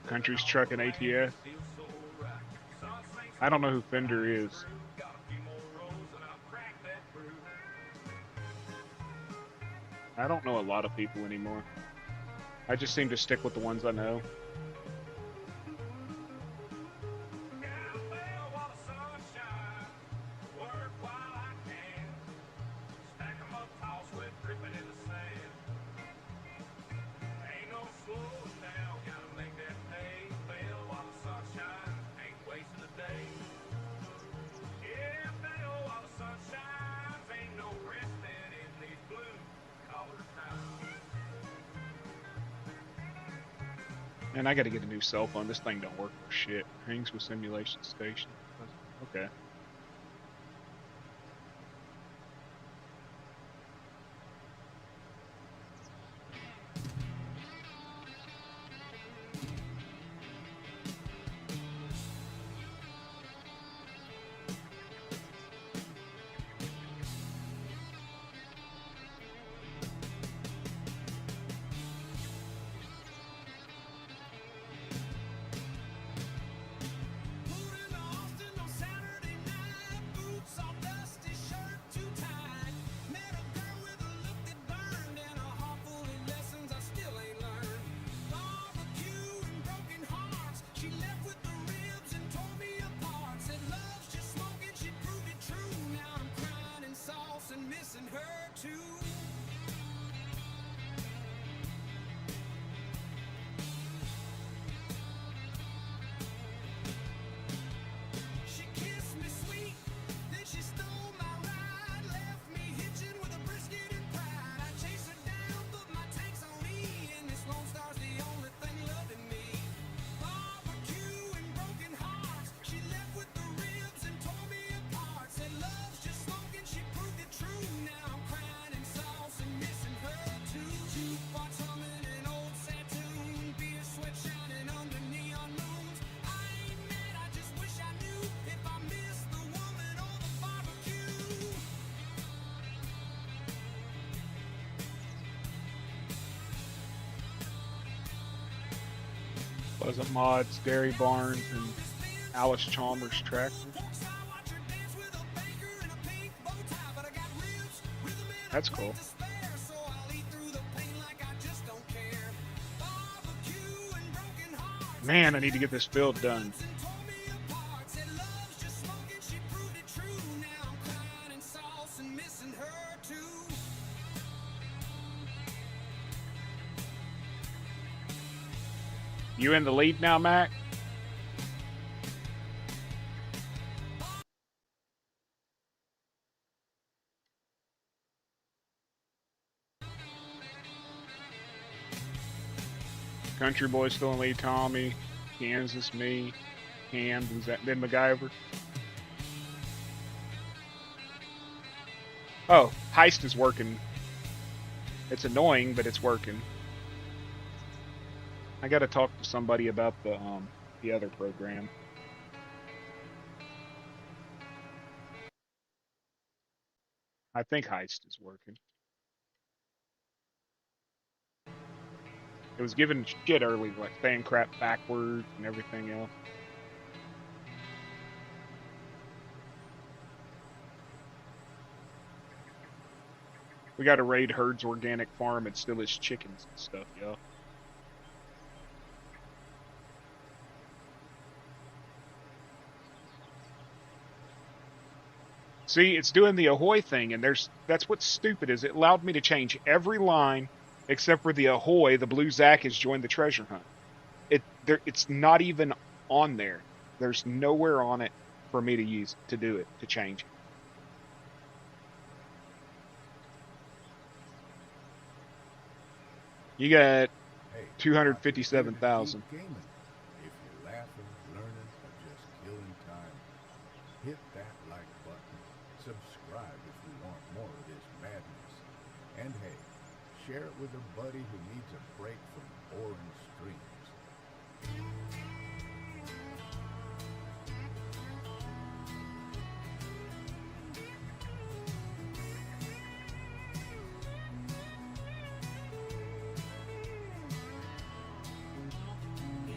Country's trucking ATS. I don't know who Fender is. I don't know a lot of people anymore. I just seem to stick with the ones I know. And I got to get a new cell phone. This thing don't work for shit. Hangs with simulation station. Okay. Moving to Austin on Saturday night, boots all dusty, shirt too tight. Met a girl with a look that burned and a heart full of lessons I still ain't learned. Barbecue and broken hearts, she left with the ribs and tore me apart. Said love's just smoking, she proved it true. Now I'm crying in sauce and missing her too. She kissed me sweet, then she stole my ride, left me hitching with a brisket and pride. I chased her down, put my tanks on E, and this Lone Star's the only thing loving me. Barbecue and broken hearts, she left with the ribs and tore me apart. Said love's just smoking, she proved it true. Now I'm crying in sauce and missing her too. Jukebox humming an old sad tune, beer sweat shining under neon moons. I ain't mad, I just wish I knew if I missed the woman or the barbecue. Pleasant Mods, Dairy Barns, and Alice Chalmers Tractor. Folks, I watch her dance with a banker in a pink bow tie, but I got ribs, rhythm, and That's a cool. plate to spare, so I'll eat through the pain like I just don't care. Barbecue and broken hearts, Man, I need to get this build done. and tore me apart. Said love's just smoking, she proved it true. Now I'm crying in sauce and missing her too. You in the lead now, Mac? Country Boy still in lead. Tommy, Kansas, me, Cam, who's that? Then MacGyver. Oh, Heist is working. It's annoying, but it's working. I got to talk to somebody about the other program. I think Heist is working. It was giving shit early, like saying crap backwards and everything else. We got to raid Herd's organic farm and steal his chickens and stuff, yo. See, it's doing the ahoy thing, and that's what's stupid is it allowed me to change every line except for the ahoy. The blue Zack has joined the treasure hunt. It's not even on there. There's nowhere on it for me to do it, to change it. You got 257,000. If you're laughing, learning, or just killing time, hit that like button. Subscribe if you want more of this madness. And hey, share it with a buddy who needs a break from boring streams.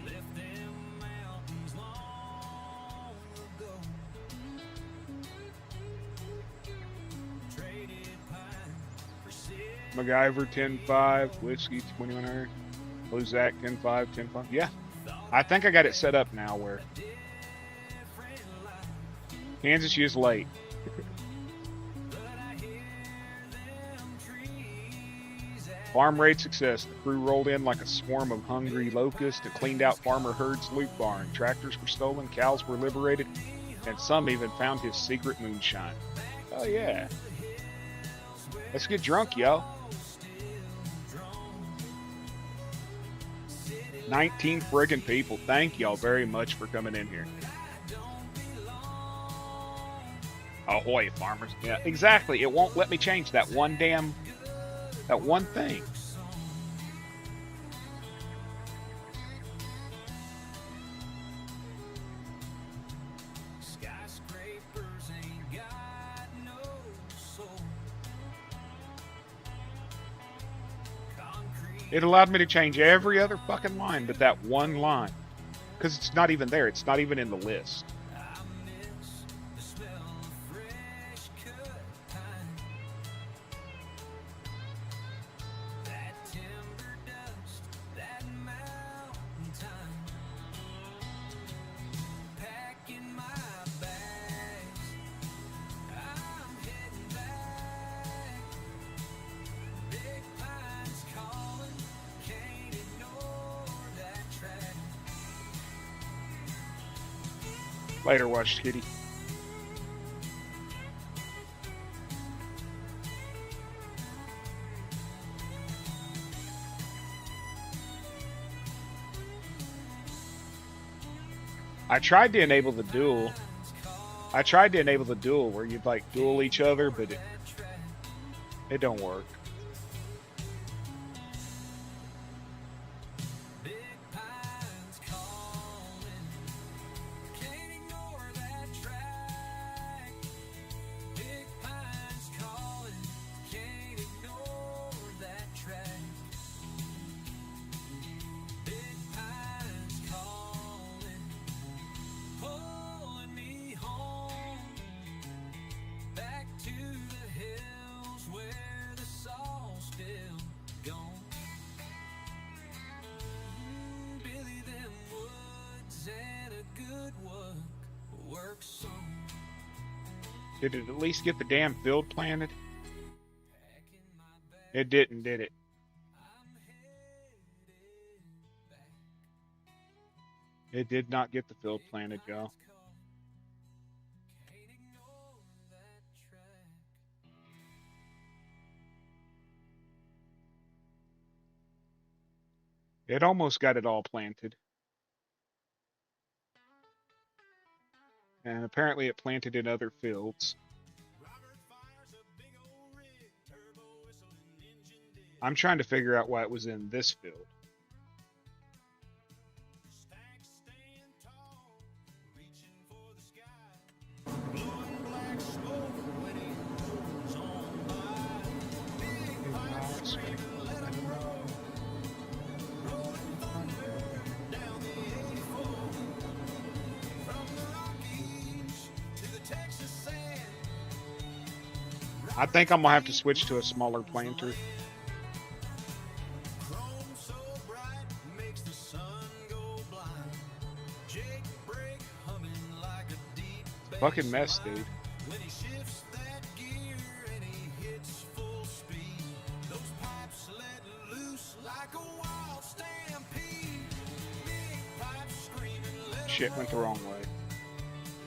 Left them mountains long ago. Traded pine for silver. MacGyver 10.5, Whiskey 2100, Blue Zack 10.5, 10.5. Yeah, I think I got it set up now where Kansas is late. Farm raid success. The crew rolled in like a swarm of hungry locusts and cleaned out Farmer Herd's loot barn. Tractors were stolen, cows were liberated, and some even found his secret moonshine. Oh yeah. Let's get drunk, yo. 19 friggin' people. Thank y'all very much for coming in here. Ahoy, farmers. Yeah, exactly. It won't let me change that one thing. Skyscrapers ain't got no soul. Concrete It allowed me to change every other fucking line but that one line. Because it's not even there. It's not even in the list. I miss the smell of fresh cut pine. That timber dust, that mountain time. Packing my bags, I'm heading back. Big pines calling, can't ignore that track. Later, watch Kitty. I tried to enable the duel. Where you'd like duel each other, but it don't work. Big pines calling, can't ignore that track. Big pines calling, can't ignore that track. Big pines calling, pulling me home, back to the hills where the saw's still gone. Billy, them woods and a good work song. Did it at least get the damn field planted? Packing my bag, It didn't, did it? I'm headed back. It did not get the field planted, y'all. Can't ignore that track. It almost got it all planted. And apparently it planted in other fields. I'm trying to figure out why it was in this field. I think I'm gonna have to switch to a smaller planter. Fucking mess, dude. When he shifts that gear and he hits full speed, those pipes let loose like a wild stampede. Big pipes screaming, let 'em Shit went the wrong way.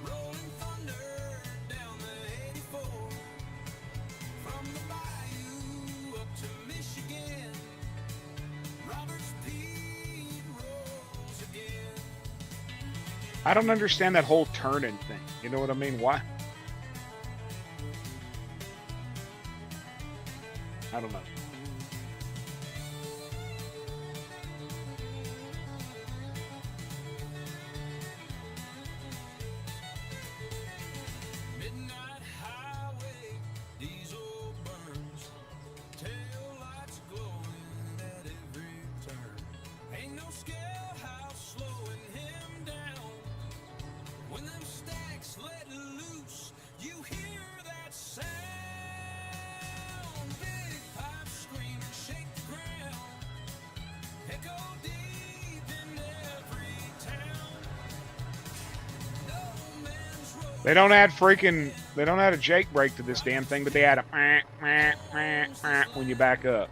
rolling thunder down the 84. From the bayou up to Michigan, Robert's Pete rolls again. I don't understand that whole turning thing. You know what I mean? Why? I don't know. Midnight highway, diesel burns, tail lights glowing at every turn. Ain't no scale house slowing him down. When them stacks let loose, you hear that sound. Big pipe scream and shake the ground. Echo deep in every town. No man's road. They don't add a Jake brake to this damn thing, but they add a when you back up.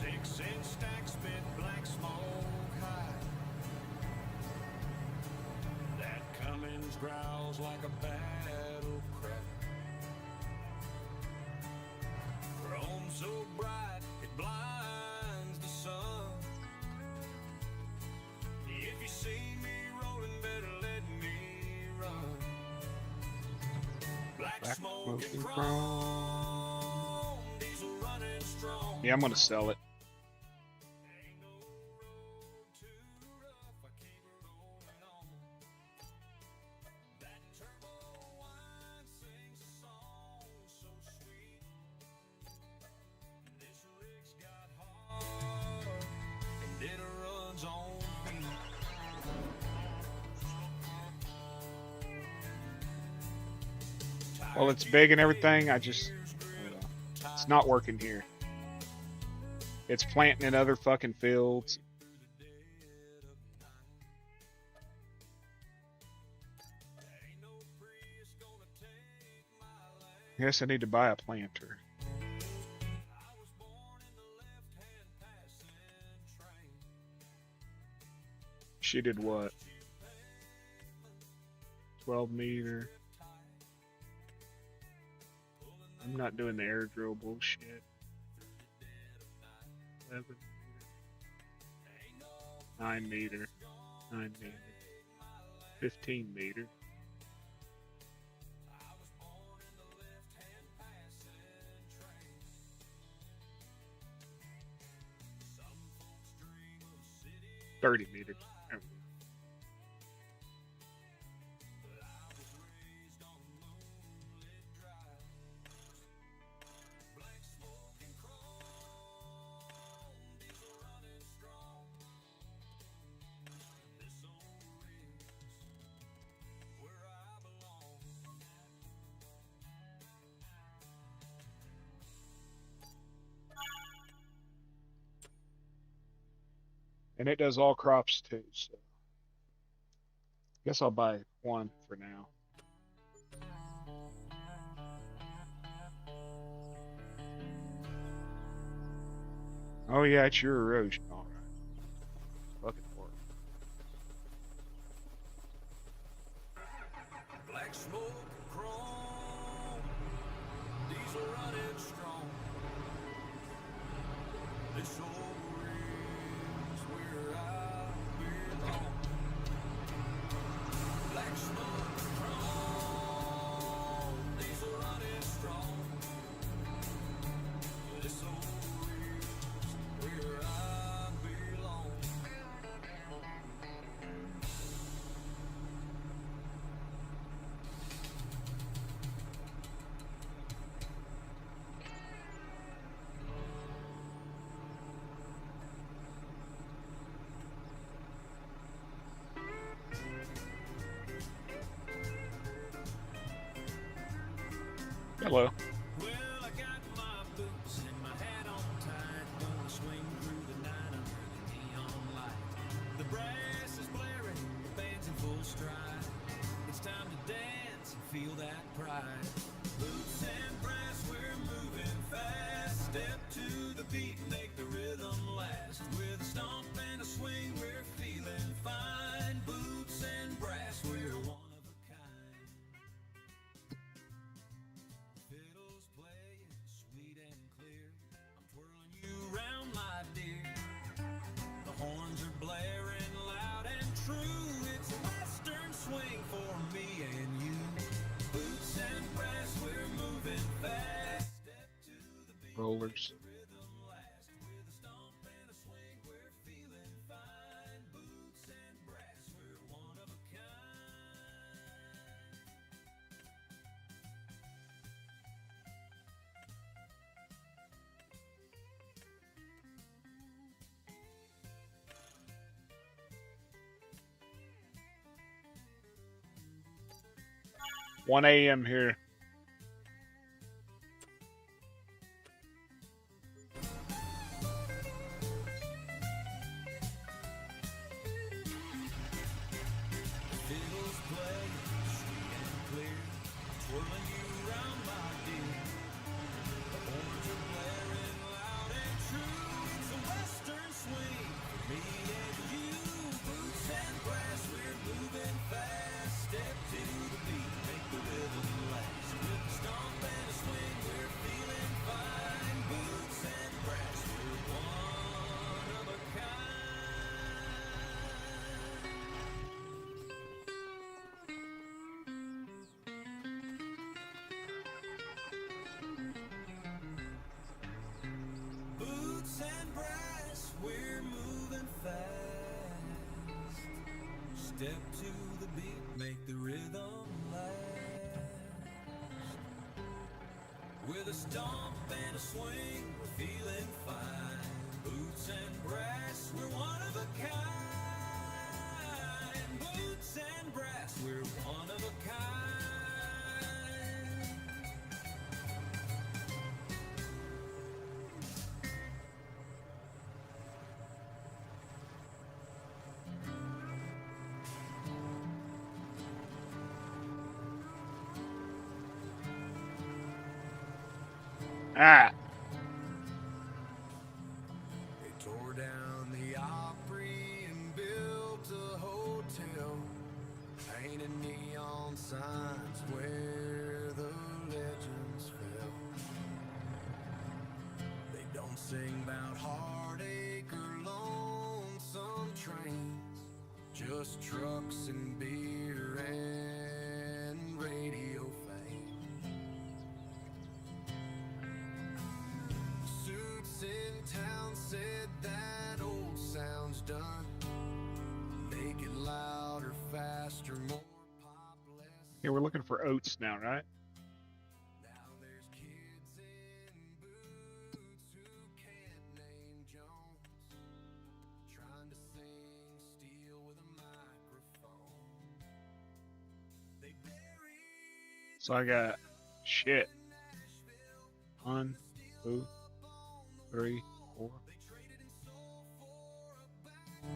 6-inch stack spit black smoke high. That Cummins growls like a battle cry. Chrome so bright it blinds the sun. If you see me rolling, better let me run. Black smoke and chrome, diesel running strong. Yeah, I'm gonna sell it. Ain't no road too rough, I keep rolling on. That turbo wine sings a song so sweet. This rig's got heart, and it runs on beat. Well, it's big and everything. I don't know. It's not working here. It's planting in other fucking fields. I guess I need to buy a planter. She did what? 12 meter. I'm not doing the air drill bullshit. 11 meter. 9 meter. 9 meter. 15 meter. $30 meters. There we go. And it does all crops too, so guess I'll buy one for now. Oh yeah, it's your erosion, all right. Fucking work. Black smoke and chrome, diesel running strong. This old ring's where I belong. Black smoke and chrome, diesel running strong. This old ring's where I belong. Hello. Well, I got my boots and my hat on tight. Gonna swing through the night under the neon light. The brass is blaring, the band's in full stride. It's time to dance and feel that pride. Boots and brass, we're moving fast. Step to the beat, make the rhythm last. With a stomp and a swing, we're feeling fine. Boots and brass, we're one of a kind. Fiddles playing sweet and clear. I'm twirling you round, my dear. The horns are blaring loud and true. It's a western swing for me and you. Boots and brass, we're moving fast. Step to the beat, Rollers. the rhythm last. With a stomp and a swing, we're feeling fine. Boots and brass, we're one of a kind. One AM here. Fiddles play sweet and clear, twirling you round, my dear. The horns are blaring loud and true. It's a Step to the beat, make the rhythm last. With a stomp and a swing, we're feeling fine. Boots and brass, we're one of a kind. Boots and brass, we're one of a kind. Ah. They tore down the Opry and built a hotel, painted neon signs where the legends fell. They don't sing about heartache or lonesome trains, just trucks and beer and radio fame. Suits in town said that old sound's done. Make it louder, faster, more pop, less. Yeah, we're looking for oats now, right? Now there's kids in boots who can't name Jones, trying to sing steel with a microphone. They buried So I got shit. 1, 2, 3, 4.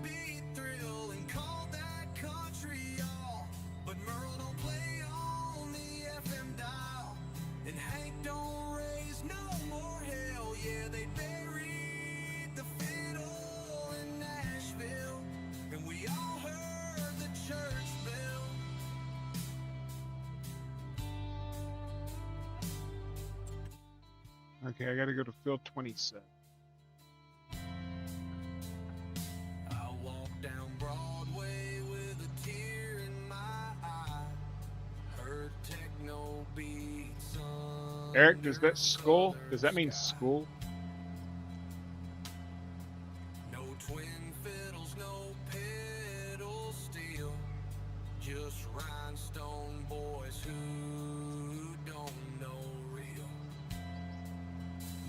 beat thrill and called that country y'all. But Merle don't play on the FM dial, and Hank don't raise no more hell. Yeah, they buried the fiddle in Nashville, and we all heard the church bell. Okay, I gotta go to field 27. I walk down Broadway with a tear in my eye. Heard techno beats on. Eric, does that school? Does that mean school? No twin fiddles, no pedal steel, just rhinestone boys who don't know real.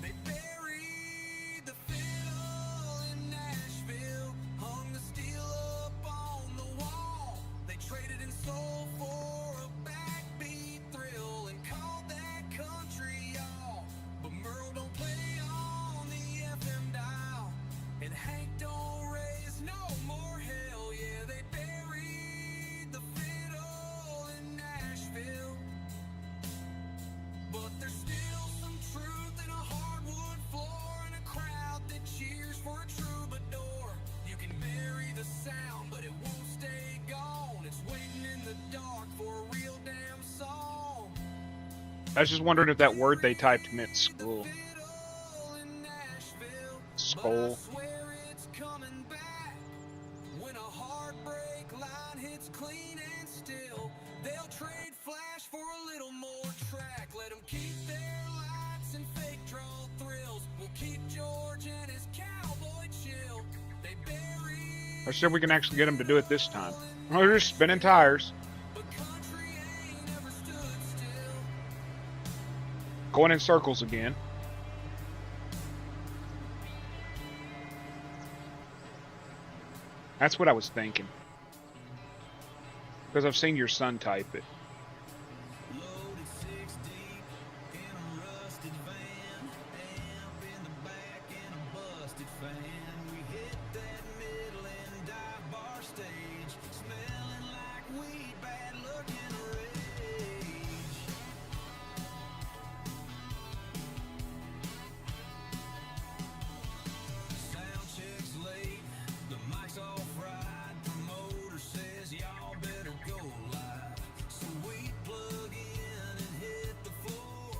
They buried the fiddle in Nashville, hung the steel up on the wall. They traded in soul for a backbeat thrill and called that country y'all. But Merle don't play on the FM dial, and Hank don't raise no more hell. Yeah, they buried the fiddle in Nashville. But there's still some truth in a hardwood floor and a crowd that cheers for a troubadour. You can bury the sound, but it won't stay gone. It's waiting in the dark for a real damn song. I was just wondering if that word they typed meant school. Fiddle in Nashville, Skull. but I swear it's coming back. When a heartbreak line hits clean and still, they'll trade flash for a little more track. Let them keep their lights and fake draw thrills. We'll keep George and his cowboy chill. They bury I said we can actually get them to do it this time. Oh, they're just spinning tires. but country ain't ever stood still. Going in circles again. That's what I was thinking. Because I've seen your son type it. Loaded 6 deep in a rusted van, amp in the back and a busted fan. We hit that middle and dive bar stage, smelling like weed, bad looking rage. Sound check's late, the mic's all fried. Promoter says y'all better go live. So we plug in and hit the floor,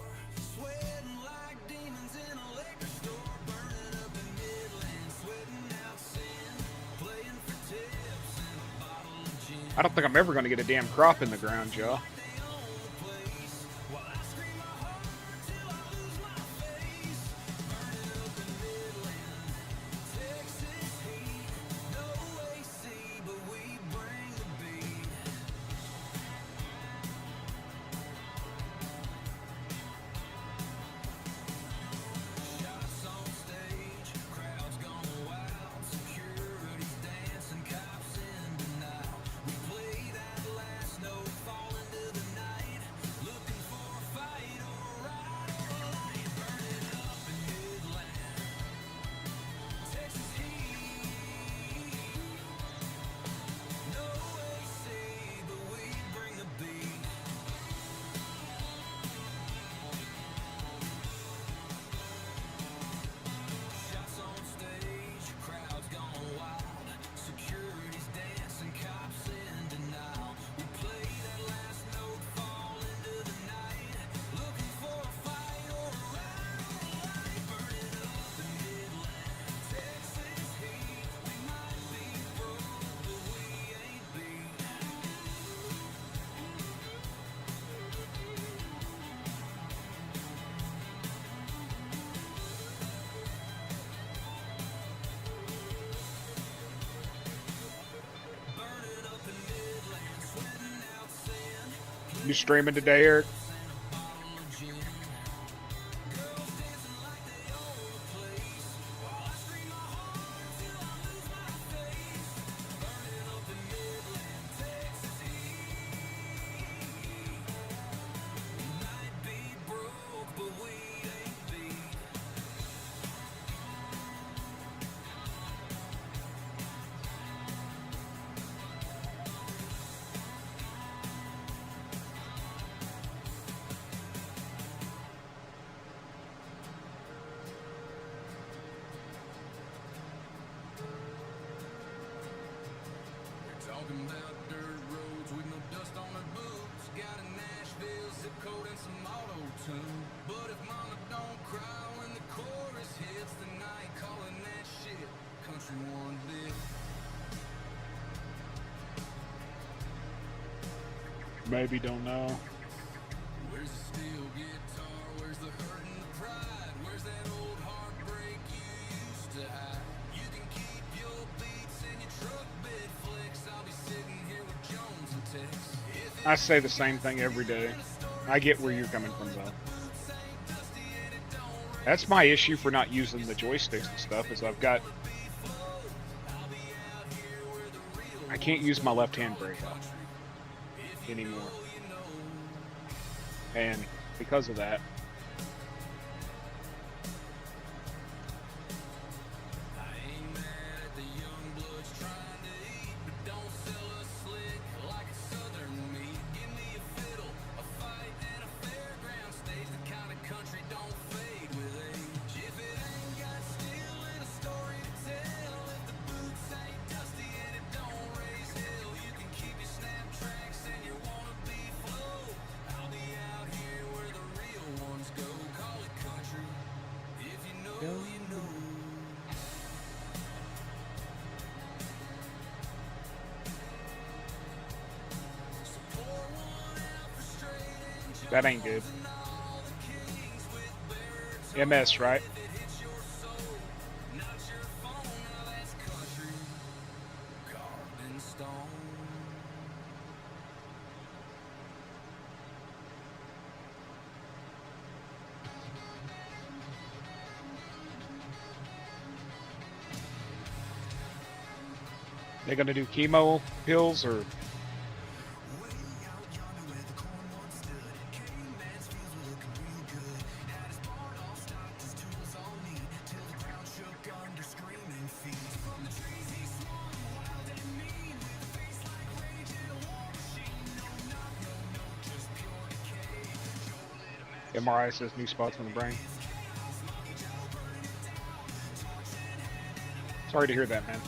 sweating like demons in a liquor store, burning up in Midland, sweating out sin, playing for tips and a bottle of gin. I don't think I'm ever going to get a damn crop in the ground, y'all. They own the place, while I scream my heart till I lose my face, burning up in Midland, Texas heat, no AC, but we bring the beat. You streaming today, Eric? Talking about dirt roads with no dust on her boots. Got a Nashville zip code and some auto-tune. But if mama don't cry when the chorus hits, then I ain't calling that shit country one bit. Maybe, don't know. Where's the steel guitar? Where's the hurt and the pride? Where's that old heartbreak you used to hide? You can keep your beats and your truck bed flicks. I'll be sitting here with Jones and Tex. I say the same thing every day. I get where you're coming from, though. That's my issue for not using the joysticks and stuff, is I can't use my left-hand brake anymore. And because of that, that ain't good. MS, right? They gonna do chemo pills or? MRI says new spots in the brain. Sorry to hear that, man.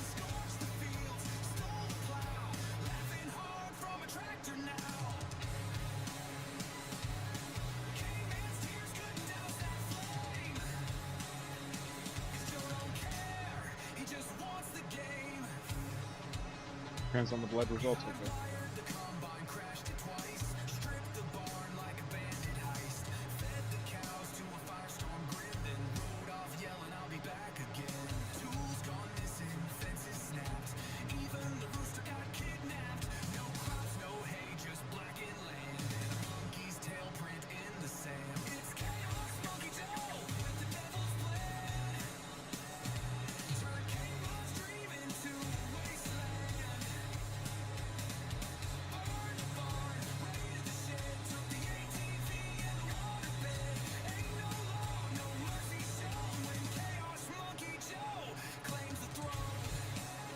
Depends on the blood results. Okay.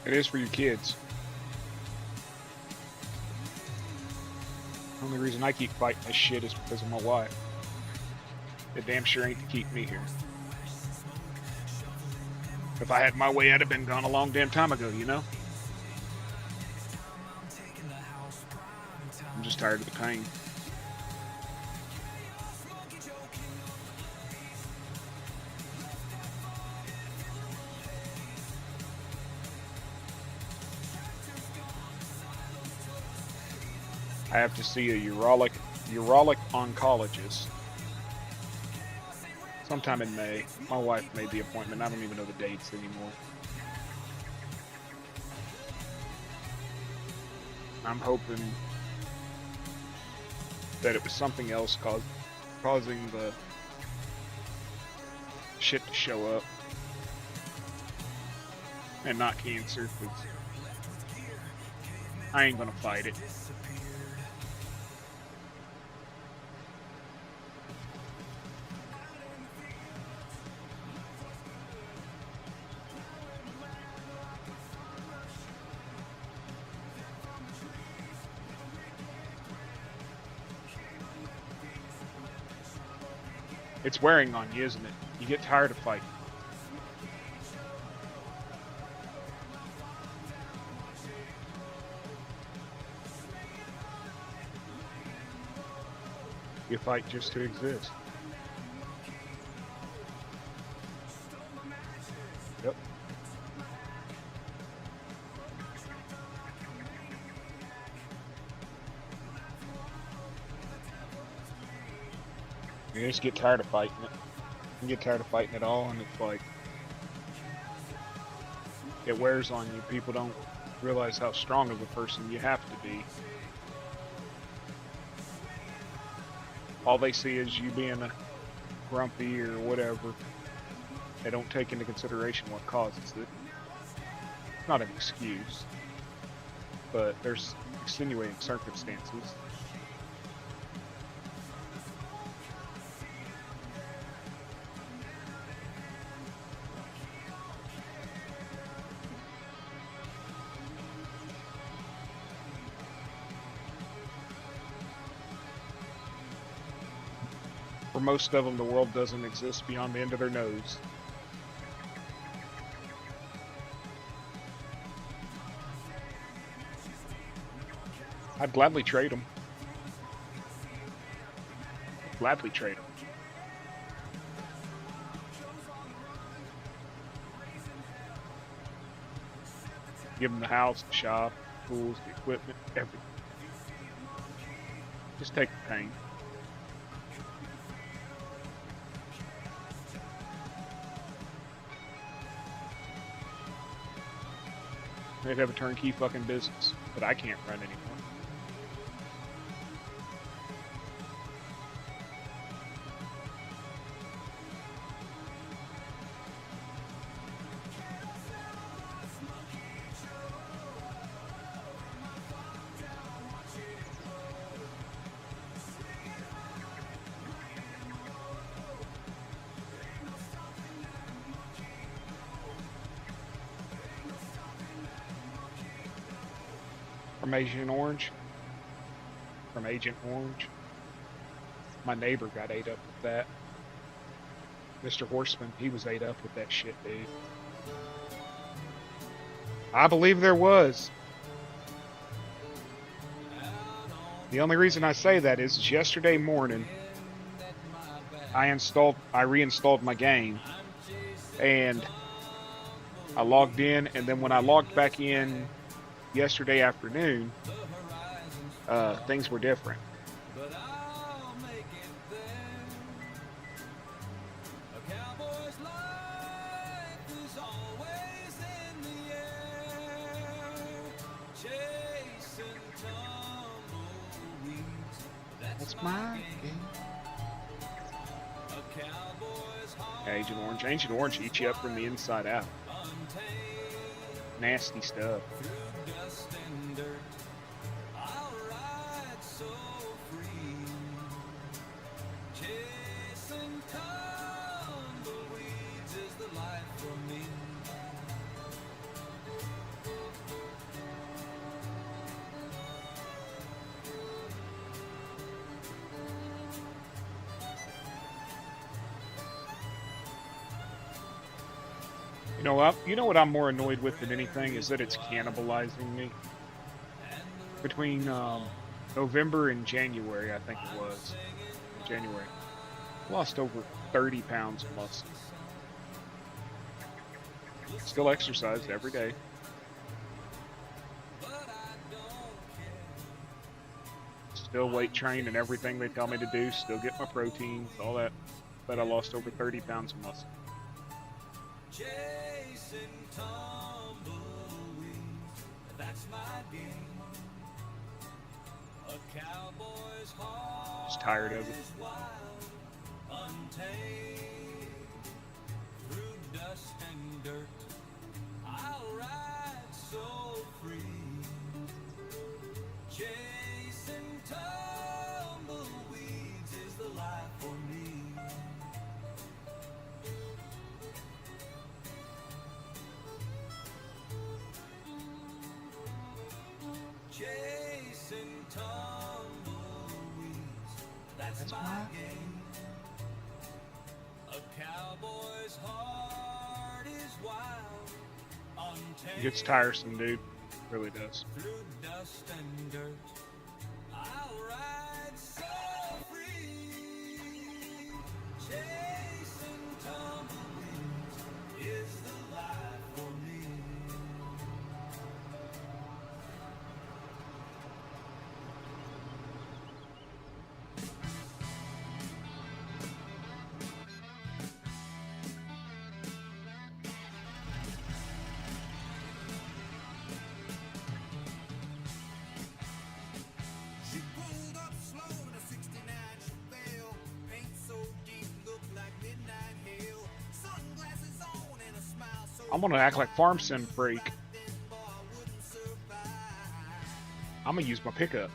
It is for your kids. The only reason I keep fighting this shit is because of my wife. It damn sure ain't to keep me here. If I had my way, I'd have been gone a long damn time ago, you know? I'm just tired of the pain. I have to see a urologic oncologist sometime in May. My wife made the appointment. I don't even know the dates anymore. I'm hoping that it was something else causing the shit to show up, and not cancer. 'Cause I ain't gonna fight it. It's wearing on you, isn't it? You get tired of fighting. You fight just to exist. Yep. You just get tired of fighting it. You get tired of fighting it all, and it's like, it wears on you. People don't realize how strong of a person you have to be. All they see is you being a grumpy or whatever. They don't take into consideration what causes it. It's not an excuse, but there's extenuating circumstances. For most of them, the world doesn't exist beyond the end of their nose. I'd gladly trade them. Gladly trade them. Give them the house, the shop, the tools, the equipment, everything. Just take the pain. They'd have a turnkey fucking business, but I can't run anymore. From Agent Orange. My neighbor got ate up with that. Mr. Horseman, he was ate up with that shit, dude. I believe there was. The only reason I say that is yesterday morning I reinstalled my game, and I logged in, and then when I logged back in yesterday afternoon, things were different. That's my game. Agent Orange eats you up from the inside out. Nasty stuff. You know what I'm more annoyed with than anything is that it's cannibalizing me. Between November and January, I think it was. January. I lost over 30 pounds of muscle. Still exercised every day. Still weight train and everything they tell me to do. Still get my protein, all that. But I lost over 30 pounds of muscle. Just tired of it. Chasing tumbleweeds, that's my game. A cowboy's heart is wild, untamed. It gets tiresome, dude. It really does. Through dust and dirt, I'll ride so free. Chasing tumbleweeds is the life for me. She pulled up slow in a 69 Chevelle. Paint so deep, looked like midnight hail. Sunglasses on and a smile so I'm gonna act like farm sim freak. then, boy, I wouldn't survive. I'm gonna use my pickup.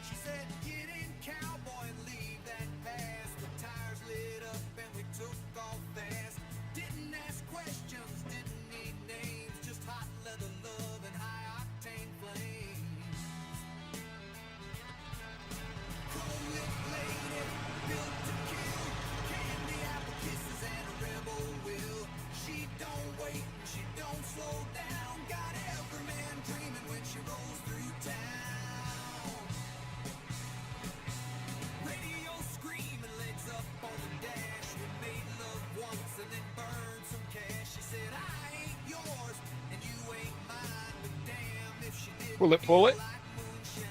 She said, get in, cowboy, and leave that past. The tires lit up and we took off fast. Didn't ask questions, didn't need names. Just hot leather love and high-octane flames. Chrome-lipped lady, built to kill. Candy apple kisses and a rebel will. She don't wait and she don't slow down. Got every man dreaming when she rolls through town. Radio screaming, legs up on the dash. We made love once and then burned some cash. She said, I ain't yours and you ain't mine. But damn if she did. Pull it, pull it. Like moonshine.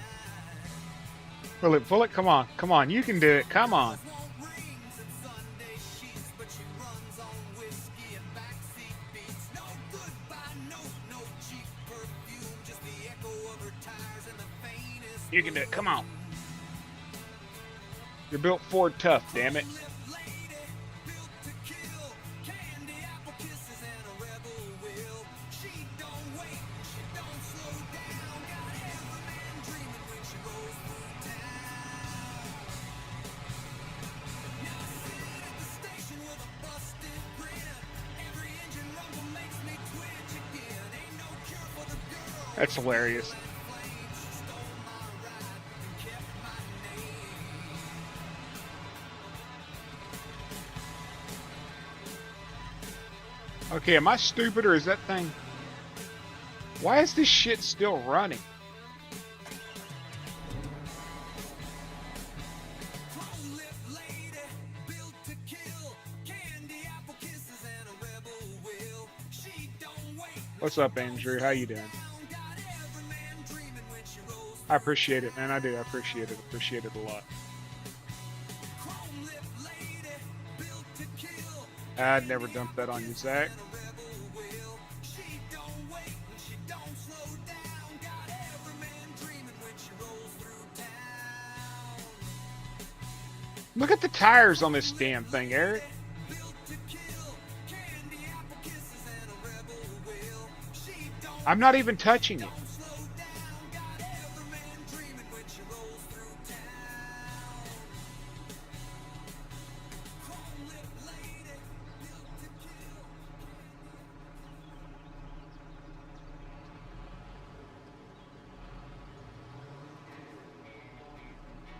Pull it. Come on, come on. You can do it. Come on. Won't rings and Sunday sheets, but she runs on whiskey and backseat beats. No goodbye note, no cheap perfume, just the echo of her tires and the faintest. You can do it. Come on. You're built Ford tough, damn it. Lip lady, built to kill. Candy apple kisses and a rebel will. She don't wait, she don't slow down. Got every man dreaming when she rolls through town. Now I sit at the station with a busted grin. Every engine rumble makes me twitch again. Ain't no cure for the girl. That's hilarious. Flame, she stole my ride and kept my name. Okay, am I stupid or is that thing... Why is this shit still running? Chrome-lipped lady, built to kill. Candy apple kisses and a rebel will. She don't wait. What's up, Andrew? How you doing? Got every man dreaming when she rolls. I appreciate it, man. I do. I appreciate it. Appreciate it a lot. Chrome-lipped lady, built to kill. I'd never dump that on you, Zach. And a rebel will. She don't wait and she don't slow down. Got every man dreaming when she rolls through town. Look at the tires on this damn thing, Eric. Built to kill. Candy apple kisses and a rebel will. She don't I'm not even touching it. slow down. Got every man dreaming when she rolls through town. Chrome-lipped lady, built to kill.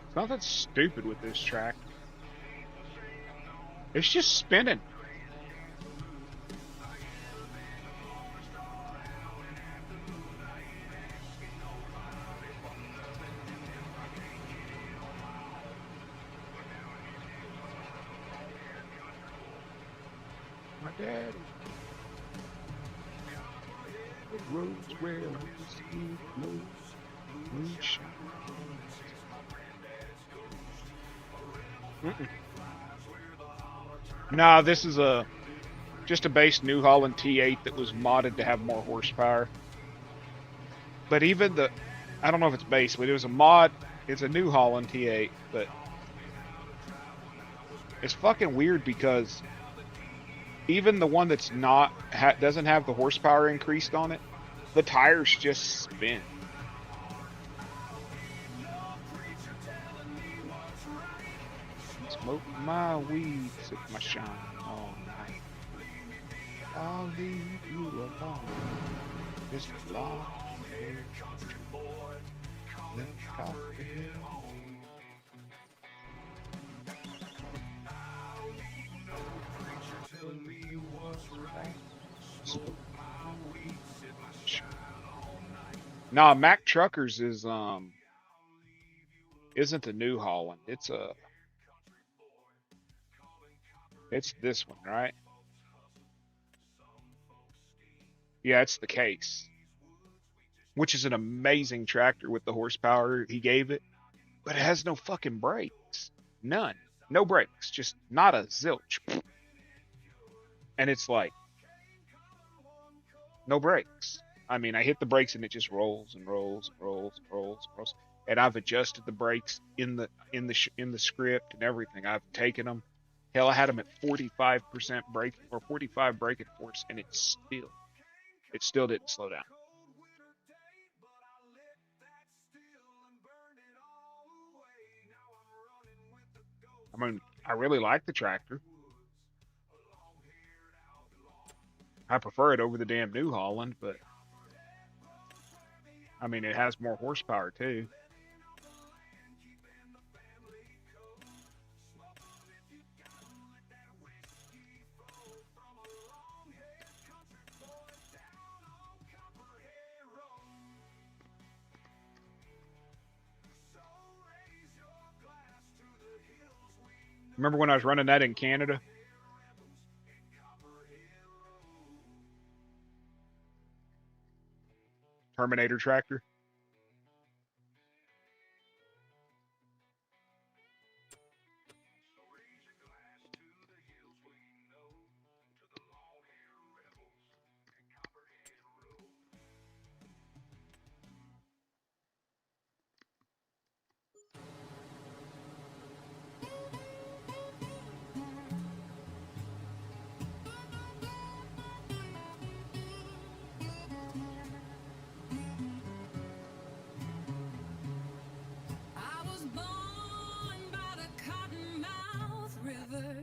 It's nothing stupid with this track. It's just spinning. My daddy. The roads where whiskey flows, moonshine. Nah, this is just a base New Holland T8 that was modded to have more horsepower. But even I don't know if it's base, but it was a mod. It's a New Holland T8, but it's fucking weird because even the one that's not doesn't have the horsepower increased on it, the tires just spin. Smoke my weed, sip my shine all night. I'll leave you alone. Just long hair country boy, then coffee hill. Nah, Mack Truckers is isn't the New Holland. It's this one, right? Yeah, it's the case. Which is an amazing tractor with the horsepower he gave it, but it has no fucking brakes. None. No brakes. Just not a zilch. And it's like no brakes. I mean, I hit the brakes and it just rolls and rolls and rolls and rolls and rolls. And I've adjusted the brakes in the script and everything. I've taken them. Hell, I had them at 45% brake or 45 braking force, and it still didn't slow down. I mean, I really like the tractor. I prefer it over the damn New Holland, but I mean, it has more horsepower too. Remember when I was running that in Canada? Terminator tractor. I was born by the Cottonmouth River,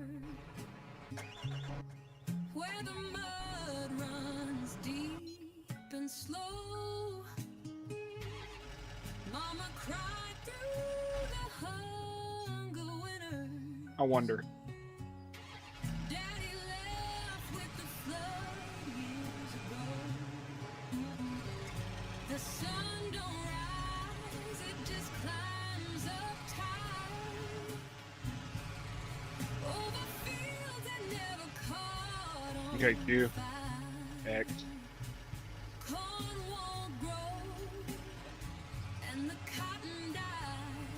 where the mud runs deep and slow. Mama cried through the hunger winter. I wonder. Daddy left with the flood years ago. The sun don't rise, it just climbs up tight over fields that never caught on Okay, Q. fire. X. Corn won't grow and the cotton died,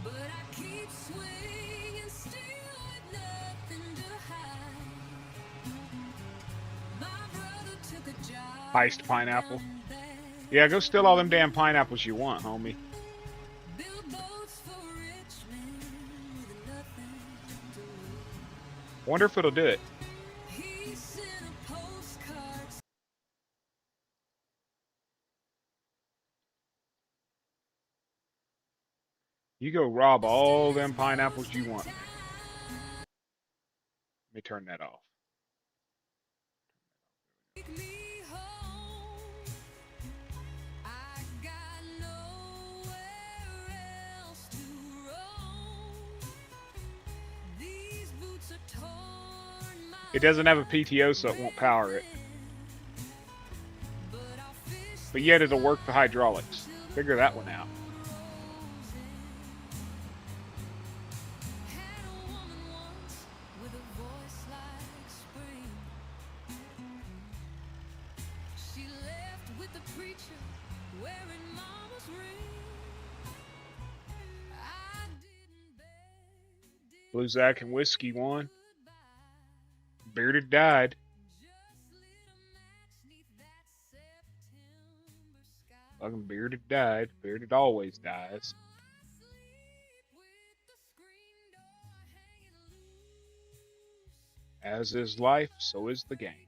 but I keep swinging still with nothing to hide. My brother took a job Iced pineapple. down there, Yeah, go steal all them damn pineapples you want, homie. built boats for rich men with nothing to lose. Wonder if it'll do it. He sent a postcard. You go rob all them pineapples you want. Let me turn that off. Take me home. I got nowhere else to roam. These boots are torn. It doesn't have a PTO, so it won't power it. But yet it'll work the hydraulics. Figure that one out. Had a woman once with a voice like spring. She left with the preacher wearing mama's ring. I didn't beg, Blue Zack and Whiskey won. Bearded died. just lit a match 'neath that September sky. Fucking Bearded died. Bearded always dies. As is life, so is the game.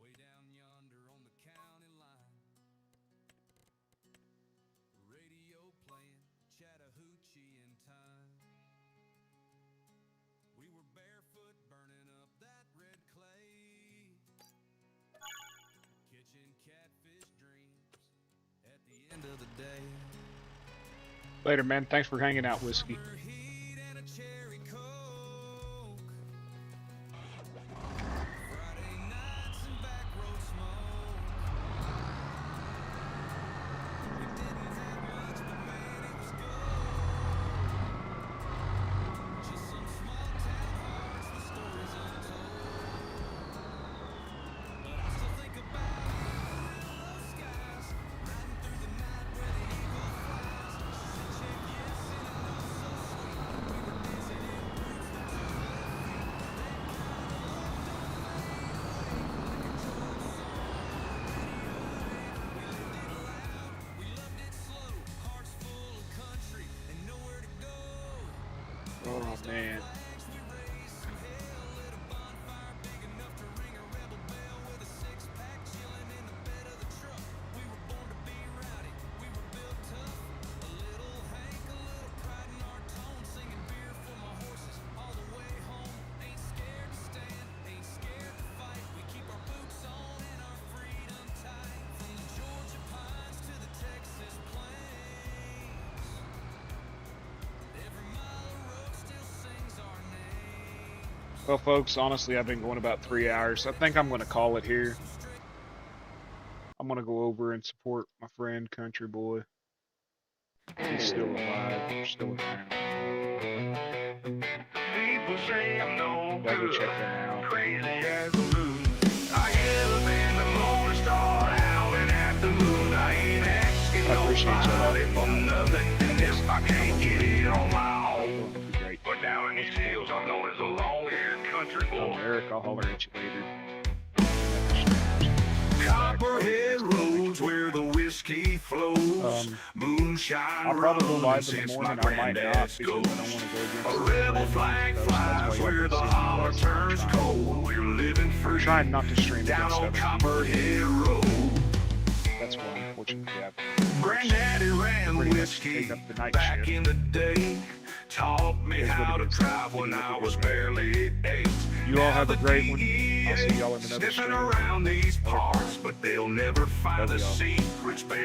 Way down yonder on the county line, radio playing Chattahoochee in time. We were barefoot burning up that red clay, catching catfish dreams at the end of the day. Later, man. Thanks for hanging out, Whiskey. Summer heat and a cherry coke. Friday nights and back road smoke. We didn't have much, but man, it was gold. Just some small town hearts, the stories untold. But I still think about those skies, riding through the night where the eagle flies. She said, check yes, and I know so sweet. We were dancing in groups with 2 left feet. We loved it slow, hearts full of country and nowhere to go. Oh, man. Flags we raised through hell, lit a bonfire big enough to ring a rebel bell with a 6-pack chilling in the bed of the truck. We were born to be rowdy, we were built tough. A little Hank, a little pride in our tone, singing beer for my horses all the way home. Ain't scared to stand, ain't scared to fight. We keep our boots on and our freedom tight. From the Georgia pines to the Texas plains, every mile of road still sings our name. Well, folks, honestly, I've been going about 3 hours. I think I'm going to call it here. I'm going to go over and support my friend, Country Boy. He's still alive, still around. People say I'm no Gotta go good, check them out. crazy as a loon. I have been the morning star, howling at the moon. I ain't asking I appreciate nobody you. for nothing. And if I can't get it on my own, It'll be great. but down in these hills I'm known as a long-haired country Oh, boy. Eric, I'll holler at you later. Copperhead roads where the whiskey flows, moonshine I'll probably go runs live in the since morning. my I might not granddad's because I don't ghost. want to go against A the rebel friends flag and stuff, so that's flies why you where haven't the seen me holler guys. turns cold. We're living I'm free trying not to stream down against on other people. Copperhead Road. That's why, unfortunately, Granddaddy ran pretty much whiskey take up the night back shift. in the day. Taught me Is what how it to is. drive when I was barely 8. You all have a Now the great one. DEA I'll see y'all in another sniffing stream. around these parts, but they'll never find Love the y'all. secrets.